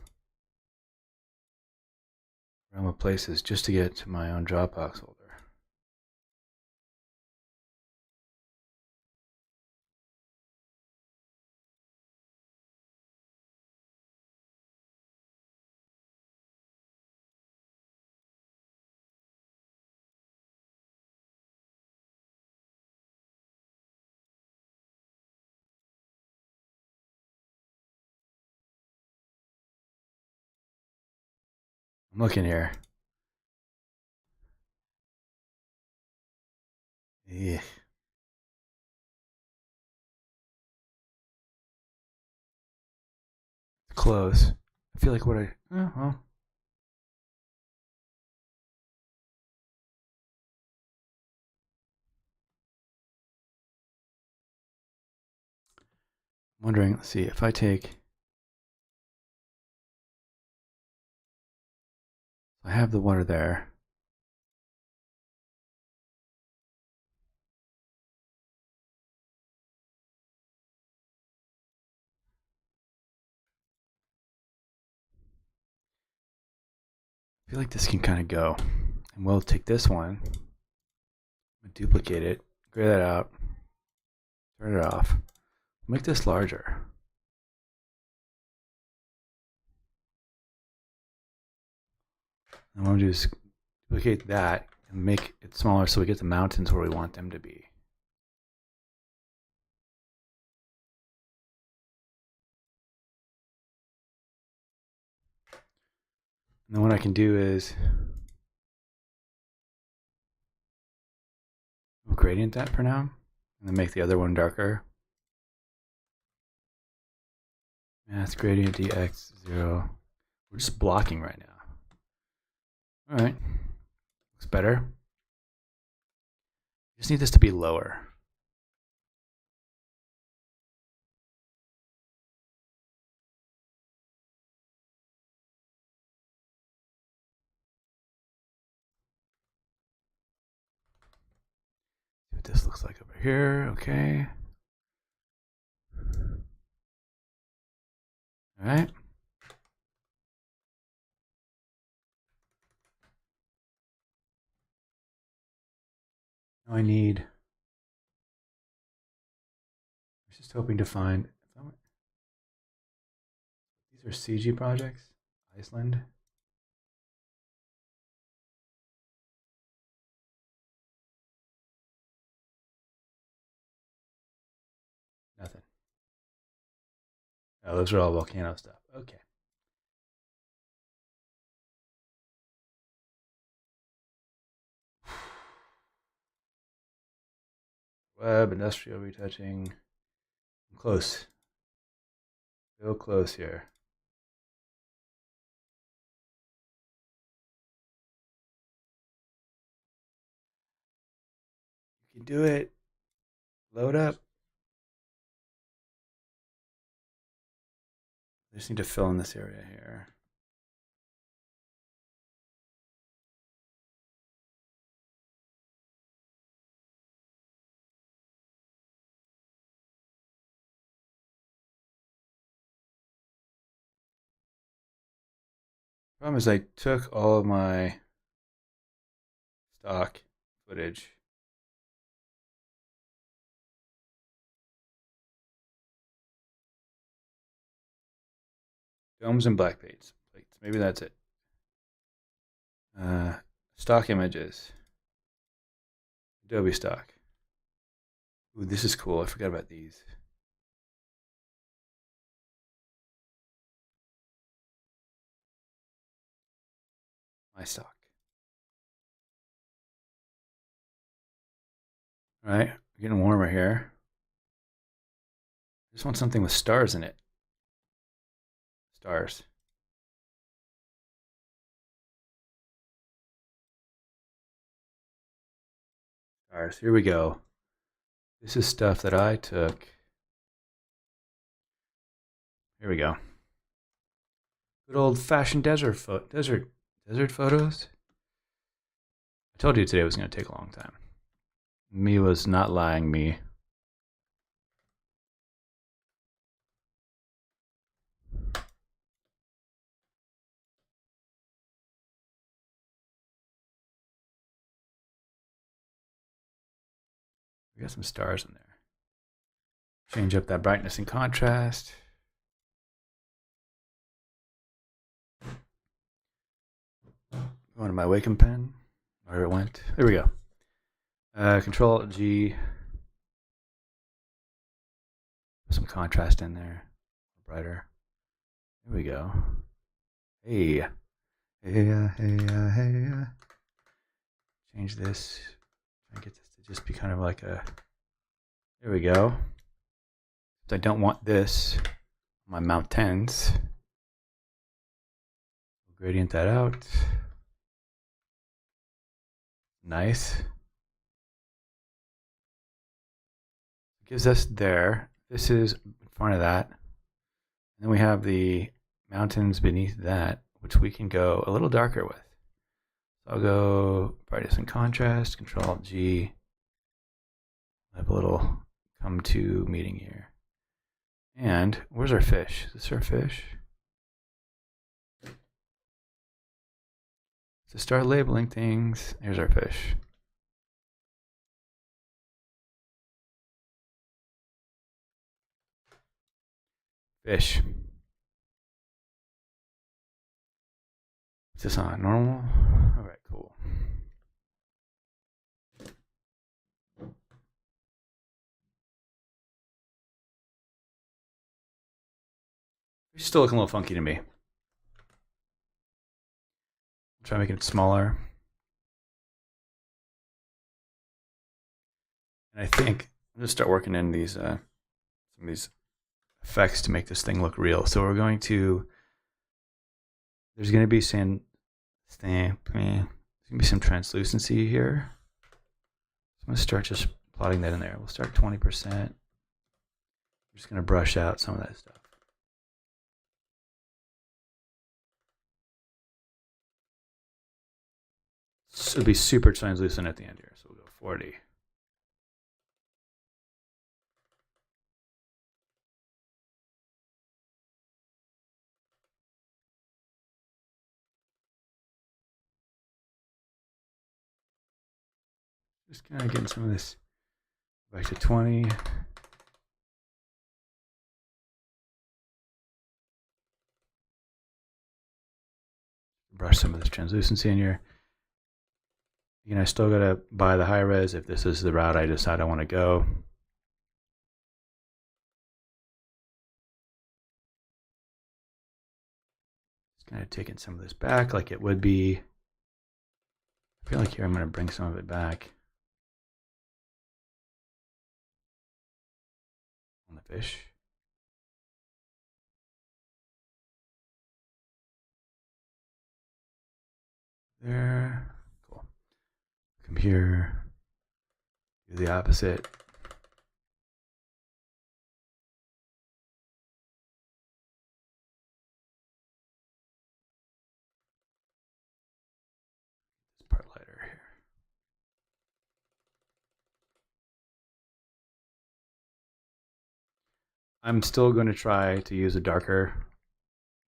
[SPEAKER 1] realm of places just to get to my own Dropbox folder. I'm looking here. Yeah. Close. I feel like what I. Oh, well. I'm wondering, let's see, if I take. I have the water there. I feel like this can kind of go. And we'll take this one, duplicate it, gray that out, turn it off, make this larger. And what I'm going to do is duplicate that and make it smaller so we get the mountains where we want them to be. And then what I can do is we'll gradient that for now, and then make the other one darker. Math gradient dx0. We're just blocking right now. All right, looks better. Just need this to be lower. See what this looks like over here. Okay. All right. Now I need. I was just hoping to find. These are CG projects. Iceland. Nothing. Oh, those are all volcano stuff. Okay. Web, industrial retouching. I'm close. Real close here. You can do it. Load up. I just need to fill in this area here. Problem is I took all of my stock footage. Domes and black plates. Maybe that's it. Stock images. Adobe stock. Ooh, this is cool. I forgot about these. My stock. All right, getting warmer here. I just want something with stars in it. Stars. Stars. Here we go. This is stuff that I took. Here we go. Good old-fashioned desert photos. I told you today was going to take a long time. Me was not lying. Me. We got some stars in there. Change up that brightness and contrast. Going to my Wacom pen. Where it went. There we go. Control G. Put some contrast in there. Brighter. There we go. Hey. Hey. Change this. Try and get this to just be kind of like a. There we go. I don't want this on my Mount 10s. We'll gradient that out. Nice. Gives us there. This is in front of that. And then we have the mountains beneath that, which we can go a little darker with. So I'll go brightness and contrast, Control G. Have a little come to meeting here. And where's our fish? Is this our fish? To start labeling things, here's our fish. Fish. Is this on normal? All right, cool. It's still looking a little funky to me. Try making it smaller. And I think I'm going to start working in these some of these effects to make this thing look real. So we're going to. There's going to be some. There's going to be some translucency here. So I'm going to start just plotting that in there. We'll start 20%. I'm just going to brush out some of that stuff. So it'll be super translucent at the end here. So we'll go 40. Just kind of getting some of this back to 20. Brush some of this translucency in here. Again, I still gotta buy the high res if this is the route I decide I want to go. Just kind of taking some of this back like it would be. I feel like here I'm going to bring some of it back on the fish. There. Cool. Come here. Do the opposite. This part lighter here. I'm still going to try to use a darker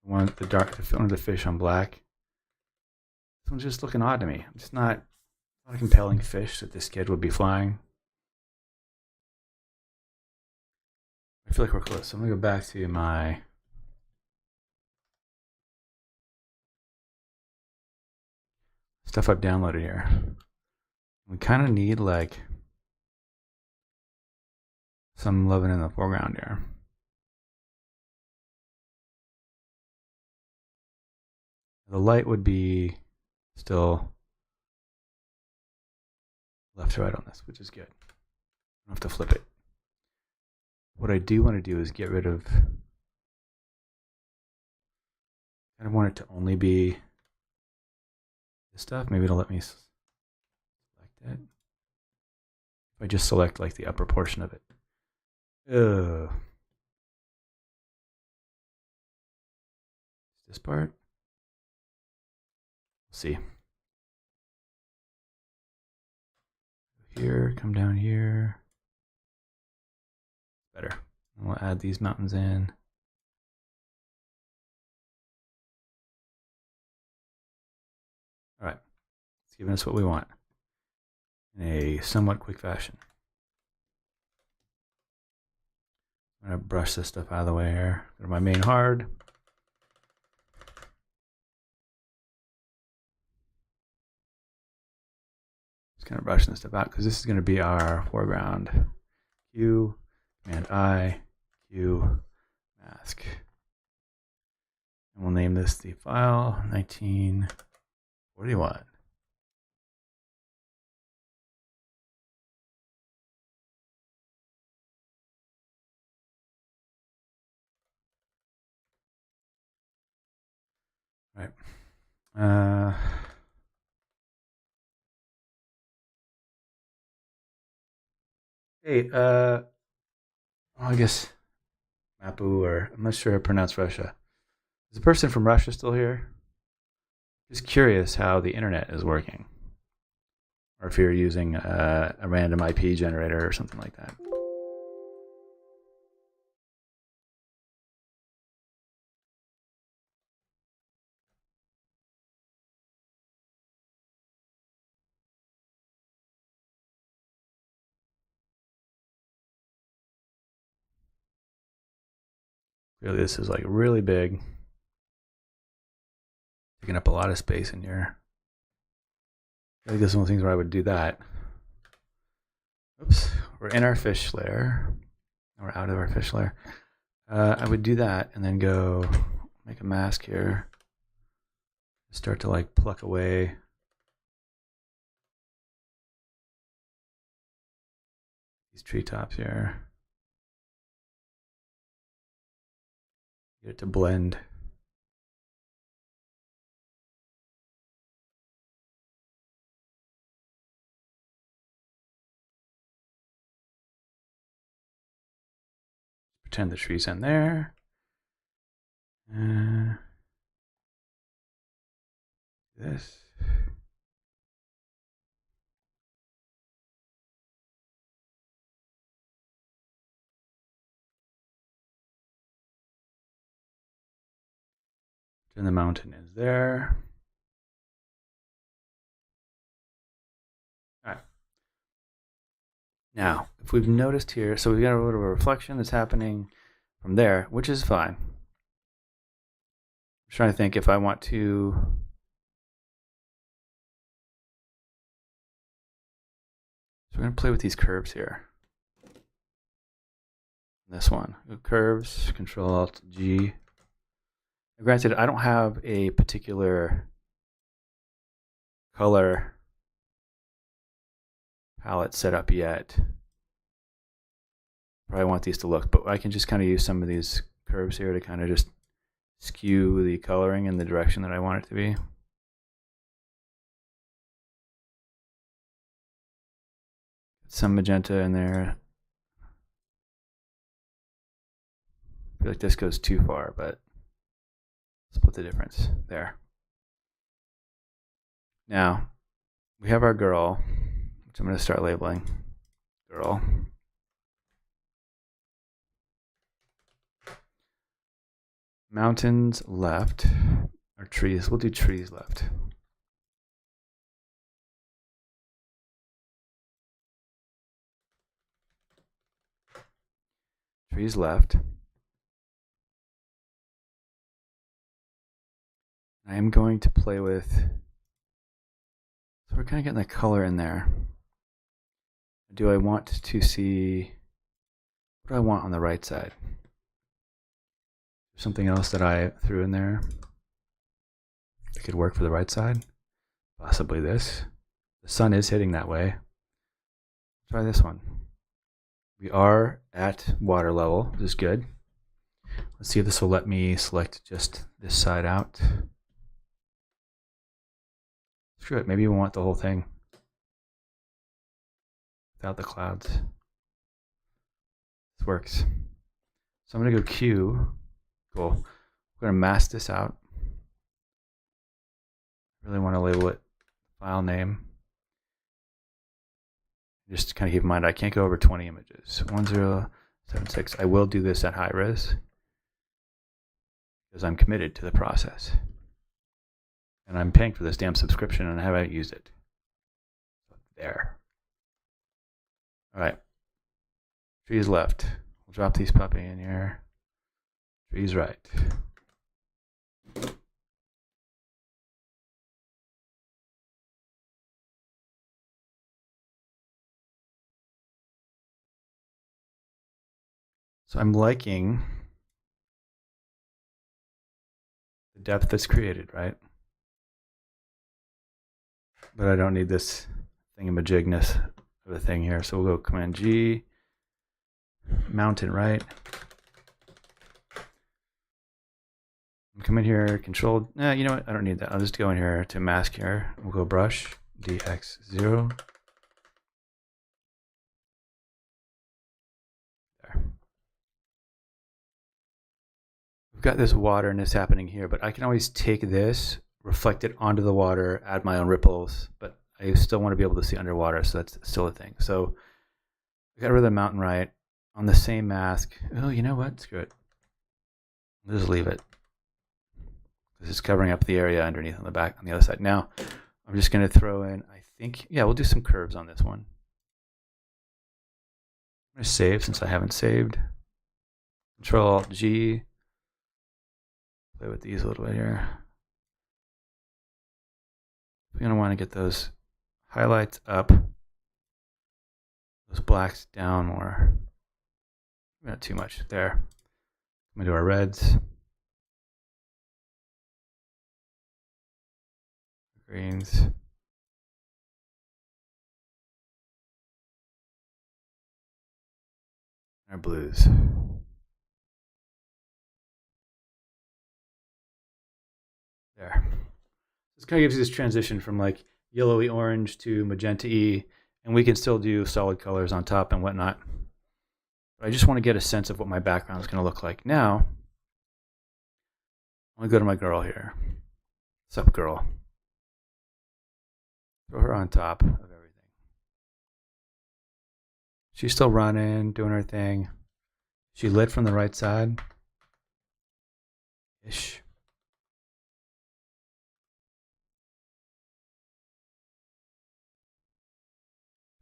[SPEAKER 1] one, the one of the fish on black. This one's just looking odd to me. It's not a compelling fish that this kid would be flying. I feel like we're close. So I'm gonna go back to my stuff I've downloaded here. We kind of need like some loving in the foreground here. The light would be still left to right on this, which is good. I don't have to flip it. What I do want to do is get rid of, I kind of want it to only be this stuff. Maybe it'll let me select it. If I just select like the upper portion of it. This part. Let's see. Here, come down here. Better. And we'll add these mountains in. All right, it's giving us what we want in a somewhat quick fashion. I'm gonna brush this stuff out of the way here. Go to my main hard. Just kind of brushing this stuff out because this is going to be our foreground. Q, Command I, Q, mask. And we'll name this the file 1941. All right. Hey, well, I guess Mapu, or I'm not sure how to pronounce Russia. Is the person from Russia still here? Just curious how the internet is working, or if you're using a random IP generator or something like that. Clearly, this is like really big, taking up a lot of space in here. I think this is one of the things where I would do that. Oops, we're in our fish layer. We're out of our fish layer. I would do that and then go make a mask here. Start to like pluck away these treetops here. Get it to blend. Pretend the tree's in there. This. And the mountain is there. All right. Now, if we've noticed here, so we've got a little bit of a reflection that's happening from there, which is fine. I'm trying to think if I want to. So we're going to play with these curves here. This one, curves, Control-Alt-G. Granted, I don't have a particular color palette set up yet. Probably want these to look, but I can just kind of use some of these curves here to kind of just skew the coloring in the direction that I want it to be. Some magenta in there. I feel like this goes too far, but split the difference there. Now, we have our girl, which I'm going to start labeling girl. Mountains left, or trees. We'll do trees left. trees left. I am going to play with, so we're kind of getting the color in there. Do I want to see, what do I want on the right side? Something else that I threw in there that could work for the right side? Possibly this. The sun is hitting that way. Try this one. We are at water level, which is good. Let's see if this will let me select just this side out. Screw it, maybe we want the whole thing without the clouds. This works. So I'm gonna go Q. Cool. We're gonna mask this out. Really want to label it file name. Just kind of keep in mind I can't go over 20 images. 1076. I will do this at high res because I'm committed to the process. And I'm paying for this damn subscription and I haven't used it. There. Alright. Trees left. We'll drop these puppy in here. Trees right. So I'm liking the depth that's created, right? But I don't need this thingamajigness of a thing here. So we'll go Command G, mountain right. Come in here, Control. You know what? I don't need that. I'll just go in here to mask here. We'll go Brush, DX0. There. We've got this waterness happening here, but I can always take this, reflect it onto the water, add my own ripples, but I still want to be able to see underwater, so that's still a thing. So I got rid of the mountain right on the same mask. Oh, you know what? Screw it. I'll just leave it. This is covering up the area underneath on the back on the other side. Now, I'm just going to throw in, I think, yeah, we'll do some curves on this one. I'm going to save since I haven't saved. Control-G. Play with these a little bit here. We're going to want to get those highlights up, those blacks down more. Not too much there. I'm going to do our reds. Greens. Our blues. There. This kind of gives you this transition from like yellowy orange to magenta-y, and we can still do solid colors on top and whatnot. But I just want to get a sense of what my background is going to look like. Now, I want to go to my girl here. What's up, girl? Throw her on top of everything. She's still running, doing her thing. She lit from the right side. Ish.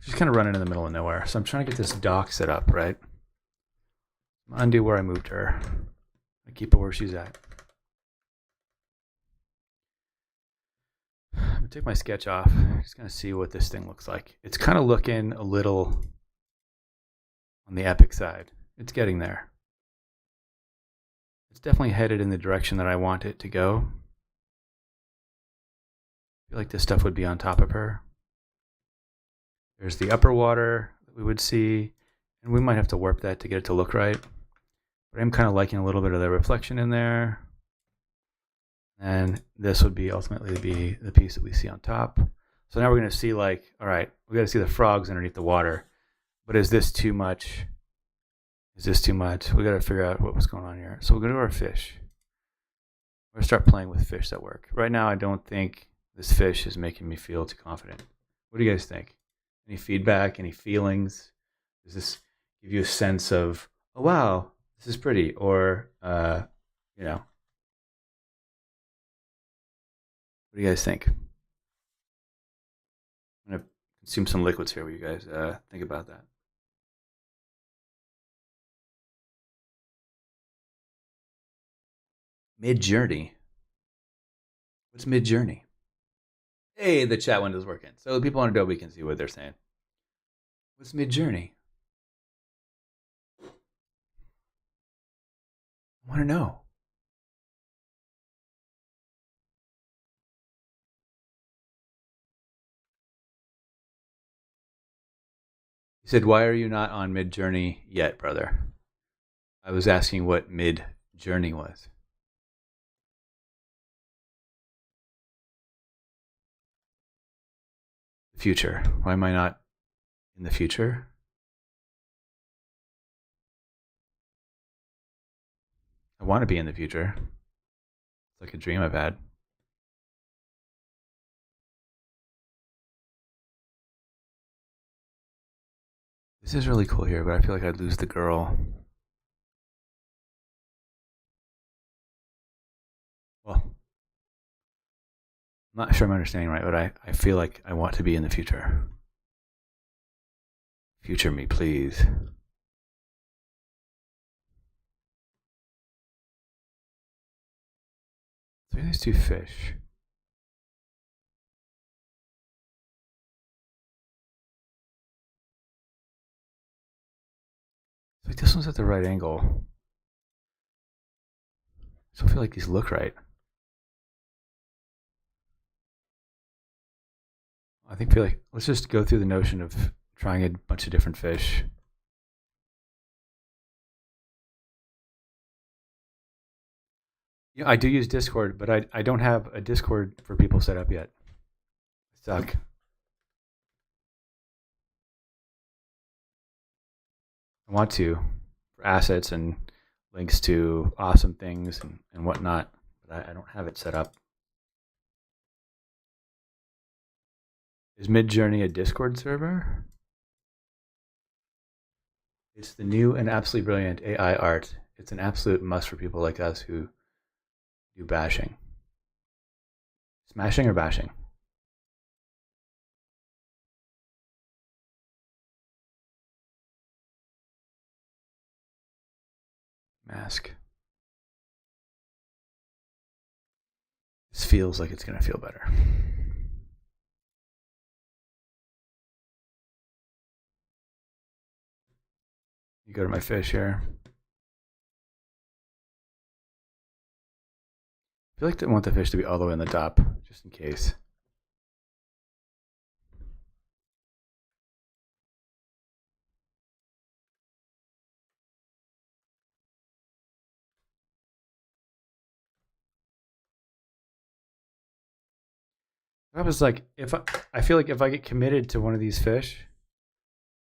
[SPEAKER 1] She's kind of running in the middle of nowhere. So I'm trying to get this dock set up, right? Undo where I moved her. I keep her where she's at. I'm gonna take my sketch off. Just gonna see what this thing looks like. It's kind of looking a little on the epic side. It's getting there. It's definitely headed in the direction that I want it to go. I feel like this stuff would be on top of her. There's the upper water that we would see, and we might have to warp that to get it to look right. But I'm kind of liking a little bit of the reflection in there. And this would be ultimately be the piece that we see on top. So now we're going to see like, all right, we got to see the frogs underneath the water. But is this too much? Is this too much? We got to figure out what was going on here. So we're going to do our fish. We're going to start playing with fish that work. Right now, I don't think this fish is making me feel too confident. What do you guys think? Any feedback? Any feelings? Does this give you a sense of, oh, wow, this is pretty? Or, you know, what do you guys think? I'm going to consume some liquids here. What you guys think about that? Mid-Journey. What's Mid-Journey? Hey, the chat window's working. So the people on Adobe can see what they're saying. What's Mid-Journey? I want to know. He said, why are you not on Mid-Journey yet, brother? I was asking what Mid-Journey was. The future. Why am I not in the future? I want to be in the future. It's like a dream I've had. This is really cool here, but I feel like I'd lose the girl. Well, I'm not sure I'm understanding right, but I feel like I want to be in the future. Future me, please. So these two fish. It's like this one's at the right angle. I still feel like these look right. I think feel like let's just go through the notion of trying a bunch of different fish. Yeah, I do use Discord, but I don't have a Discord for people set up yet. I suck. I want to for assets and links to awesome things and whatnot, but I don't have it set up. Is Midjourney a Discord server? It's the new and absolutely brilliant AI art. It's an absolute must for people like us who do bashing. Smashing or bashing? Mask. This feels like it's going to feel better. You go to my fish here. I feel like I want the fish to be all the way on the top, just in case. I was like, I feel like if I get committed to one of these fish,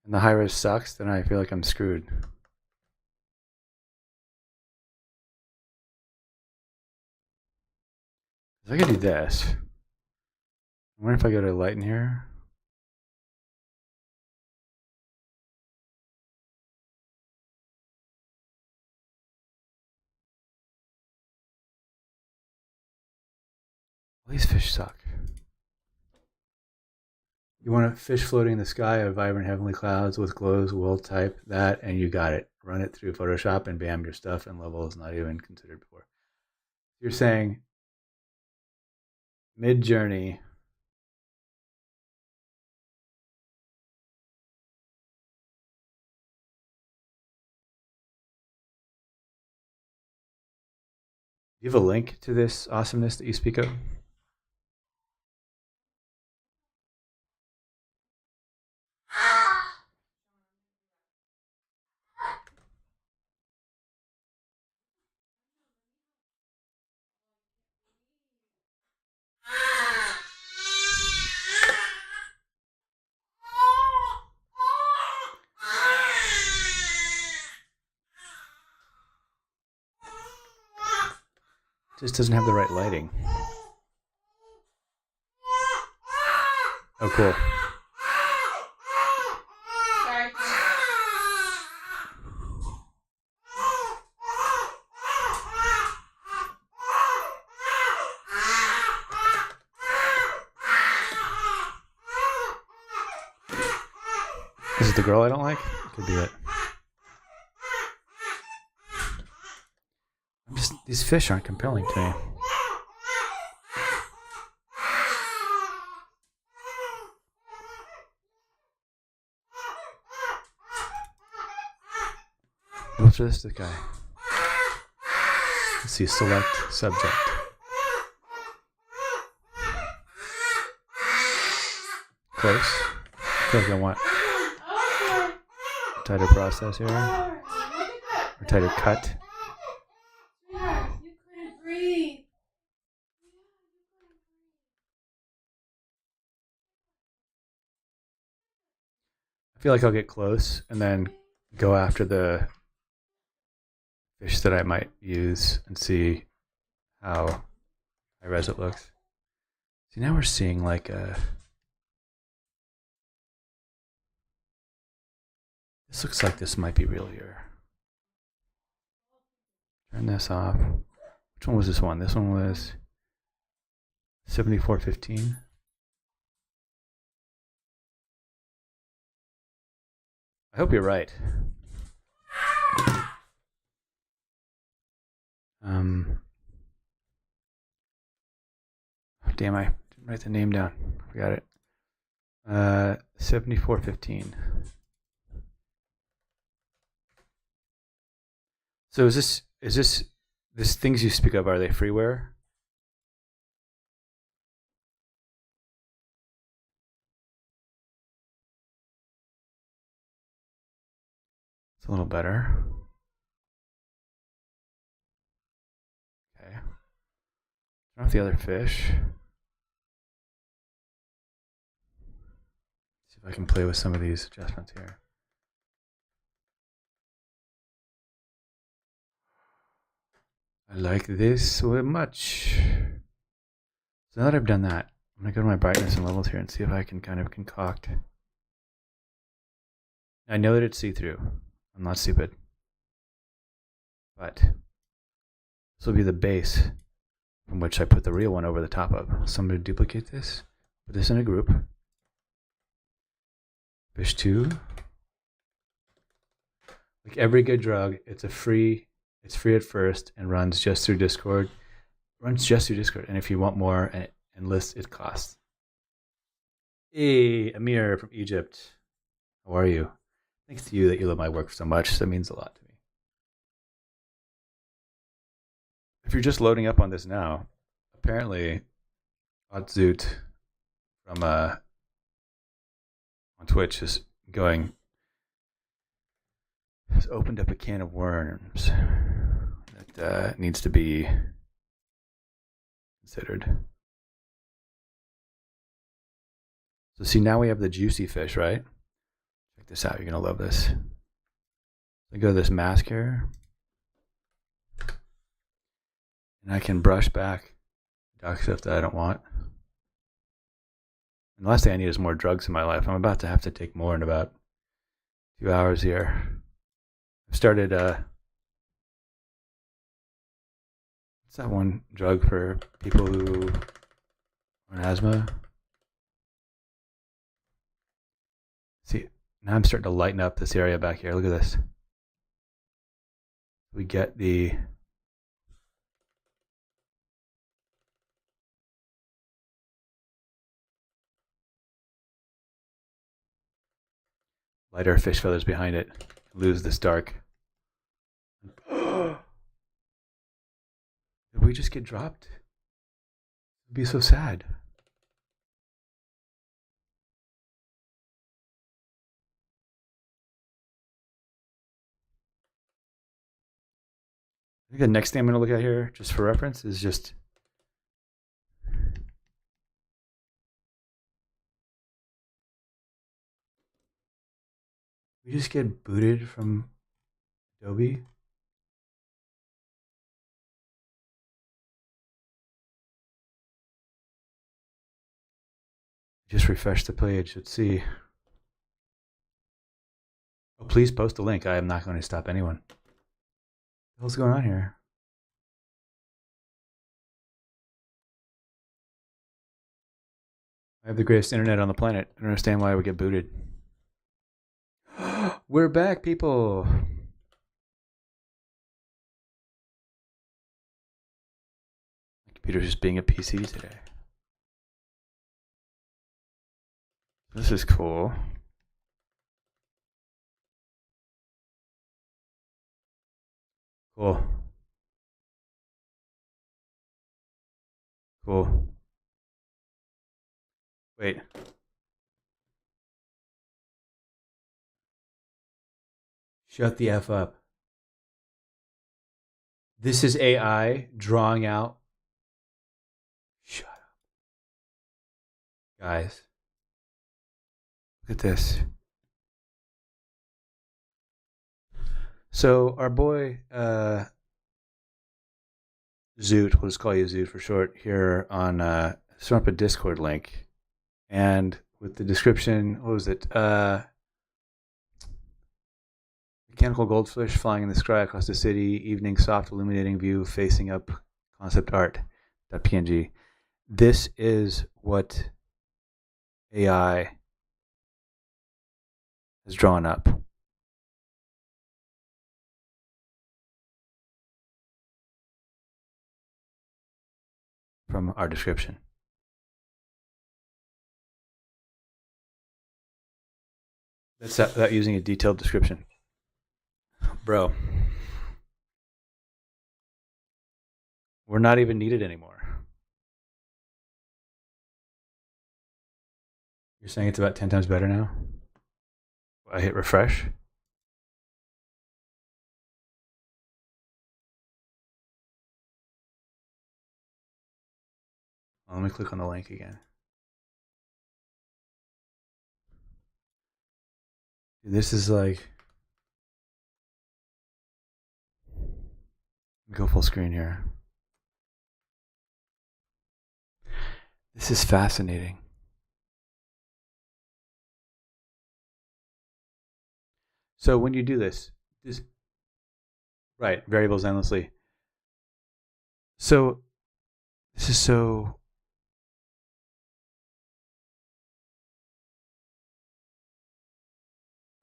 [SPEAKER 1] and the high risk sucks, then I feel like I'm screwed. If I could do this, I wonder if I go to lighten here. All these fish suck. You want a fish floating in the sky of vibrant heavenly clouds with glows, will type that, and you got it. Run it through Photoshop, and bam, your stuff and level is not even considered before. You're saying Midjourney. Do you have a link to this awesomeness that you speak of? Just doesn't have the right lighting. Oh, cool.
[SPEAKER 3] Sorry.
[SPEAKER 1] Is it the girl I don't like? It could be it. These fish aren't compelling to me. What's this guy? Let's see, select subject. Close. I feel like I want tighter process here. Or tighter cut.
[SPEAKER 3] You couldn't breathe.
[SPEAKER 1] I feel like I'll get close and then go after the fish that I might use and see how high res it looks. See, now we're seeing like a... This looks like this might be real here. Turn this off. Which one was this one? This one was 7415. I hope you're right. Oh, damn, I didn't write the name down. Forgot it. 7415. So is this things you speak of, are they freeware? It's a little better. Okay. Turn off the other fish. See if I can play with some of these adjustments here. I like this so much. So now that I've done that, I'm going to go to my brightness and levels here and see if I can kind of concoct. I know that it's see-through. I'm not stupid. But this will be the base from which I put the real one over the top of. So I'm going to duplicate this, put this in a group. Fish 2. Like every good drug, it's free at first and runs just through Discord. And if you want more and list, it costs. Hey, Amir from Egypt. How are you? Thanks to you that you love my work so much. That means a lot to me. If you're just loading up on this now, apparently Otzoot from on Twitch is has opened up a can of worms that needs to be considered. So see, now we have the juicy fish, right? Check this out. You're going to love this. So go to this mask here. And I can brush back dark stuff that I don't want. And the last thing I need is more drugs in my life. I'm about to have to take more in about 2 hours here. I've started, what's that one drug for people who are on asthma? See, now I'm starting to lighten up this area back here. Look at this. We get the lighter fish feathers behind it. Lose this dark. Did we just get dropped? It'd be so sad. I think the next thing I'm going to look at here, just for reference, is just we just get booted from Adobe. Just refresh the page. Let's see. Oh, please post a link. I am not going to stop anyone. What's going on here? I have the greatest internet on the planet. I don't understand why we get booted. We're back, people.
[SPEAKER 2] computer's just being a PC today. This is cool.
[SPEAKER 1] Cool. Cool. Wait. Shut the F up. This is AI drawing out. Shut up. Guys. Look at this. So our boy Zoot, we'll just call you Zoot for short, here on throw up a Discord link, and with the description, what was it? Mechanical goldfish flying in the sky across the city, evening soft illuminating view facing up, concept art. .png. This is what AI has drawn up. From our description. That's that using a detailed description. Bro, we're not even needed anymore. You're saying it's about 10 times better now? I hit refresh. Let me click on the link again. This is like, go full screen here. This is fascinating. So when you do this right, variables endlessly. So this is so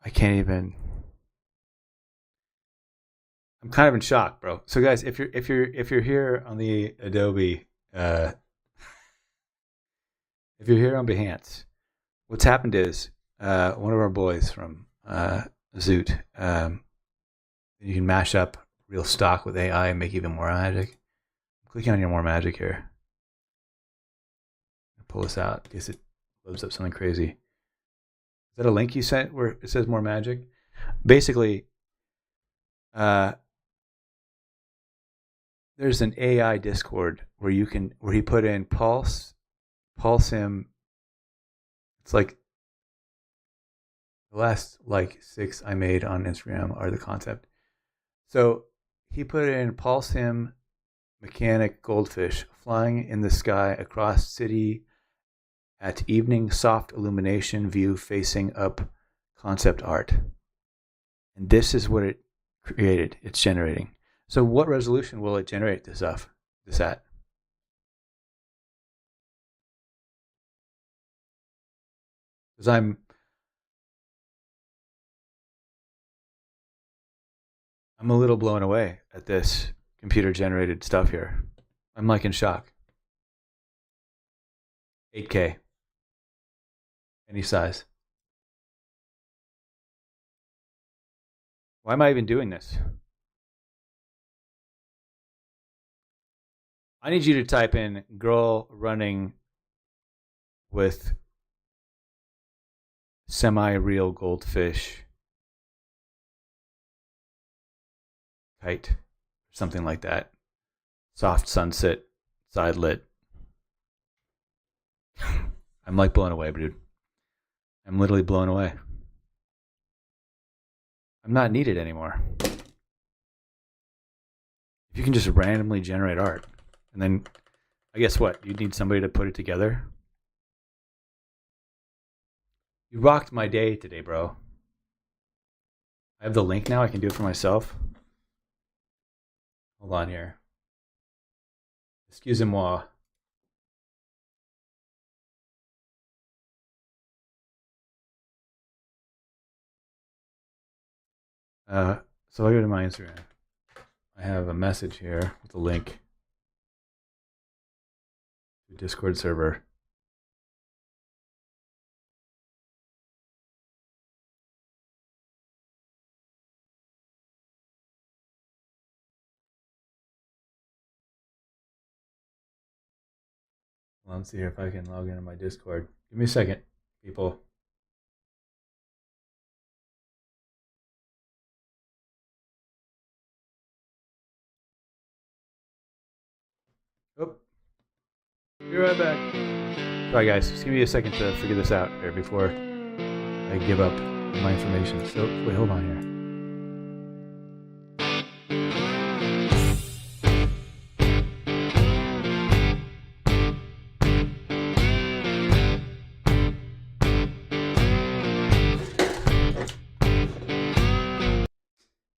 [SPEAKER 1] I can't even. I'm kind of in shock, bro. So guys, if you're here on the Adobe, if you're here on Behance, what's happened is one of our boys from Zoot, you can mash up real stock with AI and make even more magic. I'm clicking on your more magic here. Pull this out in case it loads up something crazy. Is that a link you sent where it says more magic? Basically, there's an AI Discord where he put in Pulse him. It's like the last like 6 I made on Instagram are the concept. So he put in Pulse him mechanic goldfish flying in the sky across city at evening soft illumination view facing up concept art. And this is what it created. It's generating. So what resolution will it generate this at? Because I'm a little blown away at this computer generated stuff here. I'm like in shock. 8K. Any size. Why am I even doing this? I need you to type in girl running with semi-real goldfish kite or something like that. Soft sunset, side lit. I'm like blown away, dude. I'm literally blown away. I'm not needed anymore. If you can just randomly generate art, and then I guess what? You need somebody to put it together. You rocked my day today, bro. I have the link now. I can do it for myself. Hold on here. Excusez-moi. So I go to my Instagram. I have a message here with a link. the Discord server. Well, let's see here if I can log into my Discord. Give me a second, people. Oh, be right back. Sorry, guys. Just give me a second to figure this out here before I give up my information. So, wait, hold on here.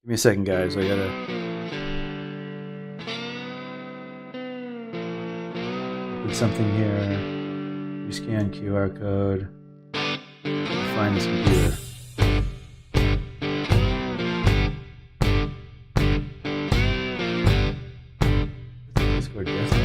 [SPEAKER 1] Give me a second, guys. I gotta put something here. Rescan QR code. Find this computer. Discord desktop.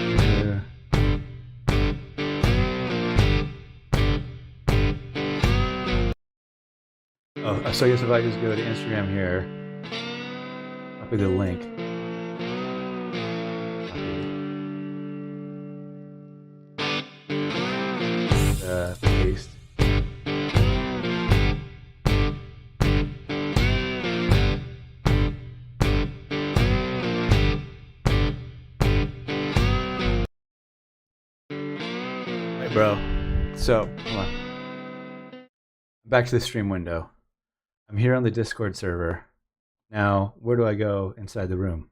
[SPEAKER 1] Here. Oh, so I guess if I just go to Instagram here, copy the link. Paste. Hey, bro. So, hold on. Back to the stream window. I'm here on the Discord server. Now, where do I go inside the room?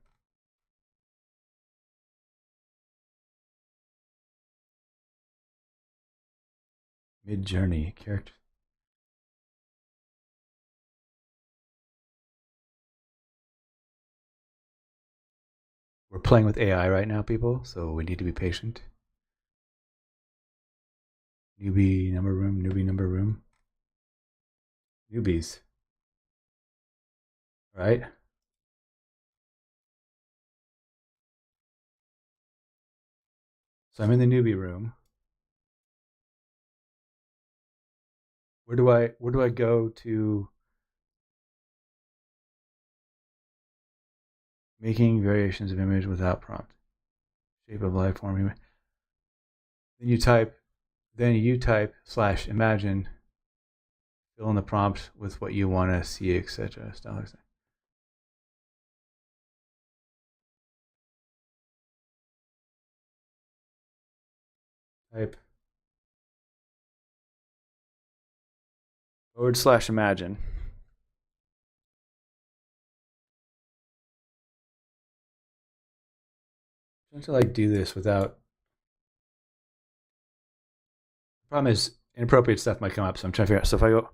[SPEAKER 1] Mid-journey character. We're playing with AI right now, people, so we need to be patient. Newbie number room, newbie number room. Newbies. Right? So I'm in the newbie room. Where do I go to making variations of image without prompt? Shape of life form. Then you type /imagine, fill in the prompt with what you want to see, etc. Type /imagine. I'm trying to do this without. The problem is inappropriate stuff might come up, so I'm trying to figure out. So if I go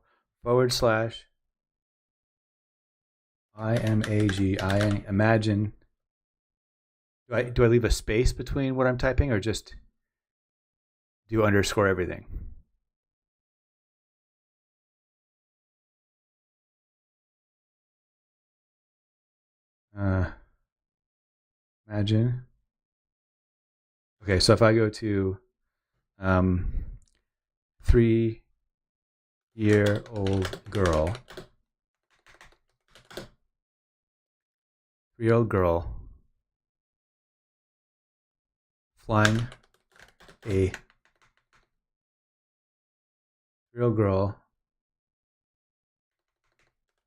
[SPEAKER 1] /imagine, do I leave a space between what I'm typing, or just do underscore everything? Imagine. Okay, so if I go to 3-year-old girl, 3-year-old girl flying a 3-year-old girl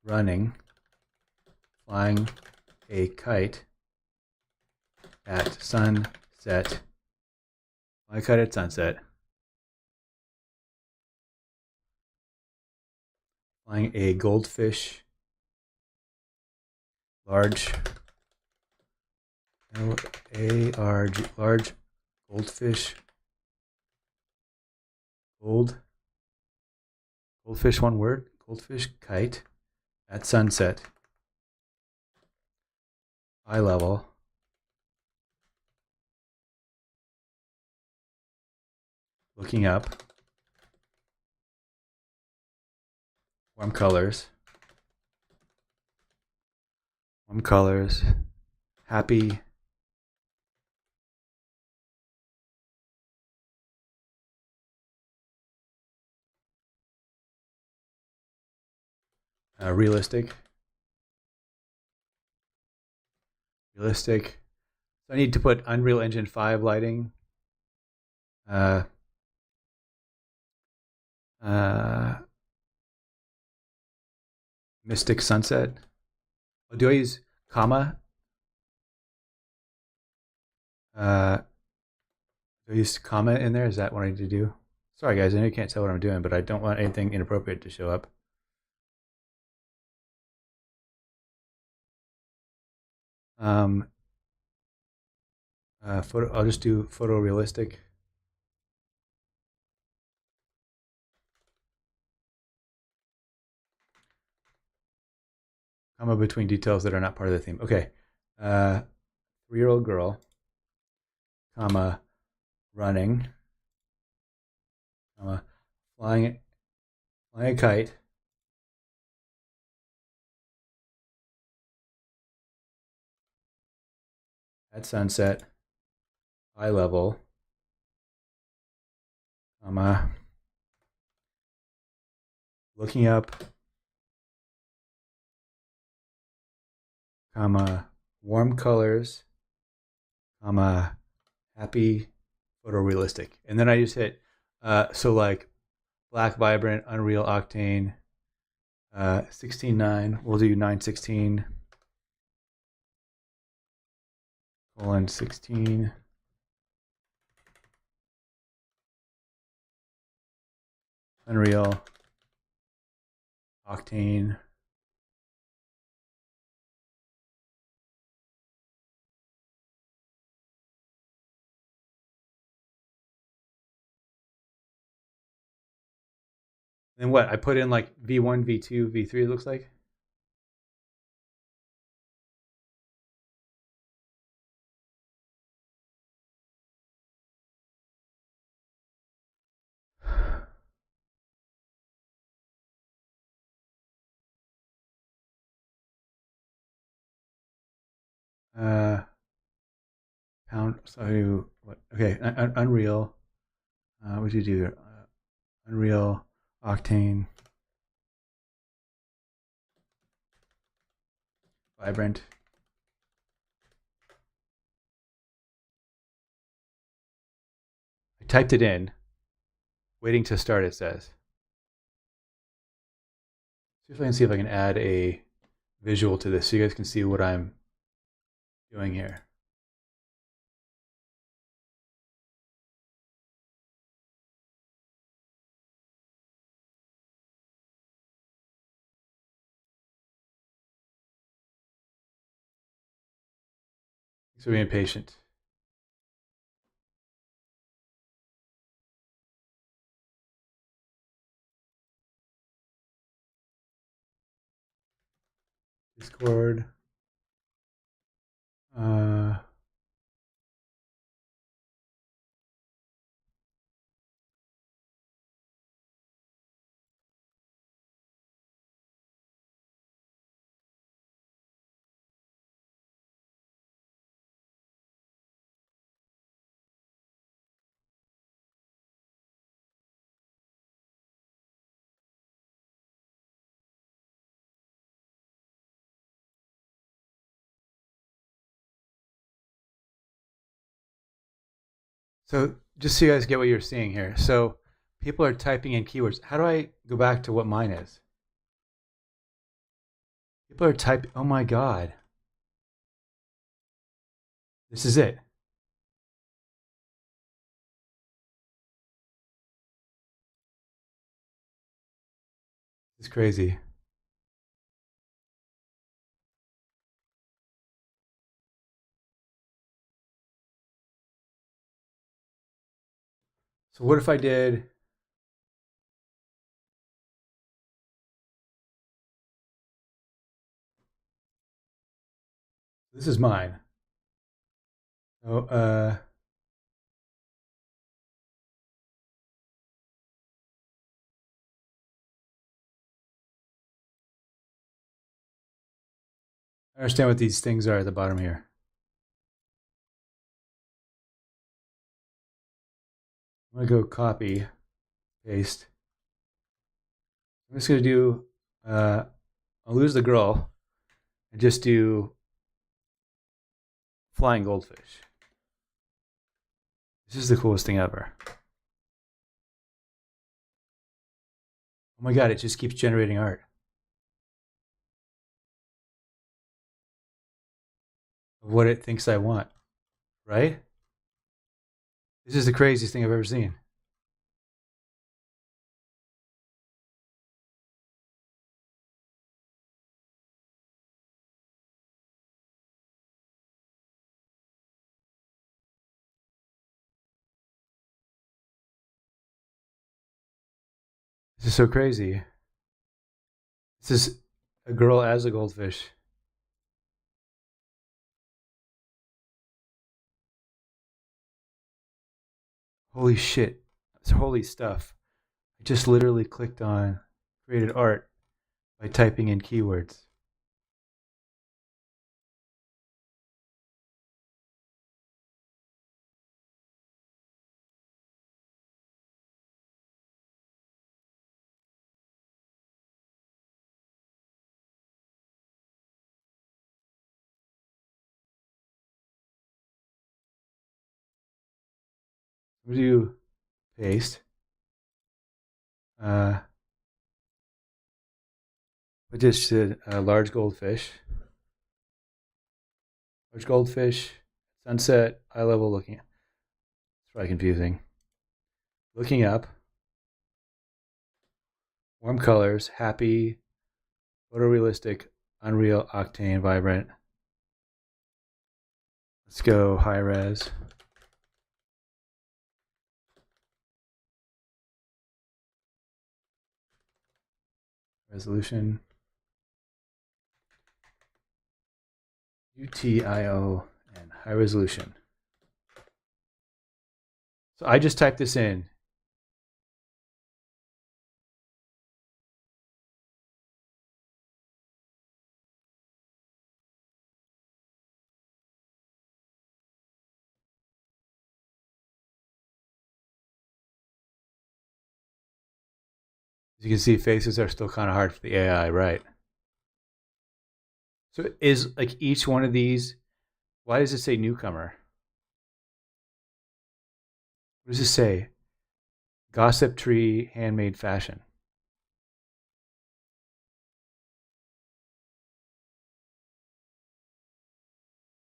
[SPEAKER 1] running, flying a kite at sunset. Flying a kite at sunset. Flying a goldfish, large, L-A-R-G, large goldfish, goldfish, one word, goldfish kite at sunset. eye level. Looking up. Warm colors. Warm colors. Happy. Realistic. Realistic. So I need to put Unreal Engine 5 lighting. Uh, Mystic Sunset. Oh, do I use comma? Do I use comma in there? Is that what I need to do? Sorry, guys. I know you can't tell what I'm doing, but I don't want anything inappropriate to show up. Photo. I'll just do photorealistic. Comma between details that are not part of the theme. Okay. 3-year-old girl. Comma running. Comma flying a kite. At sunset. Eye level. Comma looking up. Comma warm colors. Comma happy photorealistic. And then I just hit so like black vibrant Unreal Octane 16.9. We'll do 916 colon 16. Unreal Octane. And what? I put in like V1, V2, V3, it looks like. Pound. So what? Okay, Unreal. What do you do here? Unreal Octane. Vibrant. I typed it in. Waiting to start, it says. See if I can see if I can add a visual to this so you guys can see what I'm doing here. Thanks for being patient. Discord. So just so you guys get what you're seeing here. So people are typing in keywords. How do I go back to what mine is? People are typing. Oh my God. This is it. This is crazy. So what if I did? This is mine. Oh, I understand what these things are at the bottom here. I'm gonna go copy, paste. I'm just gonna do. I'll lose the girl and just do flying goldfish. This is the coolest thing ever. Oh my god! It just keeps generating art of what it thinks I want. Right? This is the craziest thing I've ever seen. This is so crazy. This is a girl as a goldfish. Holy shit. It's holy stuff. I just literally clicked on created art by typing in keywords. I'm gonna do paste. I just did a large goldfish. Large goldfish, sunset, eye level looking. It's probably confusing. Looking up. Warm colors, happy, photorealistic, unreal, octane, vibrant. Let's go high res. Resolution. UTIO and high resolution. So I just typed this in. As you can see, faces are still kind of hard for the AI, right? So is like each one of these, why does it say newcomer? What does it say? Gossip tree, handmade fashion.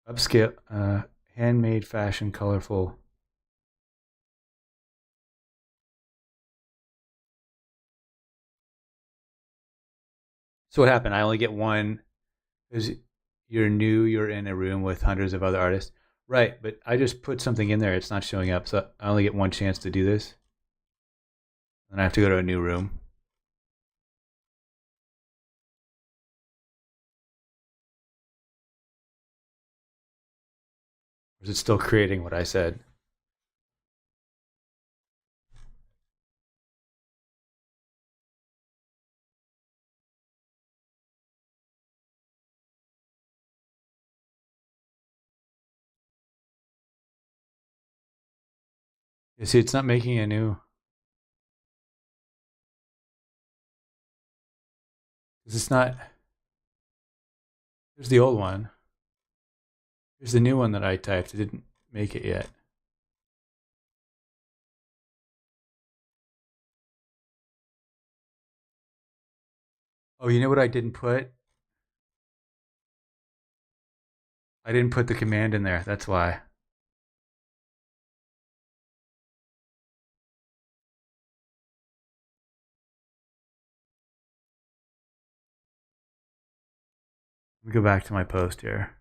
[SPEAKER 1] Upscale, handmade fashion, colorful. So what happened? I only get one because you're new, you're in a room with hundreds of other artists. Right, but I just put something in there, it's not showing up, so I only get one chance to do this. Then I have to go to a new room. Or is it still creating what I said? You see, it's not making a new. It's not. Here's the old one. Here's the new one that I typed. It didn't make it yet. Oh, you know what I didn't put? I didn't put the command in there. That's why. Let me go back to my post here.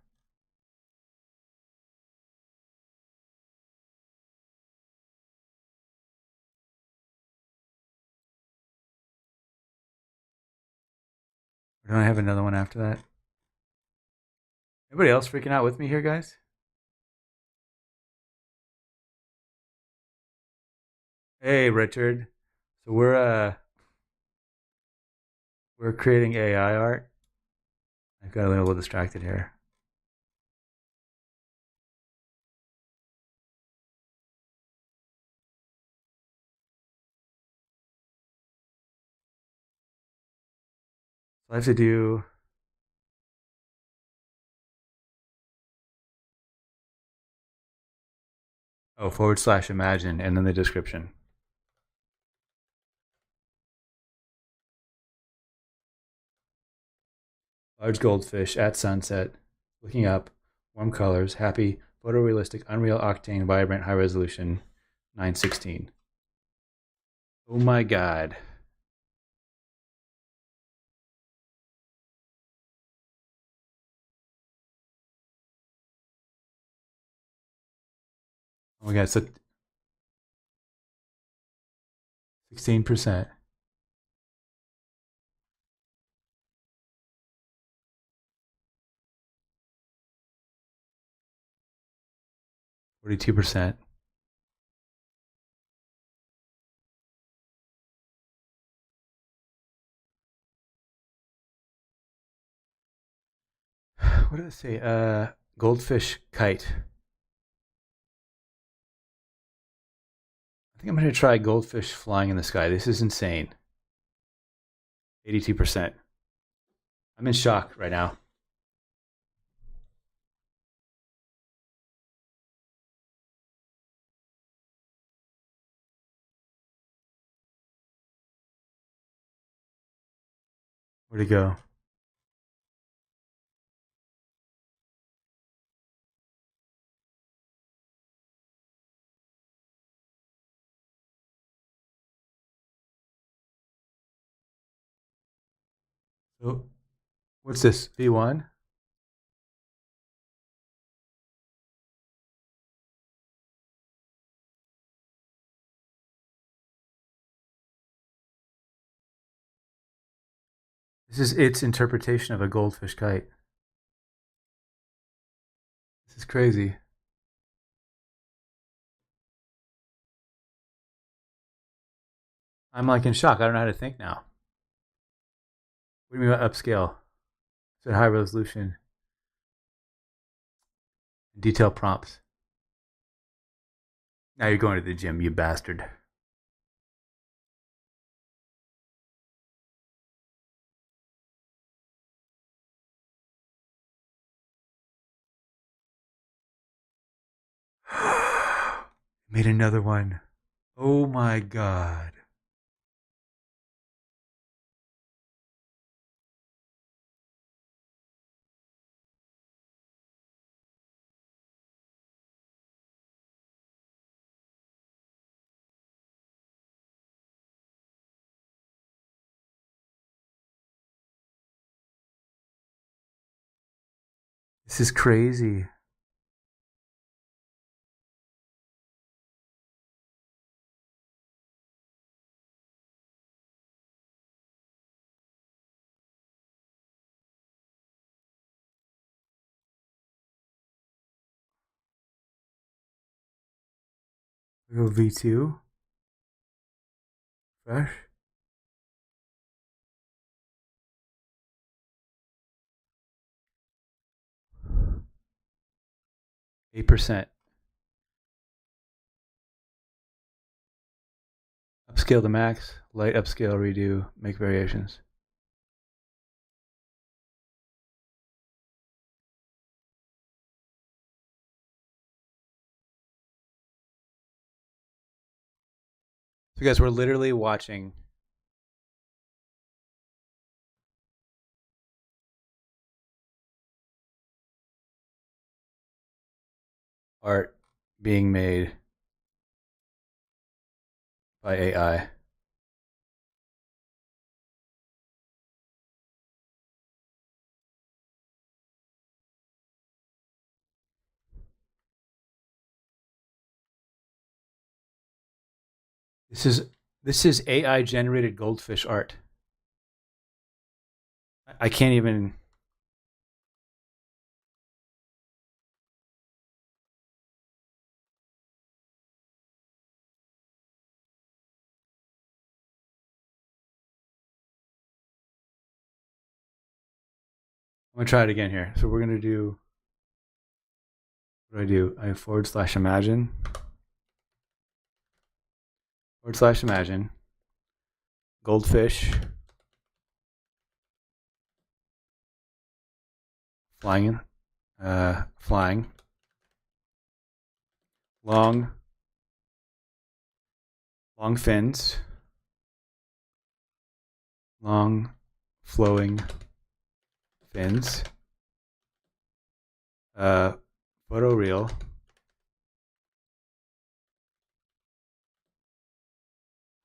[SPEAKER 1] Or don't I have another one after that? Anybody else freaking out with me here, guys? Hey, Richard. So we're creating AI art. I got a little distracted here. So I have to do. Oh, / imagine, and then the description. Large goldfish at sunset, looking up, warm colors, happy, photorealistic, Unreal Octane, vibrant, high resolution, 916. Oh my god. Oh my god, so 16%. %42%. What did it say? Goldfish kite. I think I'm gonna try goldfish flying in the sky. This is insane. 82%. I'm in shock right now. Where'd it go? So, what's this? V1? This is its interpretation of a goldfish kite. This is crazy. I'm like in shock. I don't know how to think now. What do you mean by upscale? So high resolution, detailed prompts. Now you're going to the gym, you bastard. Made another one. Oh my god. This is crazy. We go V2. Fresh. %. Upscale to max. Light upscale redo. Make variations. So guys, we're literally watching art being made by AI. This is AI generated goldfish art. I can't even. I'm gonna try it again here. So we're gonna do. What do I do? I / imagine. / imagine. Goldfish. Flying. Flying. Long fins. Long flowing fins. Photo reel.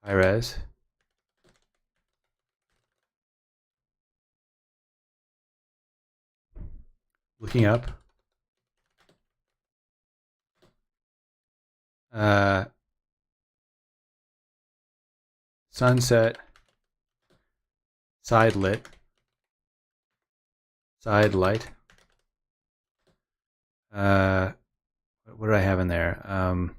[SPEAKER 1] High res. Looking up. Sunset. Side lit. Side light. What did I have in there?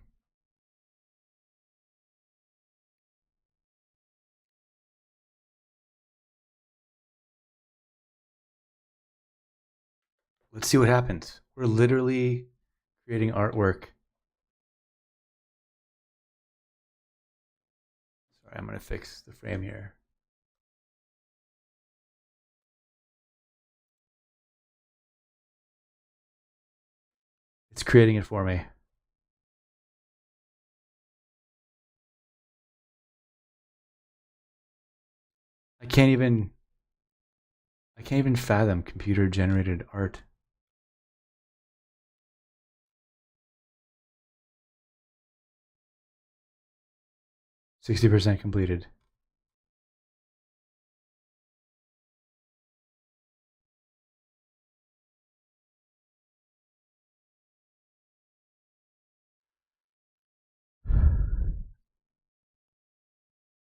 [SPEAKER 1] Let's see what happens. We're literally creating artwork. Sorry, I'm going to fix the frame here. It's creating it for me. I can't even fathom computer generated art. %60 completed.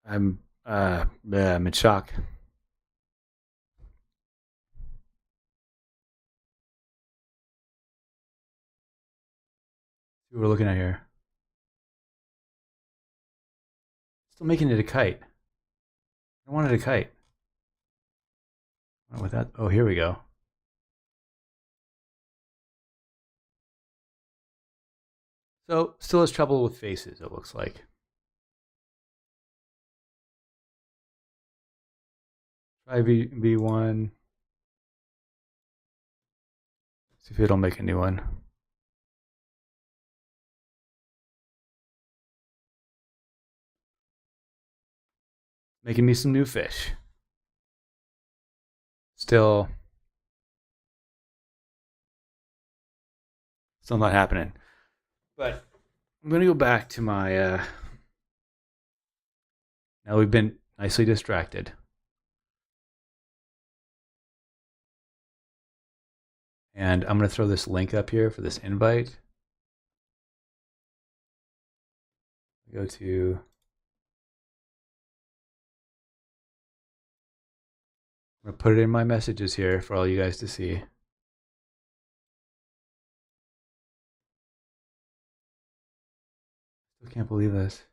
[SPEAKER 1] I'm in shock. See what we're looking at here. Still making it a kite. I wanted a kite. With that, oh, here we go. So, still has trouble with faces, it looks like. Try V1. See if it'll make a new one. Making me some new fish. Still not happening. But I'm going to go back to my... now we've been nicely distracted. And I'm going to throw this link up here for this invite. Go to... I'm going to put it in my messages here for all you guys to see. Still can't believe this.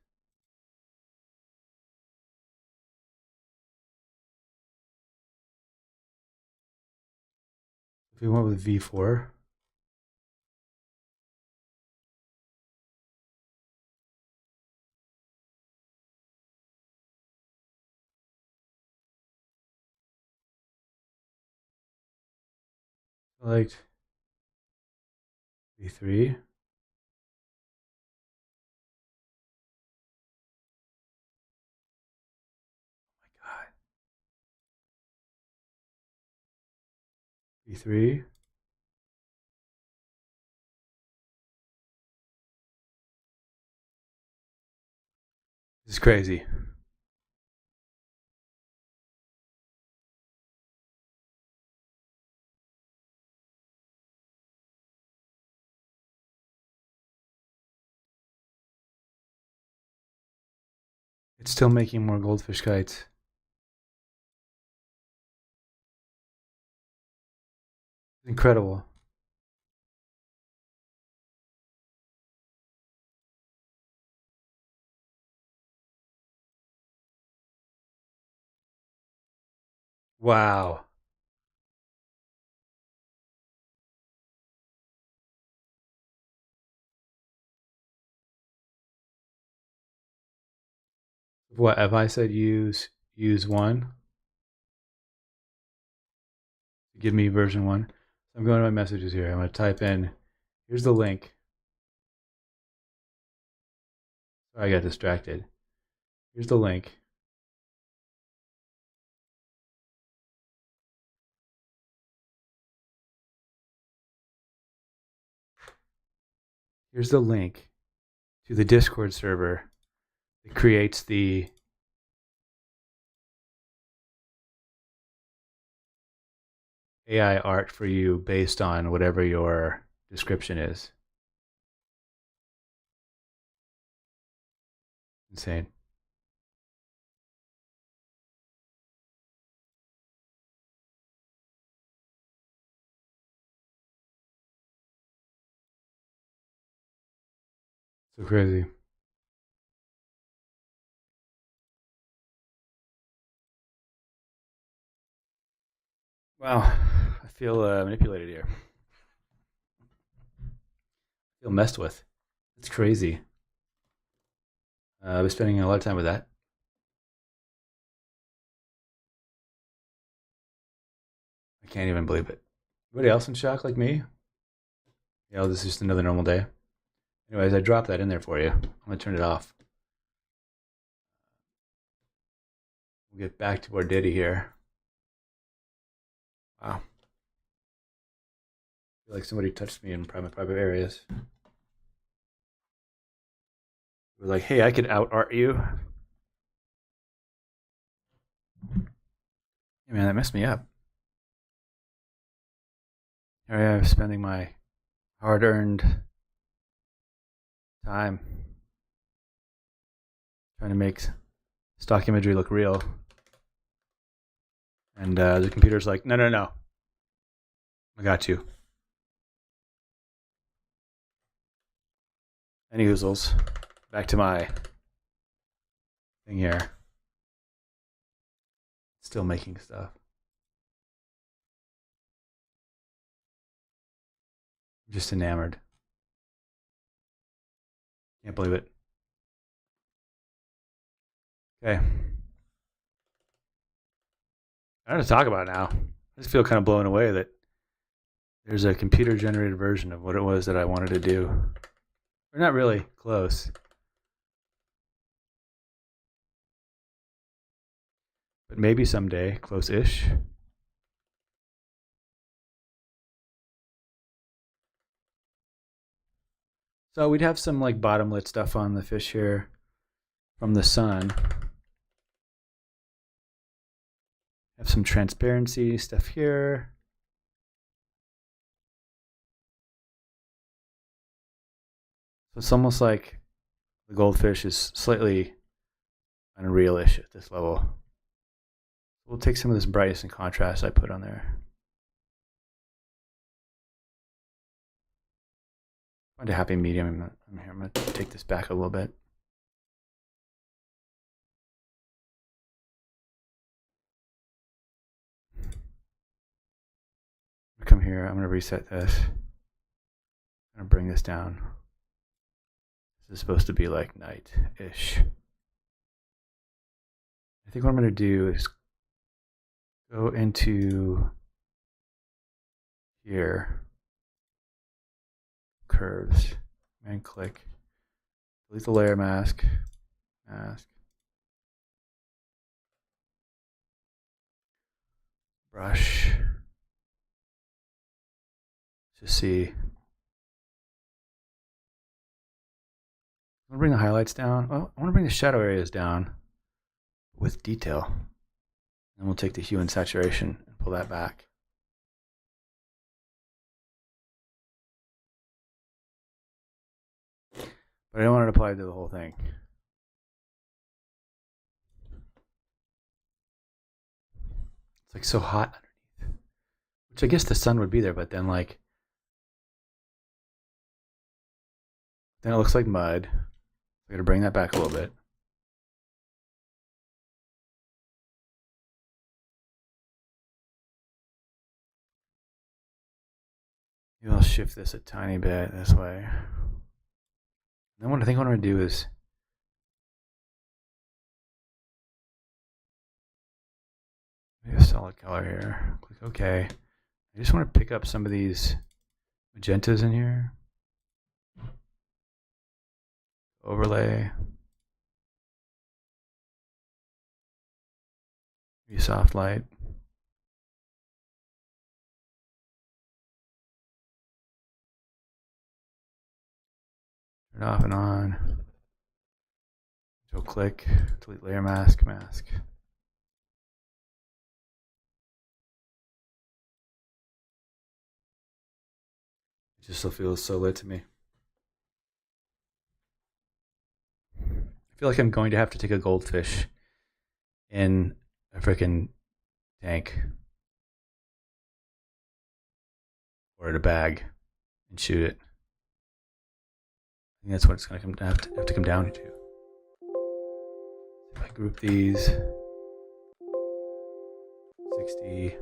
[SPEAKER 1] If we went with V4. Select V3. V3. This is crazy. It's still making more goldfish kites. Incredible. Wow. What if I said use one? Give me version one. So I'm going to my messages here. I'm going to type in. Here's the link. Sorry, I got distracted. Here's the link. Here's the link to the Discord server that creates the AI art for you based on whatever your description is. Insane. So crazy. Wow, I feel manipulated here. I feel messed with. It's crazy. I've been spending a lot of time with that. I can't even believe it. Anybody else in shock like me? This is just another normal day. Anyways, I dropped that in there for you. I'm gonna turn it off. We'll get back to our ditty here. Wow. I feel like somebody touched me in private areas. We're like, hey, I could out art you. Hey man, that messed me up. Here I am spending my hard-earned time trying to make stock imagery look real. And the computer's like, no. I got you. Any oozles. Back to my thing here. Still making stuff. I'm just enamored. Can't believe it. Okay. I don't know to talk about it now. I just feel kind of blown away that there's a computer generated version of what it was that I wanted to do. We're not really close. But maybe someday, close-ish. So we'd have some like bottom lit stuff on the fish here from the sun. Have some transparency stuff here. So it's almost like the goldfish is slightly unrealish at this level. We'll take some of this brightness and contrast I put on there. Find a happy medium. I'm going to take this back a little bit. Come here. I'm going to reset this. I'm going to bring this down. This is supposed to be like night-ish. I think what I'm going to do is go into here, curves, and click, delete the layer mask, brush, just see. I want to bring the highlights down. Well, I want to bring the shadow areas down with detail. Then we'll take the hue and saturation and pull that back. But I don't want it applied to the whole thing. It's like so hot underneath. Which I guess the sun would be there, but then like then it looks like mud. I gotta bring that back a little bit. Maybe I'll shift this a tiny bit this way. And then what I think what I'm gonna do is a solid color here. Click OK. I just want to pick up some of these magentas in here. Overlay. Maybe soft light. Turn off and on. So click, delete layer mask, mask. It just still feels so lit to me. I feel like I'm going to have to take a goldfish in a freaking tank or in a bag and shoot it. I think that's what it's going to have to come down to. If I group these, 60.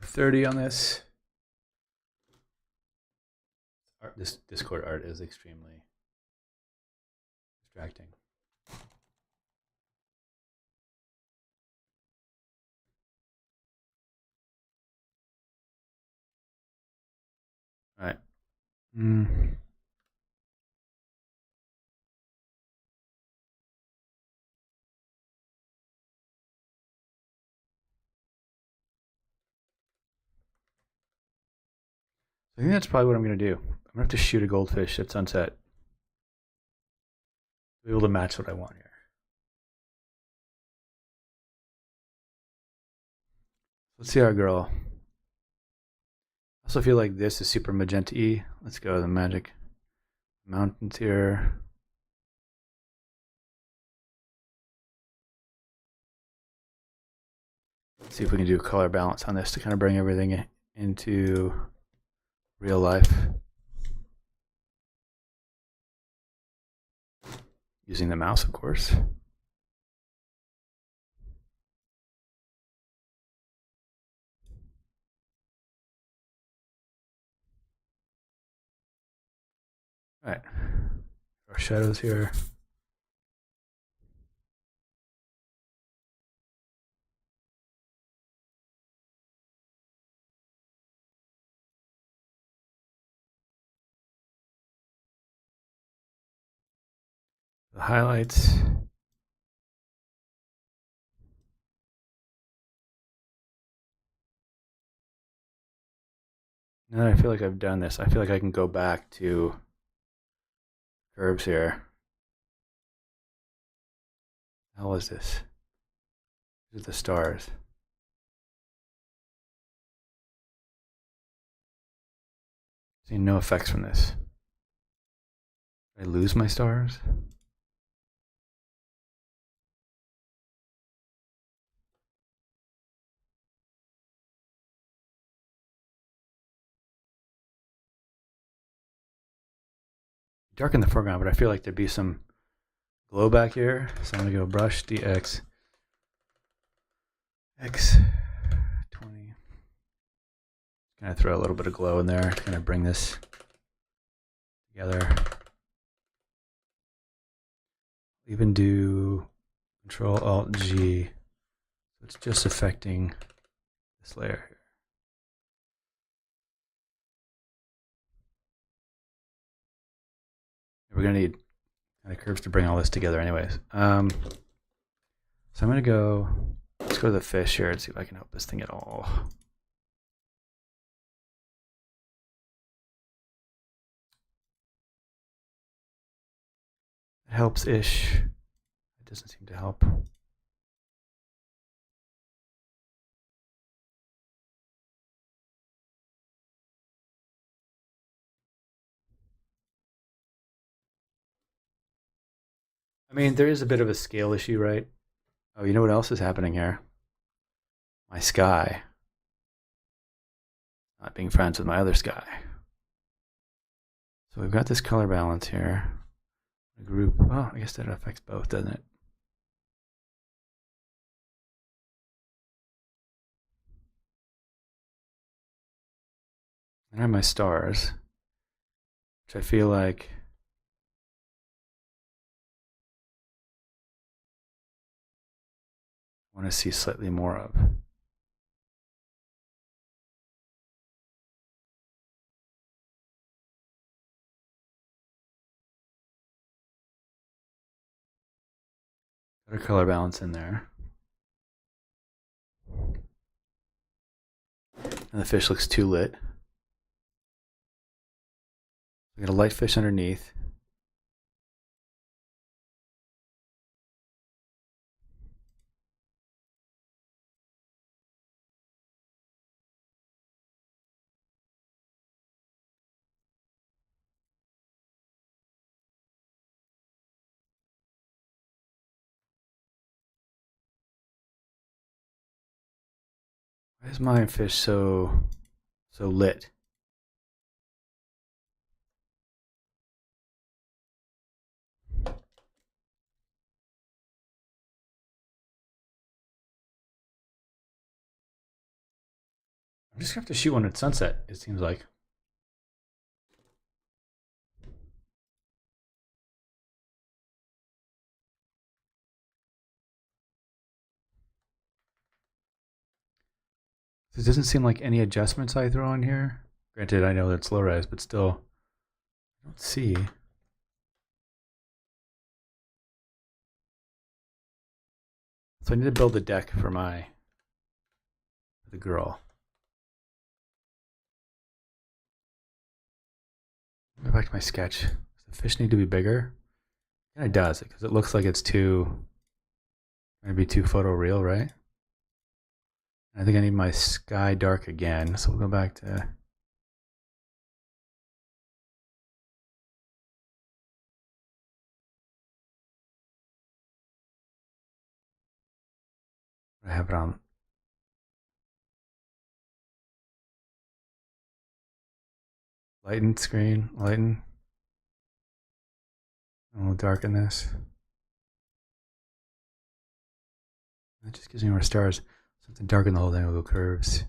[SPEAKER 1] $30 on this. This Discord art is extremely distracting. All right. I think that's probably what I'm going to do. I'm going to have to shoot a goldfish at sunset to be able to match what I want here. Let's see our girl. I also feel like this is super magenta-y. Let's go to the magic mountains here. Let's see if we can do a color balance on this to kind of bring everything into real life. Using the mouse, of course. All right. Our shadows here. The highlights. Now that I feel like I've done this, I feel like I can go back to curves here. How is this? These are the stars. Seeing no effects from this. Did I lose my stars? Darken the foreground, but I feel like there'd be some glow back here. So I'm gonna go brush DX X20. Kind of throw a little bit of glow in there to kind of bring this together. Even do Control Alt G. So it's just affecting this layer here. We're gonna need kind of curves to bring all this together anyways. So I'm gonna go, let's go to the fish here and see if I can help this thing at all. It helps-ish. It doesn't seem to help. I mean, there is a bit of a scale issue, right? Oh, you know what else is happening here? My sky. not being friends with my other sky. So we've got this color balance here. A group, well, I guess that affects both, doesn't it? And I have my stars, which I feel like I want to see slightly more of. Got a color balance in there. And the fish looks too lit. We got a light fish underneath. Why is my fish so lit? I'm just gonna have to shoot one at sunset, it seems like. It doesn't seem like any adjustments I throw in here. Granted, I know that's low res, but still, I don't see. So I need to build a deck for the girl. Go back to my sketch. Does the fish need to be bigger? Yeah, it does, because it looks like it's going to be too photoreal, right? I think I need my sky dark again, so we'll go back to I have it on. Lighten screen, lighten. And we'll darken this. That just gives me more stars. Something darken the whole thing, we'll go curves.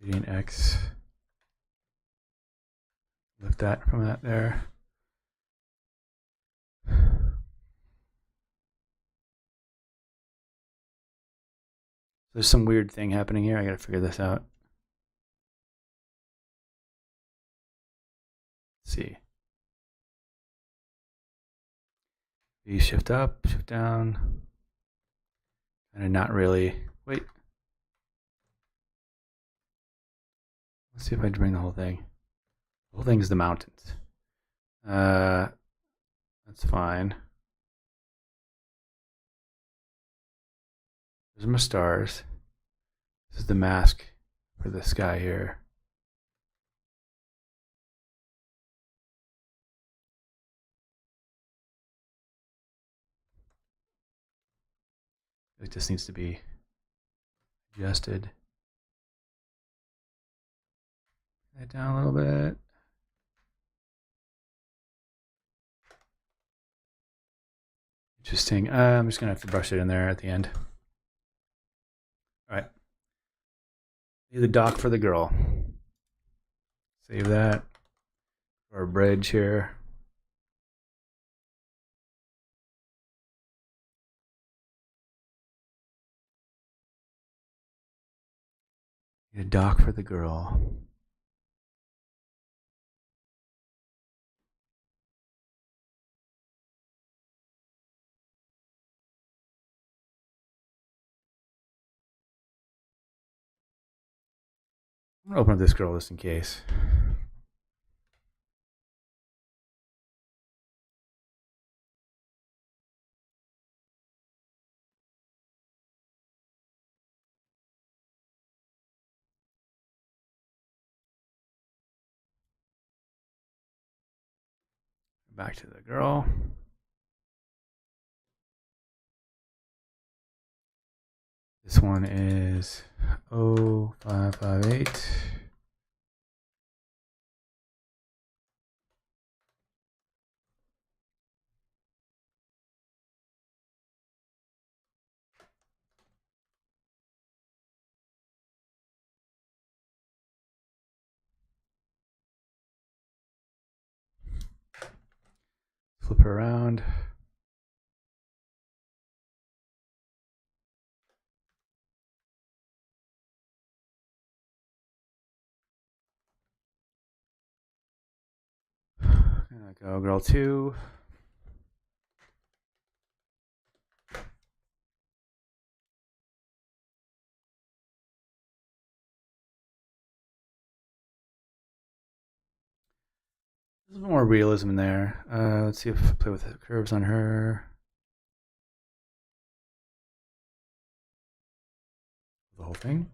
[SPEAKER 1] Gradient X. Lift that from that there. There's some weird thing happening here. I gotta figure this out. Let's see. V shift up, shift down. And not really. Wait. Let's see if I bring the whole thing. The whole thing is the mountains. That's fine. Those are my stars. This is the mask for the sky here. It just needs to be adjusted. That down a little bit. Interesting. I'm just gonna have to brush it in there at the end. All right. Do the dock for the girl. Save that. Our bridge here. Need a dock for the girl. I'm gonna open up this girl just in case. Back to the girl. This one is 0558. Flip it around. And I go girl 2. There's a little more realism in there. Let's see if I play with the curves on her. The whole thing.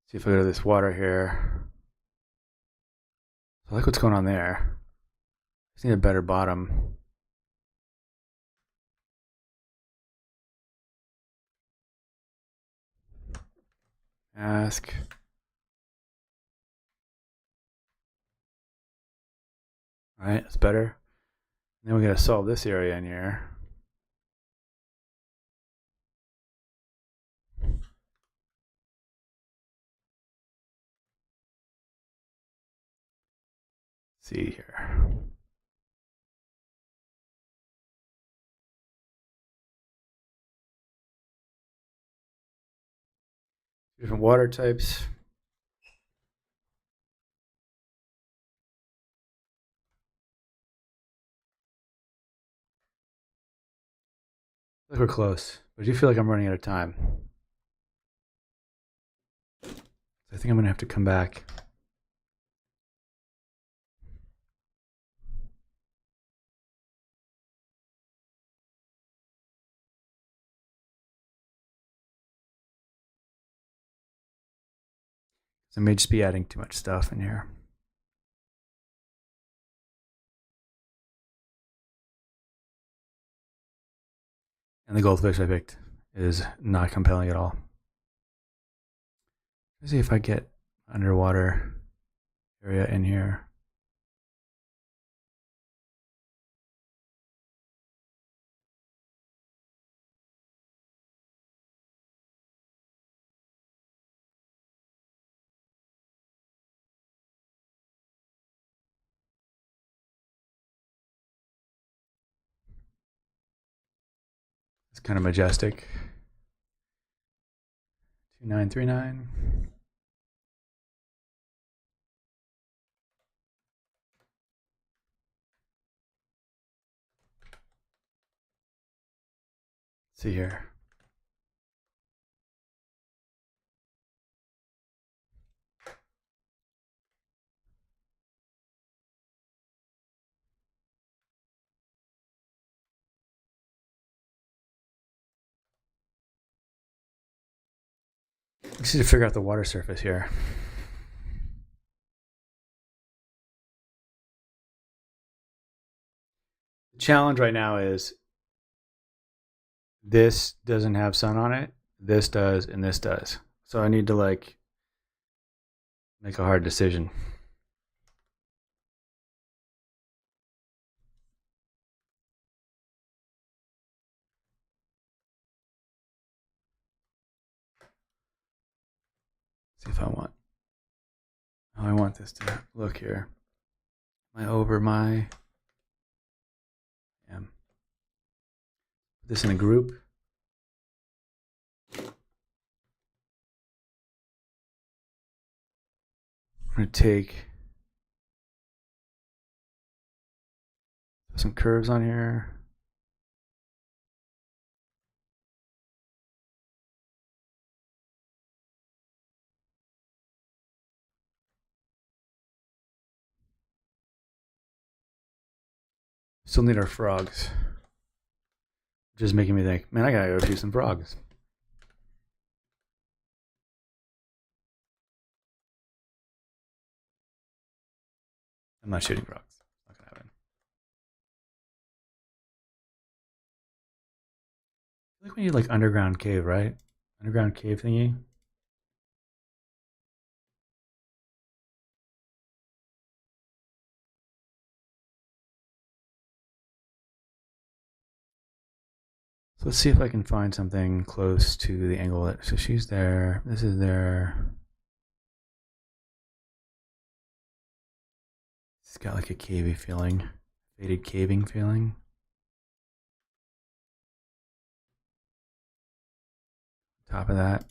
[SPEAKER 1] See if I go to this water here. I like what's going on there. Just need a better bottom. Ask. All right, that's better. And then we gotta solve this area in here. See here. Different water types. I think we're close, but I do feel like I'm running out of time. I think I'm gonna have to come back. I may just be adding too much stuff in here. And the goldfish I picked is not compelling at all. Let's see if I get underwater area in here. It's kind of majestic. 2939. Let's see here. Just need to figure out the water surface here. The challenge right now is this doesn't have sun on it, this does, and this does. So I need to like make a hard decision. See if I want how I want this to look here. Am I over my put this in a group? I'm gonna take some curves on here. Still need our frogs. Which is making me think, man, I gotta go shoot some frogs. I'm not shooting frogs. It's not gonna happen. I feel like we need like underground cave, right? Underground cave thingy. So let's see if I can find something close to the angle that. So she's there. This is there. It's got like a cavey feeling, faded caving feeling. Top of that.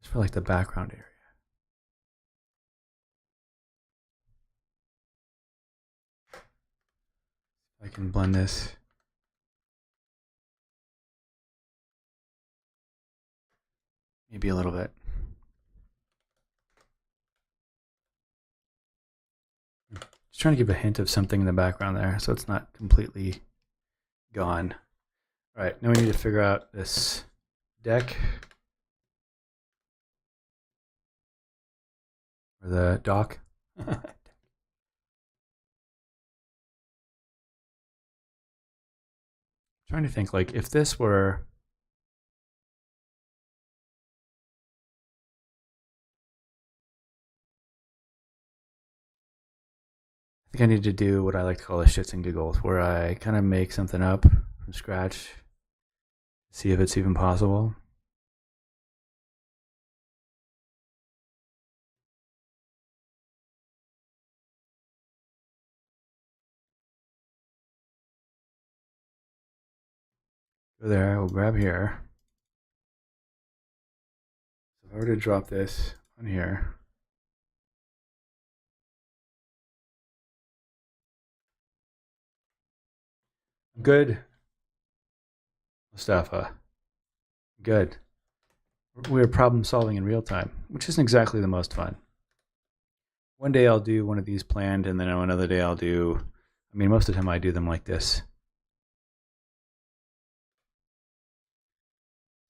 [SPEAKER 1] Just for like the background area. I can blend this. Maybe a little bit. Just trying to give a hint of something in the background there so it's not completely gone. All right, now we need to figure out this deck. Or the dock. Trying to think, like, if this were. I think I need to do what I like to call the shits and giggles, where I kind of make something up from scratch, see if it's even possible. Go there, we'll grab here. So if I were to drop this on here. Good, Mustafa. Good. We're problem solving in real time, which isn't exactly the most fun. One day I'll do one of these planned, and then another day I'll do. I mean, most of the time I do them like this.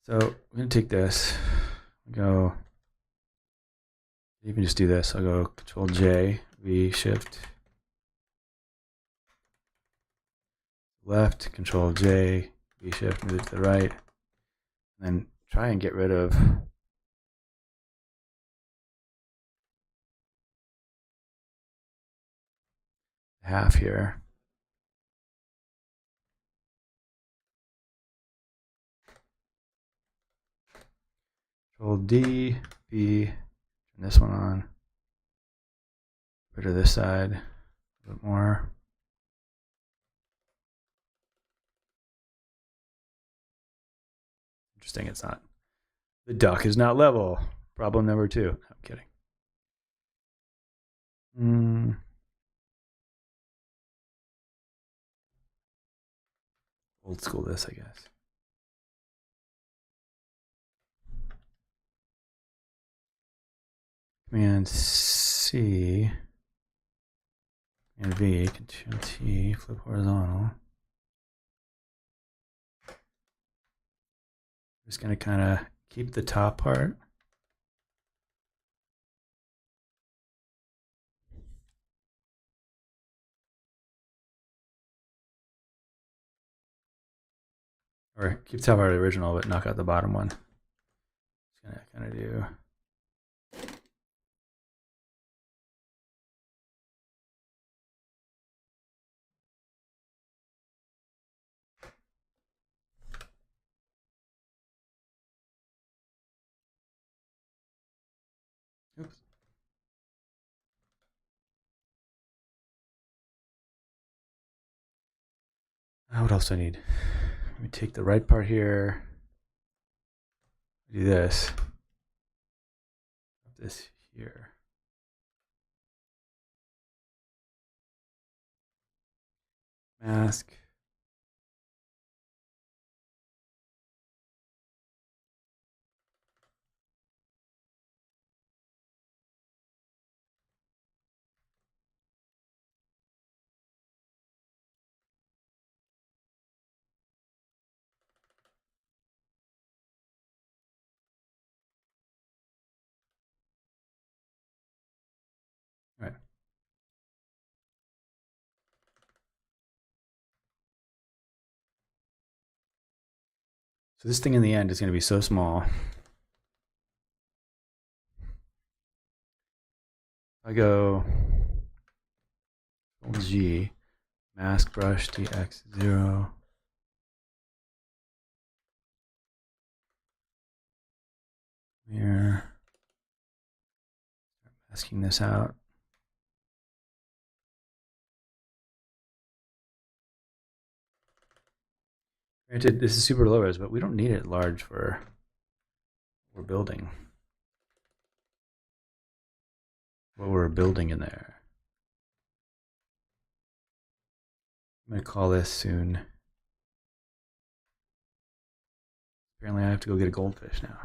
[SPEAKER 1] So I'm going to take this, go, even just do this. I'll go Control J, V, Shift, left, Control J, V, Shift, move it to the right, and then try and get rid of half here. Control D, B, turn this one on. Rid of this side a bit more. Interesting, it's not. The duck is not level. Problem number 2. I'm kidding. Old school this, I guess. Command C and V, Control T, flip horizontal. Just gonna kind of keep the top part. Or keep the top part of the original, but knock out the bottom one. Just gonna kind of do. Oops. What else do I need? Let me take the right part here. Do this. Put this here. Mask. So this thing in the end is going to be so small. I go Control G, mask brush DX0. Here. Start masking this out. Granted, this is super low res, but we don't need it large for what we're building. What we're building in there. I'm going to call this soon. Apparently I have to go get a goldfish now.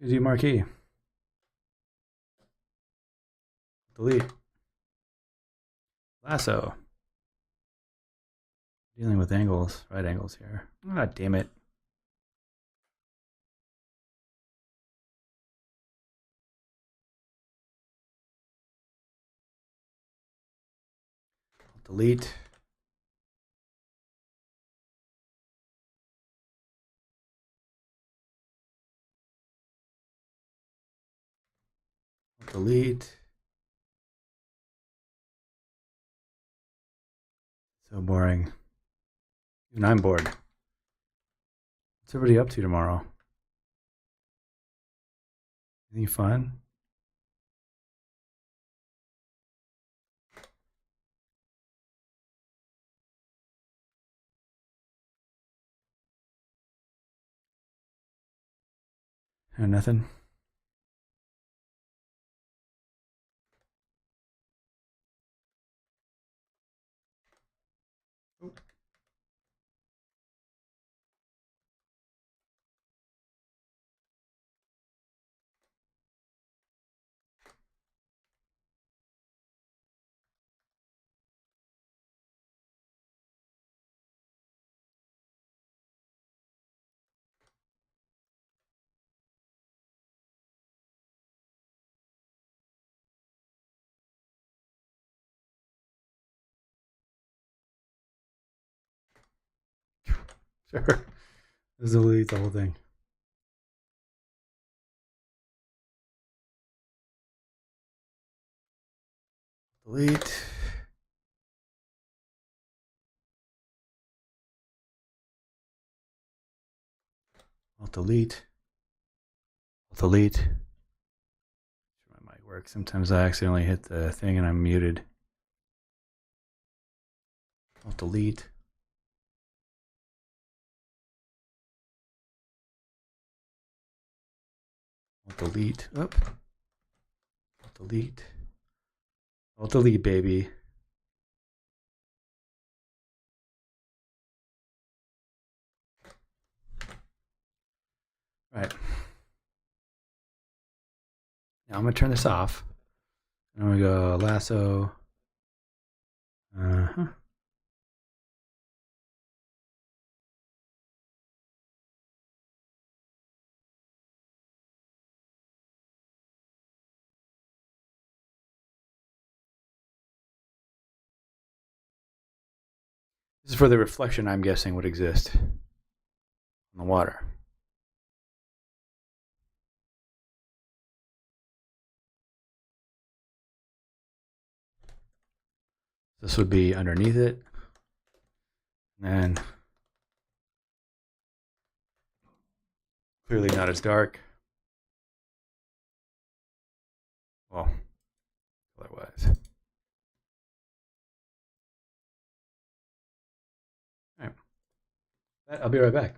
[SPEAKER 1] Do marquee. Delete. Lasso. Dealing with angles, right angles here. Ah, damn it. Delete. Delete. So boring. Even I'm bored. What's everybody up to tomorrow? Anything fun? Nothing. Sure. Let's delete the whole thing. Delete. I'll delete. I'll delete. Sure, my mic works. Sometimes I accidentally hit the thing and I'm muted. I'll delete. I'll delete. Oop. I'll delete. I'll delete, baby. Right. Now I'm going to turn this off. And I'm going to go lasso. Uh-huh. This is for the reflection I'm guessing would exist on the water. This would be underneath it. And then clearly not as dark. Well, otherwise. All right. I'll be right back.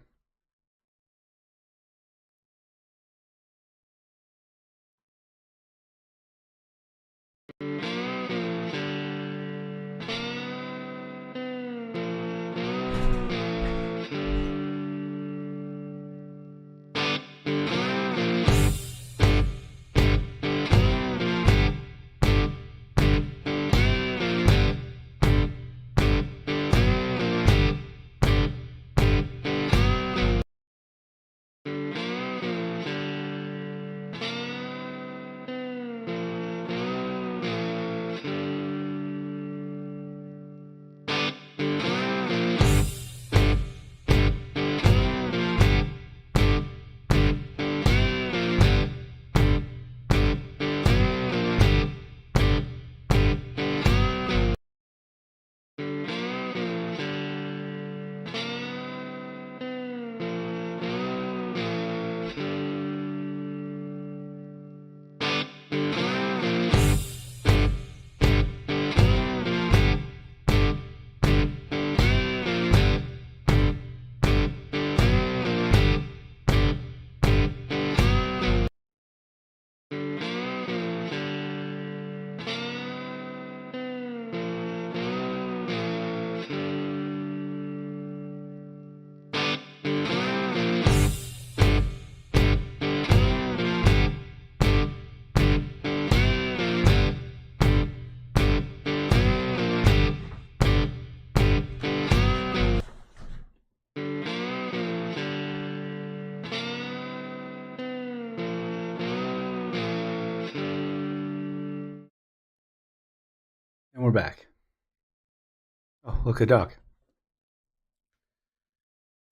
[SPEAKER 1] back. Oh, look, a dog.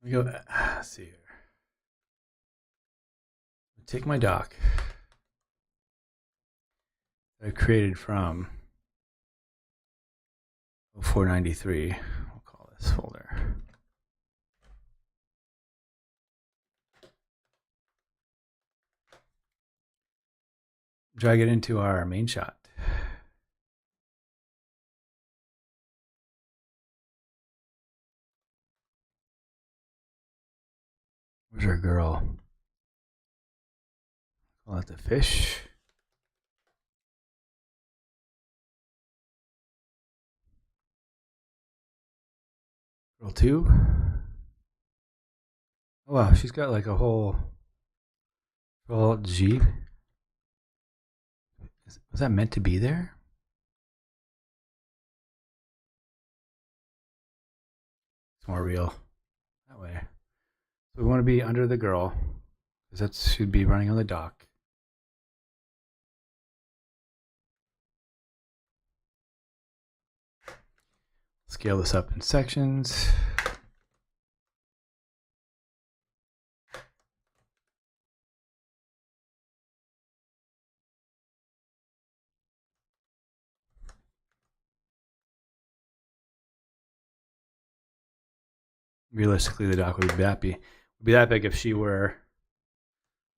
[SPEAKER 1] Let me go. Let's see here. Take my dock that I created from 0493. We'll call this folder. Drag it into our main shot. Where's our girl? Call it the fish. Girl 2. Oh wow, she's got like a whole Jeep. Was that meant to be there? It's more real that way. So we want to be under the girl, because that should be running on the dock. Scale this up in sections. Realistically, the dock would be that big. Would be that big if she were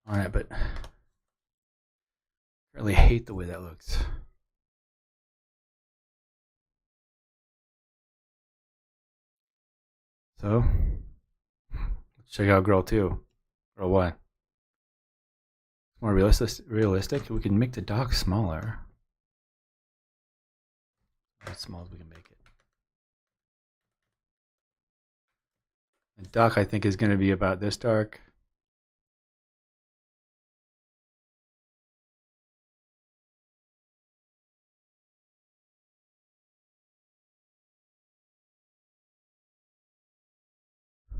[SPEAKER 1] on it, but I really hate the way that looks. So let's check out girl 2. Girl 1. More realistic. We can make the dock smaller. As small as we can make it. The dock, I think, is going to be about this dark.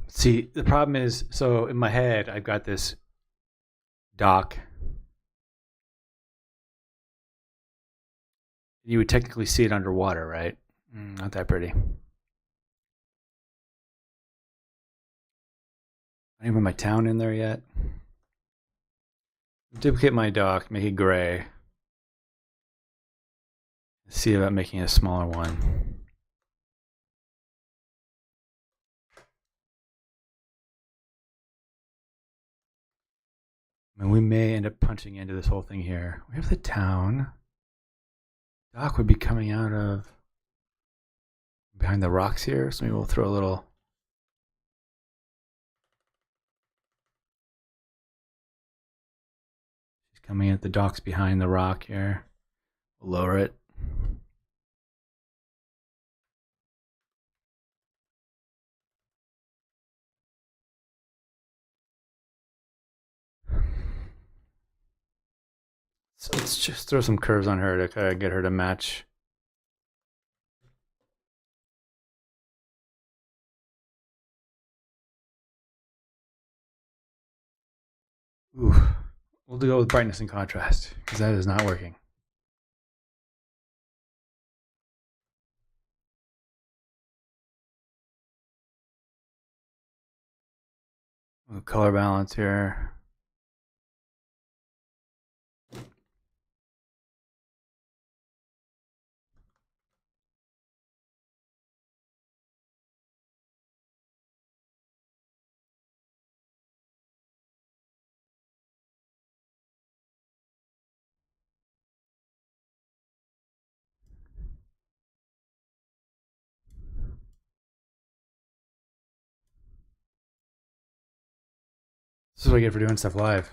[SPEAKER 1] See, the problem is, so in my head, I've got this dock. You would technically see it underwater, right? Not that pretty. I didn't put my town in there yet. Duplicate my dock, make it gray. See about making a smaller one. I mean, we may end up punching into this whole thing here. We have the town. Dock would be coming out of behind the rocks here, so maybe we'll throw a little. She's coming at the docks behind the rock here. We'll lower it. So let's just throw some curves on her to kind of get her to match. Ooh, we'll go with brightness and contrast because that is not working. Color balance here. This is what I get for doing stuff live.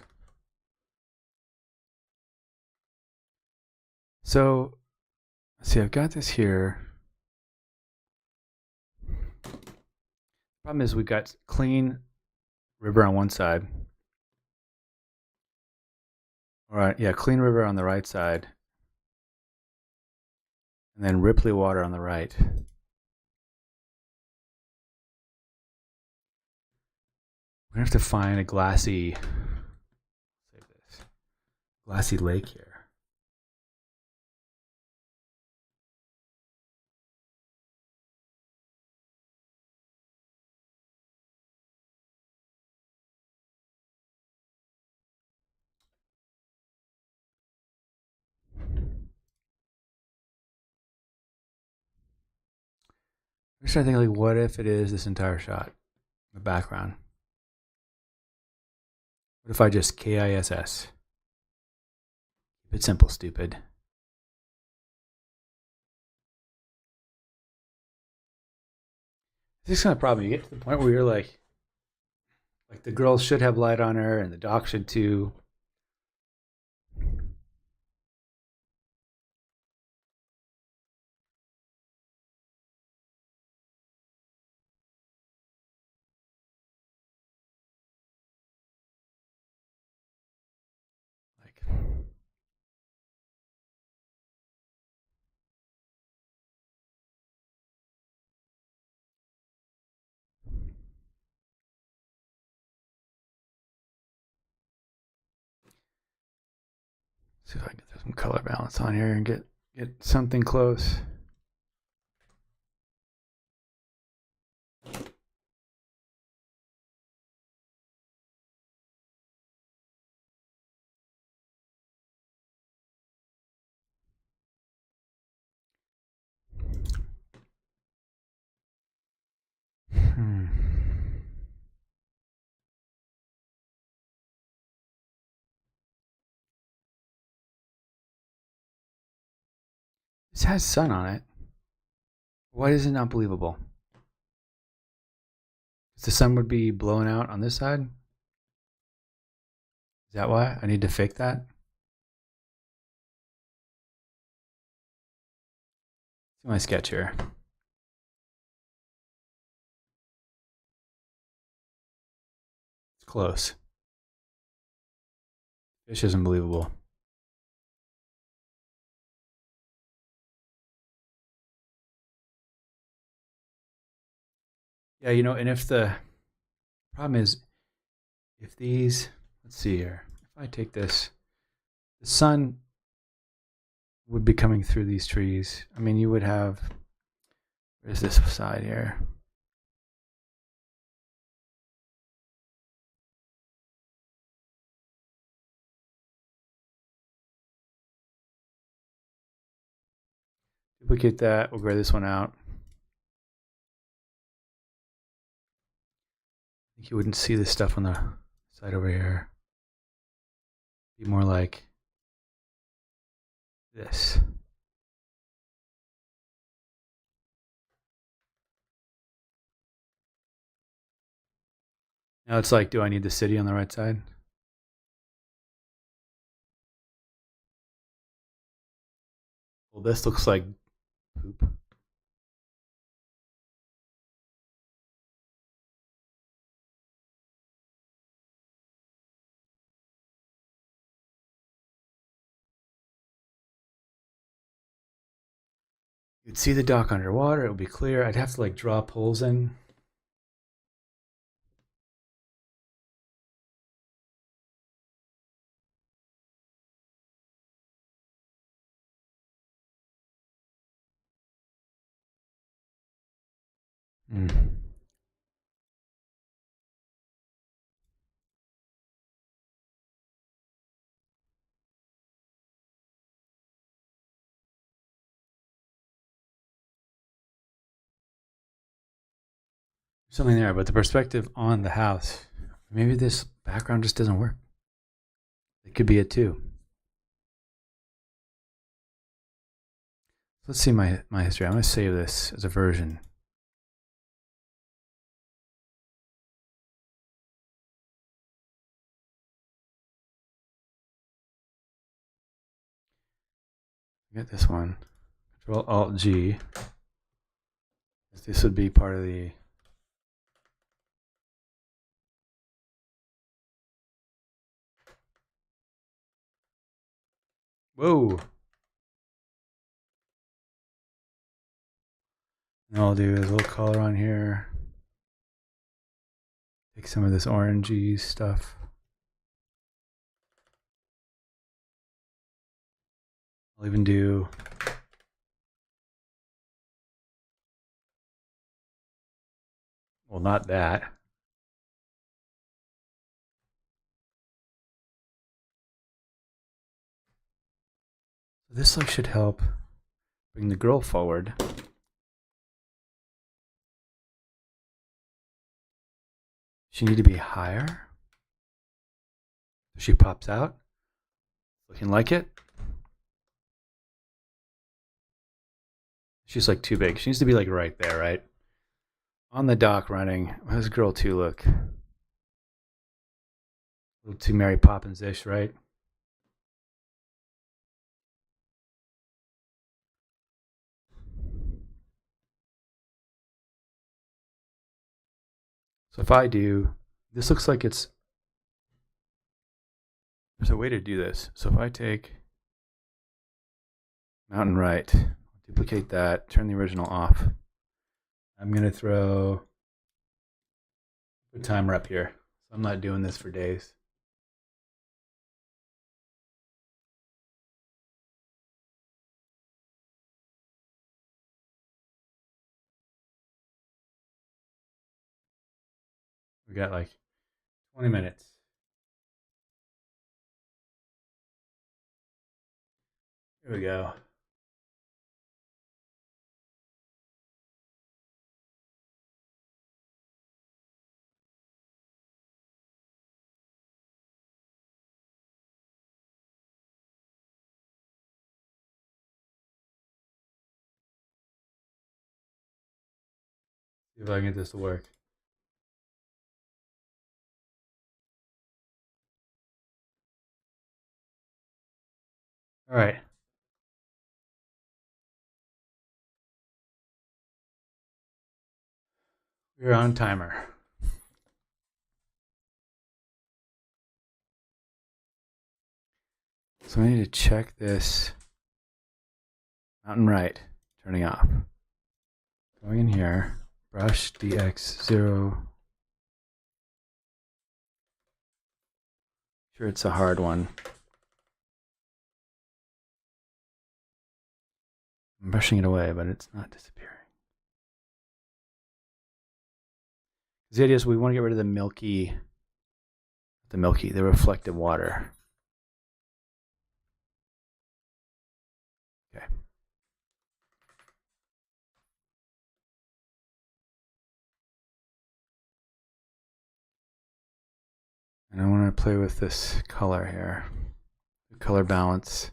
[SPEAKER 1] So, let's see, I've got this here. Problem is we've got clean river on one side. All right, yeah, clean river on the right side. And then Ripley water on the right. We're gonna have to find a glassy, save this, glassy lake here. I started thinking, like, what if it is this entire shot, the background? What if I just KISS? Keep it simple, stupid. This is kind of problem. You get to the point where you're like the girl should have light on her, and the doc should too. Like, see if I can get some color balance on here and get something close. Hmm. This has sun on it. Why is it not believable? The sun would be blowing out on this side? Is that why? I need to fake that? See my sketch here. It's close. Fish isn't believable. Yeah, you know, and if the problem is, if these, let's see here, if I take this, the sun would be coming through these trees. I mean, you would have, where's this side here? Duplicate that, we'll gray this one out. I think you wouldn't see this stuff on the side over here. Be more like this. Now it's like, do I need the city on the right side? Well, this looks like poop. You'd see the dock underwater, it would be clear. I'd have to like draw poles in. Mm. Something there, but the perspective on the house, maybe this background just doesn't work. It could be it too. Let's see my history. I'm going to save this as a version. Get this one. Control Alt G. This would be part of the. Whoa. And all I'll do is a little color on here. Take some of this orangey stuff. I'll even do. Well, not that. This should help bring the girl forward. She need to be higher. She pops out. Looking like it. She's like too big. She needs to be like right there, right? On the dock running. How does girl 2 look? A little too Mary Poppins-ish, right? So if I do, this looks like it's, there's a way to do this. So if I take mountain right, duplicate that, turn the original off. I'm going to throw a timer up here. So I'm not doing this for days. We got like 20 minutes. Here we go. See if I can get this to work. All right. We're on timer. So I need to check this mountain right, turning off. Going in here, brush DX0. Sure, it's a hard one. I'm brushing it away, but it's not disappearing. The idea is we want to get rid of the the reflective water. Okay. And I want to play with this color here, the color balance.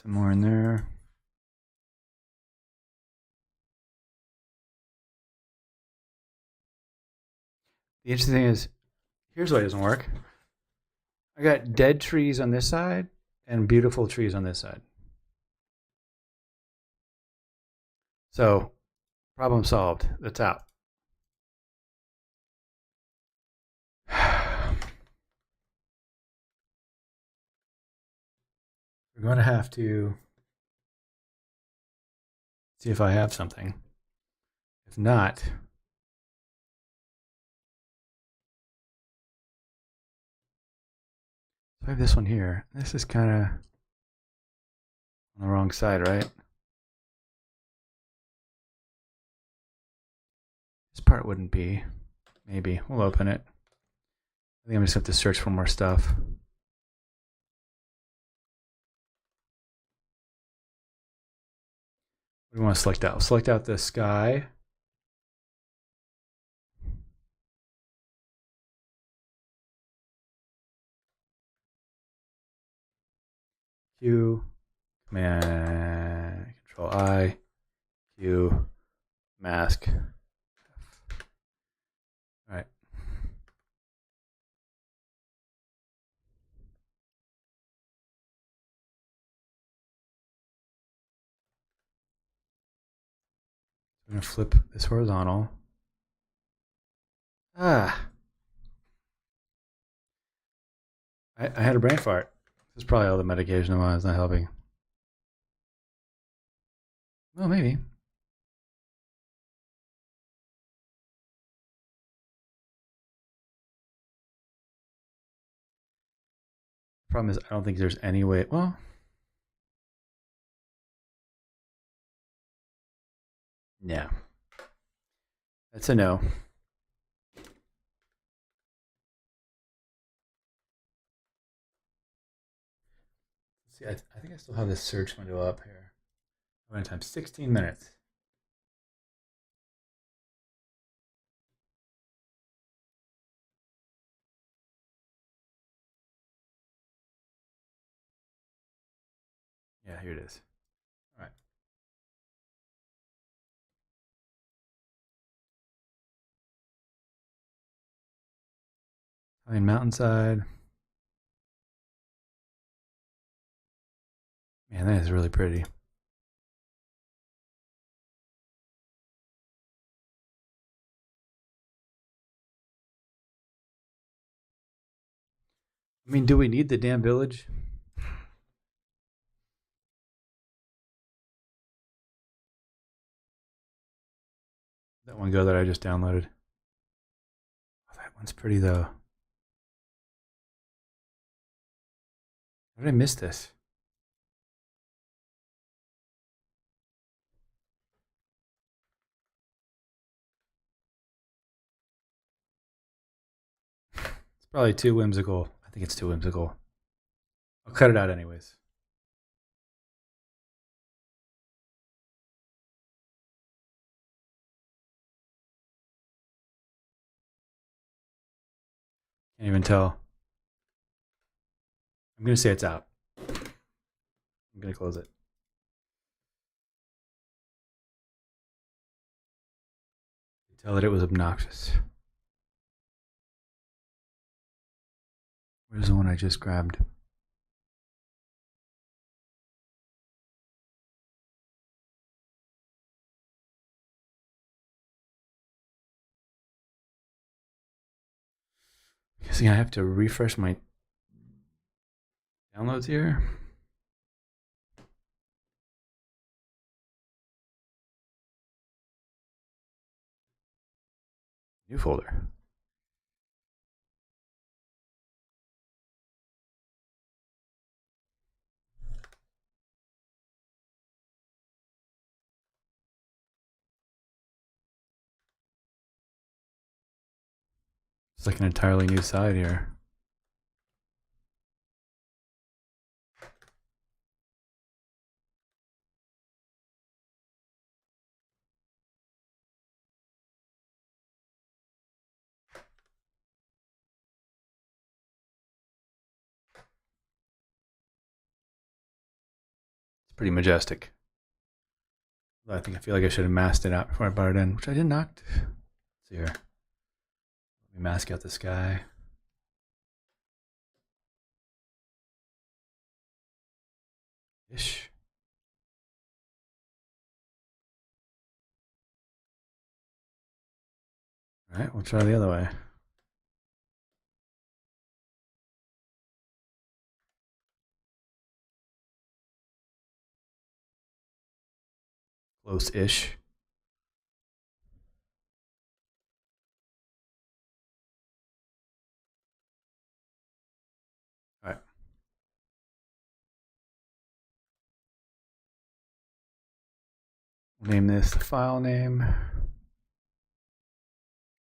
[SPEAKER 1] Some more in there. The interesting thing is, here's why it doesn't work. I got dead trees on this side and beautiful trees on this side. So, problem solved. That's out. We're going to have to see if I have something. If not, I have this one here. This is kind of on the wrong side, right? This part wouldn't be. Maybe. We'll open it. I think I'm just going to have to search for more stuff. What do we want to select out? Select out the sky. Q, Command, Control I, Q, mask. All right. I'm going to flip this horizontal. I had a brain fart. This is probably all the medication I'm on. It's not helping. Well, maybe. Problem is, I don't think there's any way. Well, yeah, that's a no. See, I think I still have this search window up here. How many times? 16 minutes. Yeah, here it is. All right. Italian mountainside. Man, that is really pretty. I mean, do we need the damn village? That one go that I just downloaded. Oh, that one's pretty though. How did I miss this? It's probably too whimsical. I think it's too whimsical. I'll cut it out anyways. Can't even tell. I'm gonna say it's out. I'm gonna close it. You tell that it was obnoxious. Where's the one I just grabbed? Guessing I have to refresh my downloads here. New folder. It's like an entirely new side here. It's pretty majestic. I feel like I should have masked it out before I brought it in, which I did not. Let's see here. Let me mask out the sky. Ish. All right, we'll try the other way. Close-ish. All right. We'll name this the file name.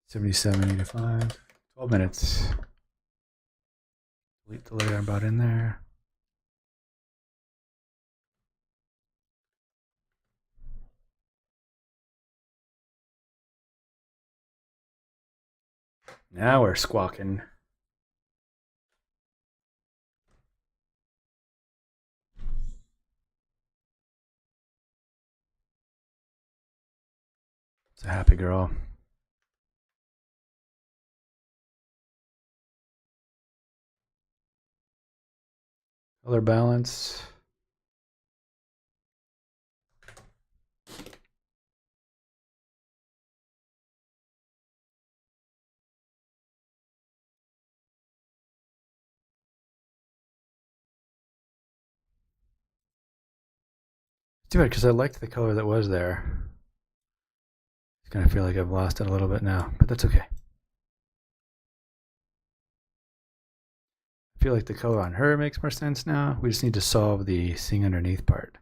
[SPEAKER 1] 7785. 12 minutes. Delete the layer I brought in there. Now we're squawking. It's a happy girl. Color balance. It's too bad because I liked the color that was there. It's gonna feel like I've lost it a little bit now, but that's okay. I
[SPEAKER 4] feel like the color on her makes more sense now. We just need to solve the seeing underneath part.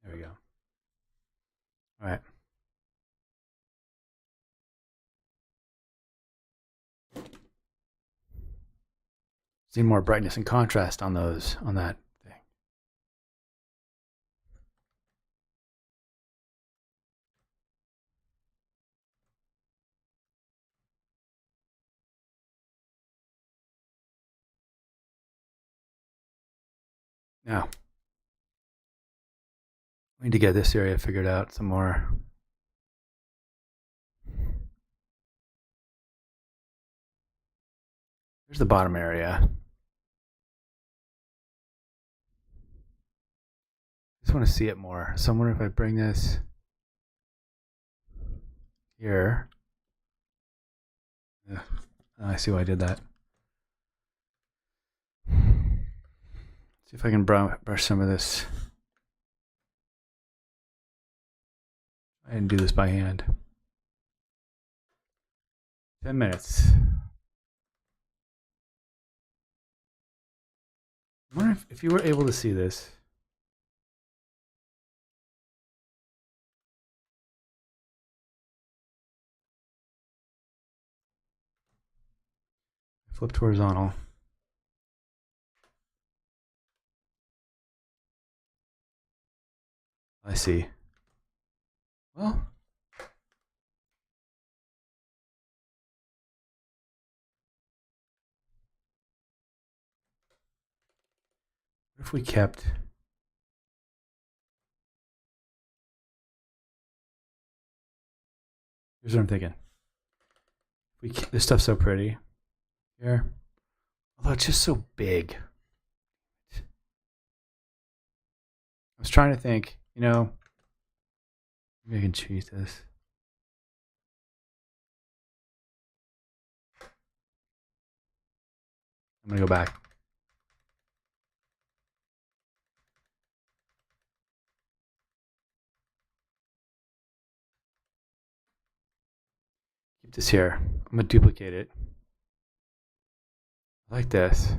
[SPEAKER 4] There we go. All right. See more brightness and contrast on those, on that thing. Now, we need to get this area figured out some more. Here's the bottom area. Just want to see it more. So I'm wondering if I bring this here. Yeah, I see why I did that. See if I can brush some of this. I didn't do this by hand. 10 minutes. I wonder if you were able to see this. Flipped horizontal. I see. Well, what if we kept here's what I'm thinking. This stuff's so pretty here. Although it's just so big. I was trying to think, you know, maybe I can cheat this. I'm gonna go back. Keep this here. I'm gonna duplicate it. Like this.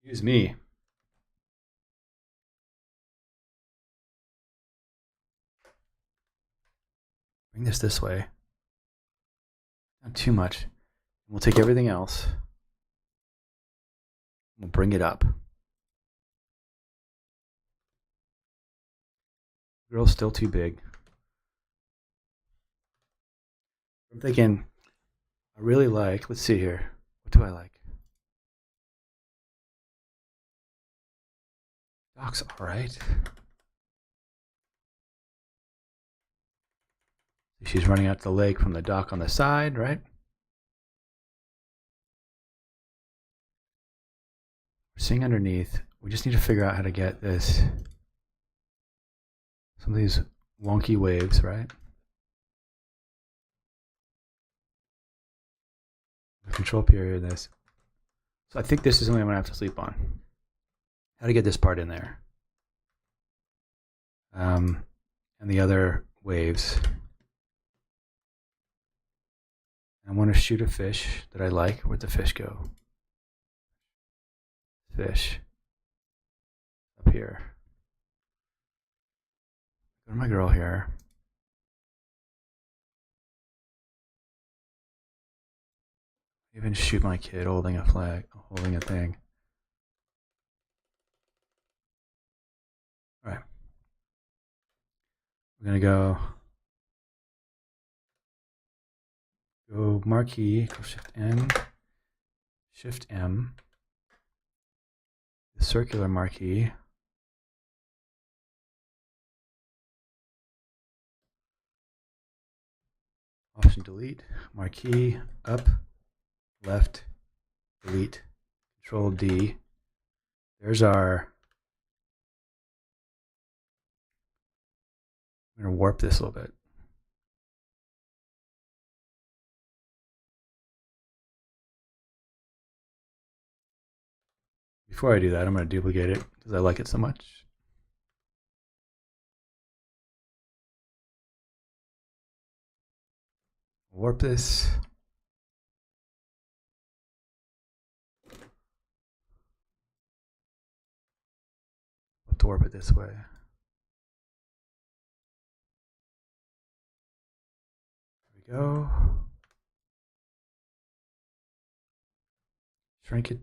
[SPEAKER 4] Excuse me. Bring this way. Not too much. We'll take everything else. We'll bring it up. Girl's still too big. I'm thinking, I really like, let's see here. What do I like? Dock's alright. She's running out to the lake from the dock on the side, right? We're seeing underneath. We just need to figure out how to get this. Some of these wonky waves, right? Control period, this. So I think this is something I'm gonna have to sleep on. How to get this part in there. And the other waves. I want to shoot a fish that I like. Where'd the fish go? Fish. Up here. Go to my girl here. Even shoot my kid holding a flag, holding a thing. All right. We're gonna go marquee, go Shift M, the circular marquee. Option delete, marquee, up, left, delete, Control D. There's our, I'm gonna warp this a little bit. Before I do that, I'm going to duplicate it because I like it so much. Warp this. Let's warp it this way. There we go. Shrink it.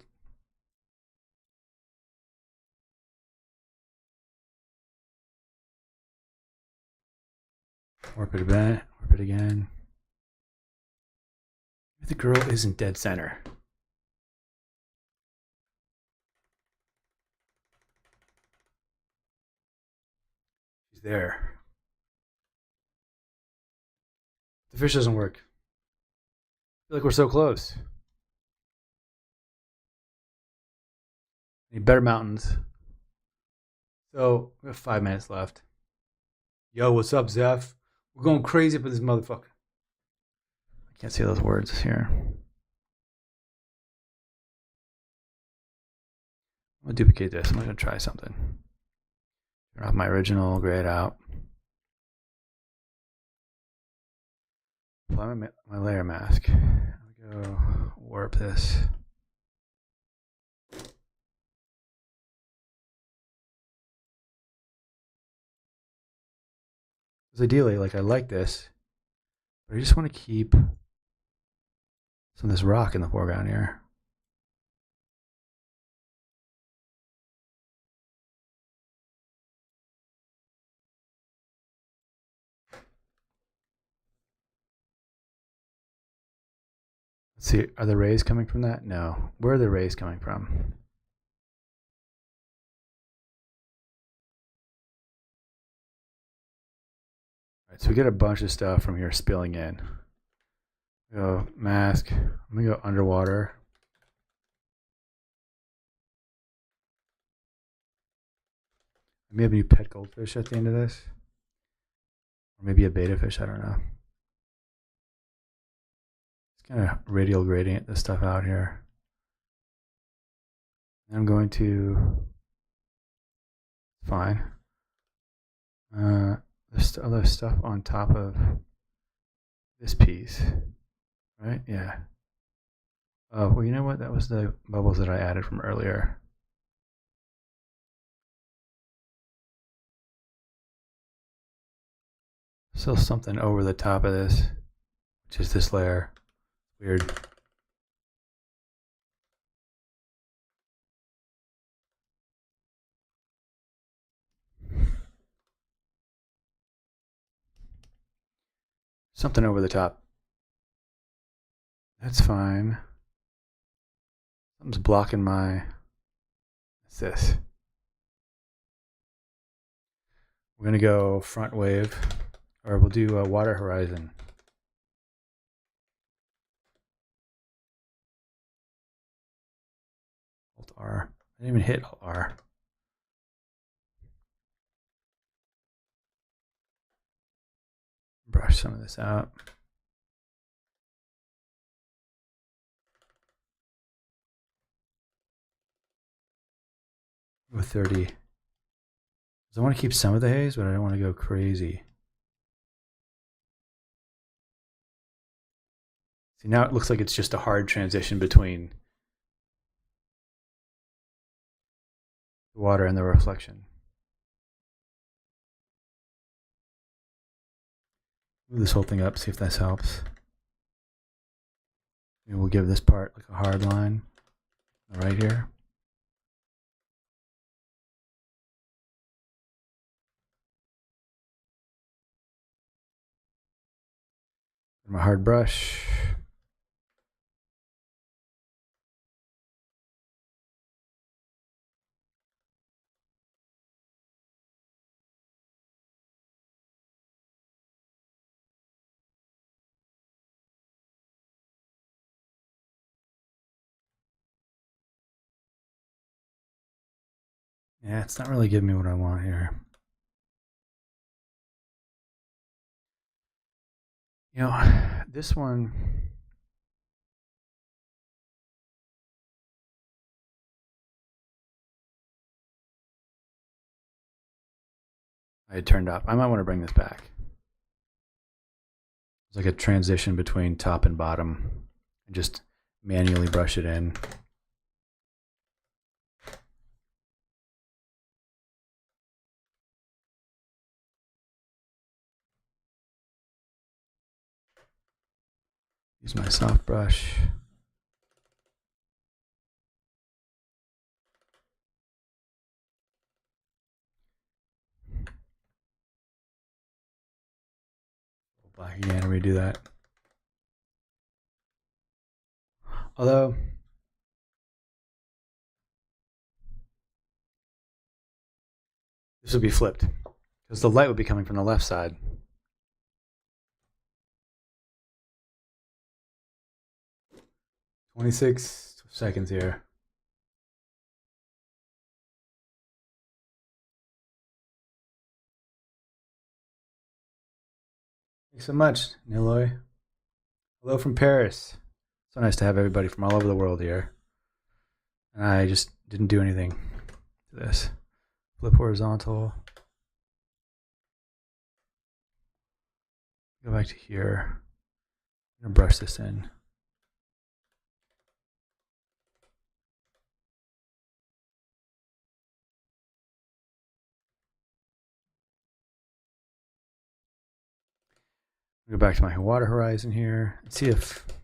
[SPEAKER 4] Warp it a bit. Warp it again. The girl isn't dead center. She's there. The fish doesn't work. I feel like we're so close. Need better mountains. So we have 5 minutes left. Yo, what's up, Zeph? We're going crazy for this motherfucker. I can't see those words here. I'm gonna duplicate this. I'm gonna try something. Turn off my original, gray it out. Apply my layer mask. There we go. Warp this. Because ideally, like I like this, but I just want to keep some of this rock in the foreground here. Let's see, are the rays coming from that? No. Where are the rays coming from? All right, so we get a bunch of stuff from here spilling in. Go mask. I'm gonna go underwater. I may have a new pet goldfish at the end of this. Or maybe a beta fish, I don't know. It's kind of radial gradient this stuff out here. And I'm going to, fine. There's other stuff on top of this piece, right? Yeah. Oh, well, you know what? That was the bubbles that I added from earlier. Still something over the top of this, which is this layer. Weird. Something over the top. That's fine. Something's blocking my... What's this? We're going to go front wave, or we'll do a water horizon. Alt R. I didn't even hit Alt R. Brush some of this out. Go 30. I want to keep some of the haze, but I don't want to go crazy. See, now it looks like it's just a hard transition between the water and the reflection. Move this whole thing up, see if this helps. And we'll give this part like a hard line right here. My hard brush. Yeah, it's not really giving me what I want here. You know, this one, I had turned off. I might want to bring this back. It's like a transition between top and bottom. And just manually brush it in. Use my soft brush. Black again, redo that. Although, this would be flipped because the light would be coming from the left side. "26 seconds here. Thanks so much, Niloy. Hello from Paris. So nice to have everybody from all over the world here. And I just didn't do anything to this. Flip horizontal. Go back to here. I'm going to brush this in. Go back to my water horizon here and see if it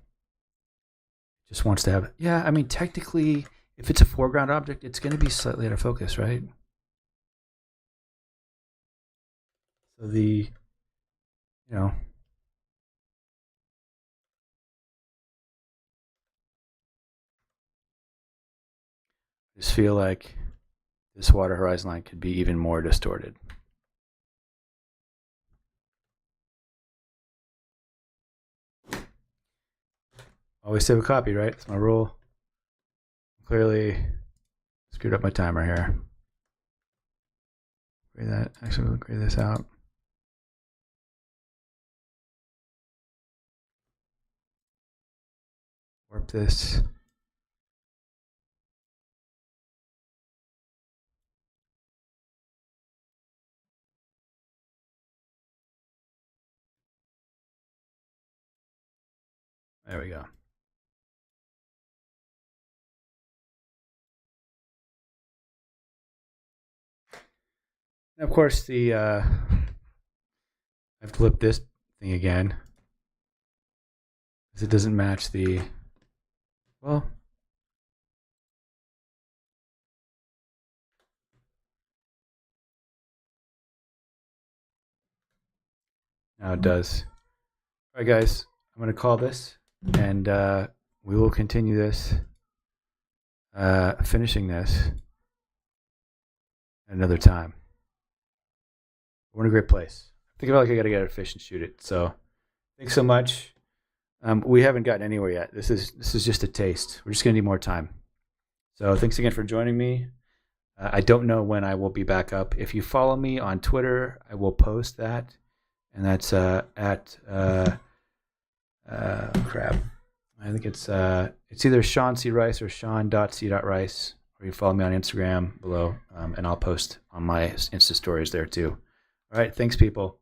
[SPEAKER 4] just wants to have. Yeah, I mean, technically, if it's a foreground object, it's going to be slightly out of focus, right? So I just feel like this water horizon line could be even more distorted. Always save a copy, right? That's my rule. Clearly screwed up my timer here. Gray that. Actually, we'll gray this out. Warp this. There we go. And of course, I've flipped this thing again because it doesn't match the. Well, now it does. All right, guys, I'm going to call this, and we will continue this, finishing this another time. We're in a great place. I think I feel like I got to get a fish and shoot it. So, thanks so much. We haven't gotten anywhere yet. This is just a taste. We're just gonna need more time. So, thanks again for joining me. I don't know when I will be back up. If you follow me on Twitter, I will post that, and that's at crap. I think it's either Sean C. Rice or Sean.C.Rice, or you follow me on Instagram below, and I'll post on my Insta stories there too. All right, thanks, people.